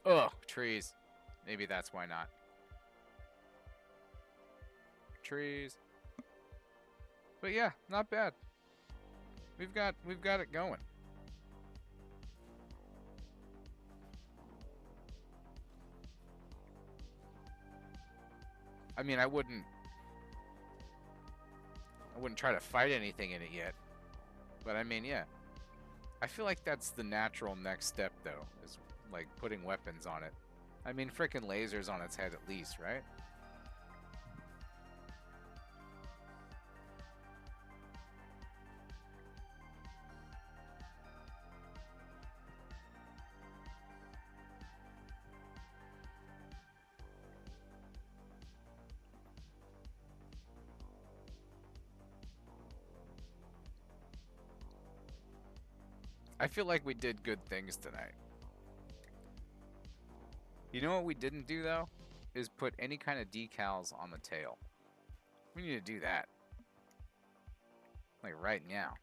S1: Ugh, trees. Maybe that's why not. Trees. But yeah, not bad. We've got it going. I mean, I wouldn't try to fight anything in it yet. But I mean, yeah. I feel like that's the natural next step, though, is like putting weapons on it. I mean, frickin' lasers on its head at least, right? I feel like we did good things tonight. You know what we didn't do, though? Is put any kind of decals on the tail. We need to do that. Like right now.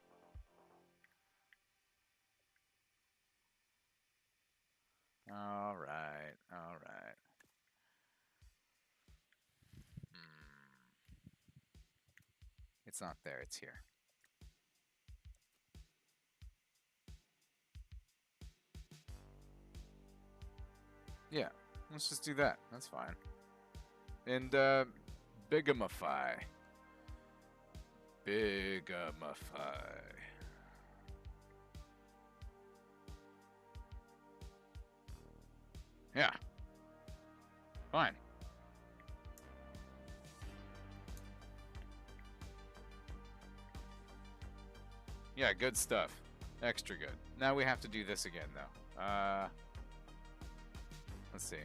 S1: Alright, alright. It's not there, it's here. Yeah, let's just do that. That's fine. And, bigamify. Bigamify. Yeah. Fine. Yeah, good stuff. Extra good. Now we have to do this again, though. Let's see.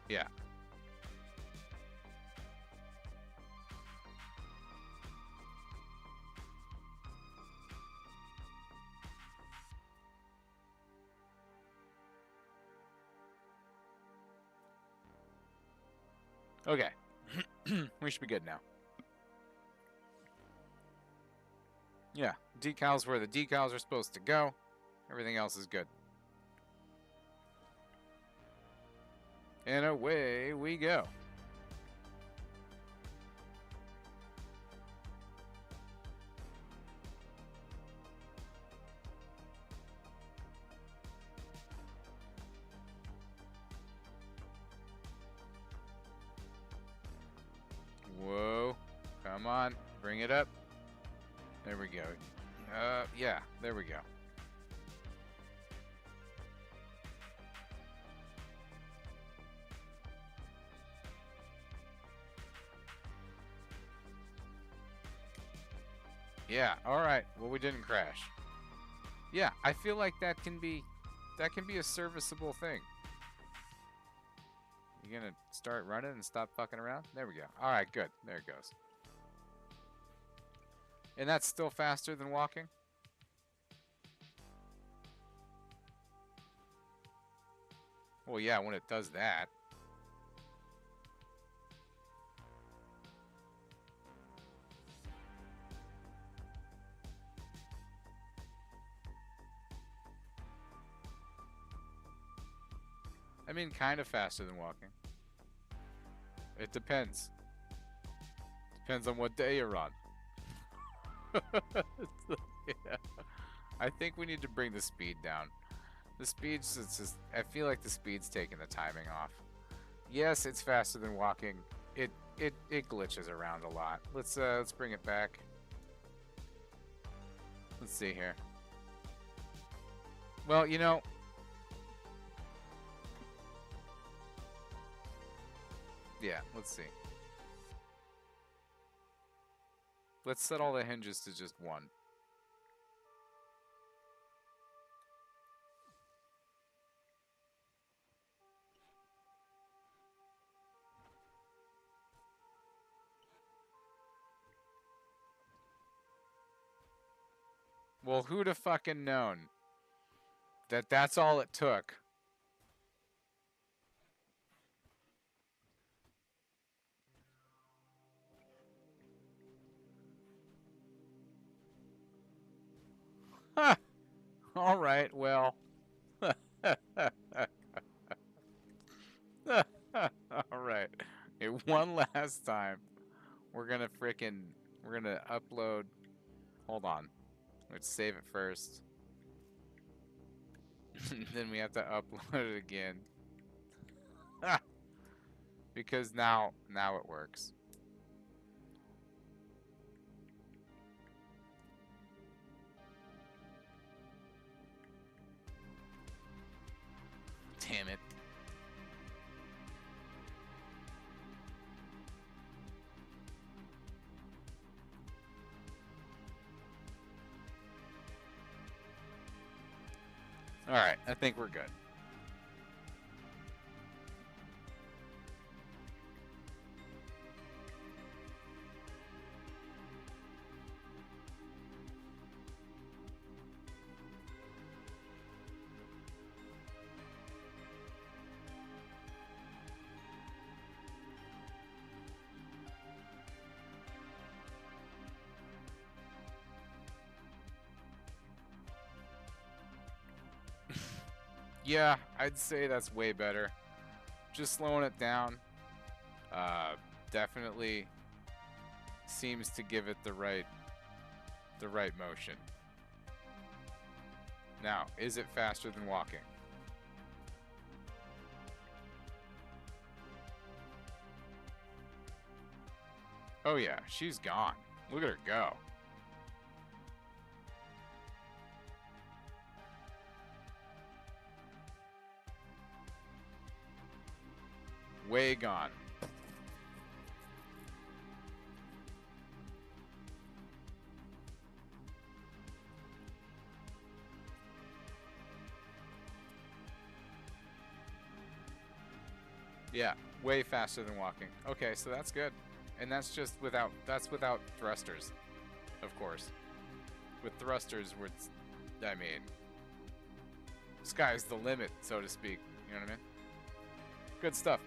S1: Yeah. Okay. We should be good now. Yeah, decals where the decals are supposed to go. Everything else is good. And away we go. Whoa. Come on. Bring it up. There we go. Yeah, there we go. Yeah, alright. Well, we didn't crash. Yeah, I feel like that can be a serviceable thing. You gonna start running and stop fucking around? There we go. Alright, good. There it goes. And that's still faster than walking? Well, yeah, when it does that. I mean, kind of faster than walking. It depends. Depends on what day you're on. Yeah. I think we need to bring the speed down. The speed's just, I feel like the speed's taking the timing off. Yes, it's faster than walking. It glitches around a lot. Let's bring it back. Let's see here. Well, you know, yeah, let's see. Let's set all the hinges to just one. Well, who'd have fucking known that that's all it took? Huh. All right, well. All right. Okay, one last time. We're gonna upload. Hold on. Let's save it first. Then we have to upload it again. Because now it works. Damn it. Alright, I think we're good. Yeah, I'd say that's way better. Just slowing it down definitely seems to give it the right motion. Now, is it faster than walking? Oh yeah, she's gone. Look at her go. Way gone. Yeah, way faster than walking. Okay, so that's good. And that's just without thrusters, of course. With thrusters, I mean, sky's the limit, so to speak. You know what I mean? Good stuff.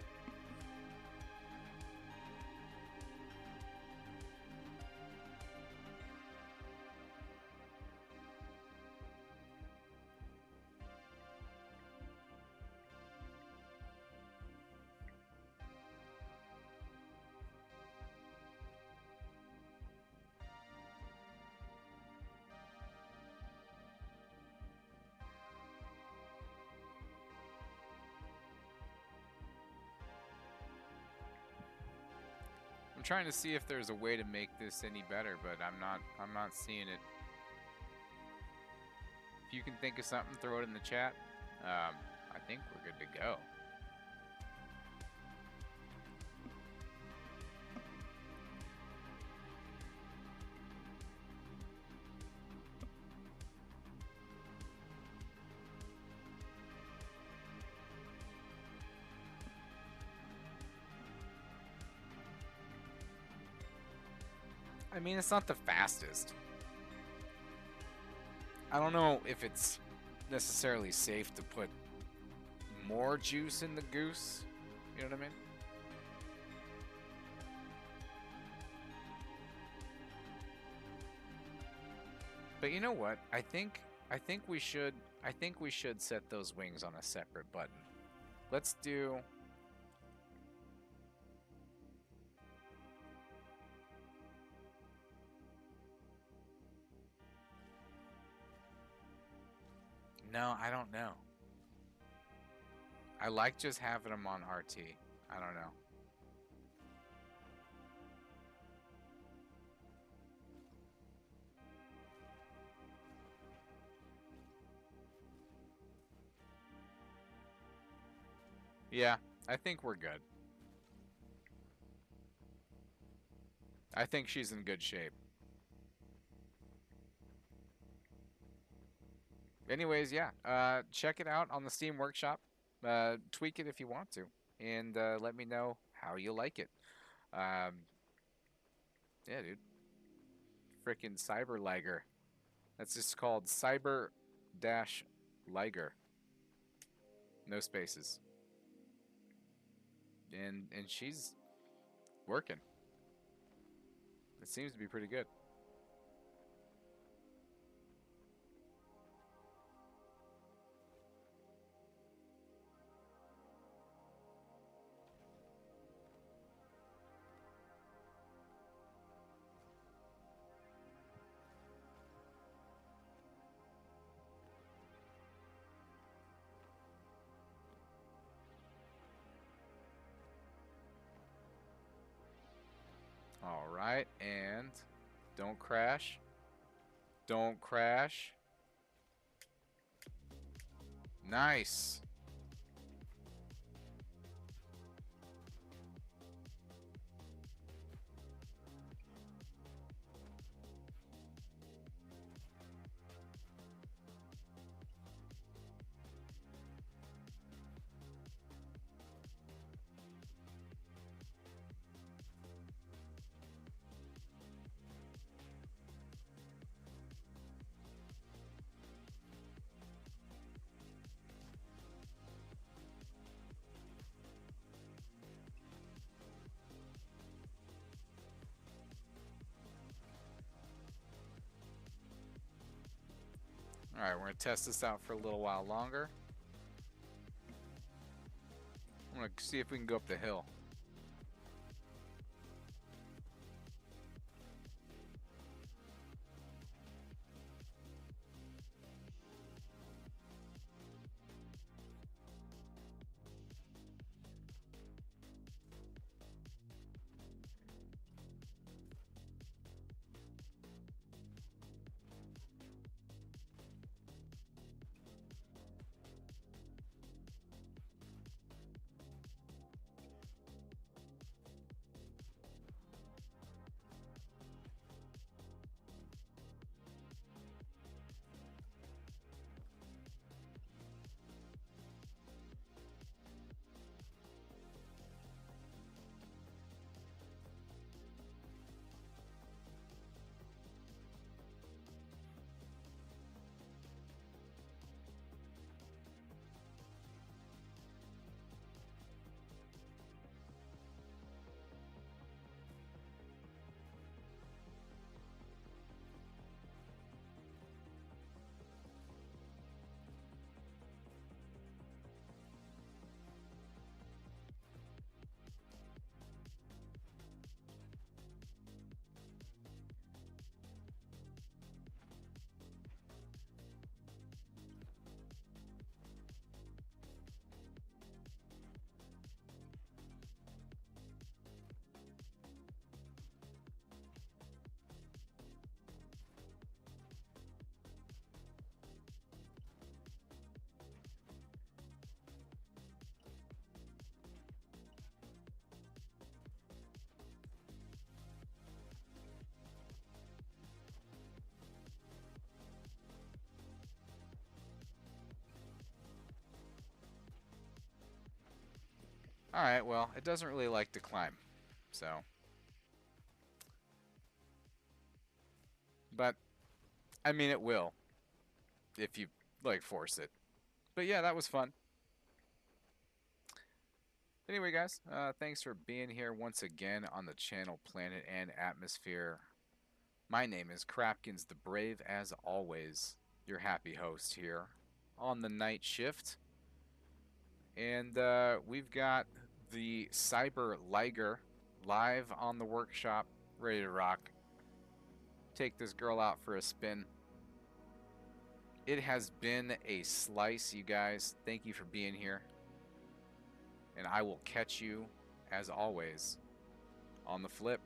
S1: trying to see if there's a way to make this any better, but I'm not seeing it. If you can think of something, throw it in the chat. I think we're good to go. I mean, it's not the fastest. I don't know if it's necessarily safe to put more juice in the goose. You know what I mean? But you know what? I think we should set those wings on a separate button. Let's do No, I don't know. I like just having them on RT. I don't know. Yeah, I think we're good. I think she's in good shape. Anyways, yeah, check it out on the Steam Workshop. Tweak it if you want to, and let me know how you like it. Yeah, dude. Frickin' Cyber-Liger. That's just called Cyber-Liger. No spaces. And she's working. It seems to be pretty good. All right, and don't crash. Don't crash. Nice. All right, we're going to test this out for a little while longer. I'm going to see if we can go up the hill. Alright, well, it doesn't really like to climb, so. But, I mean, it will, if you, like, force it. But yeah, that was fun. Anyway, guys, thanks for being here once again on the channel Planet and Atmosphere. My name is CrapkinsTheBrave, as always, your happy host here on the night shift. And we've got the Cyber-Liger live on the workshop, ready to rock. Take this girl out for a spin. It has been a slice, you guys. Thank you for being here. And I will catch you, as always, on the flip.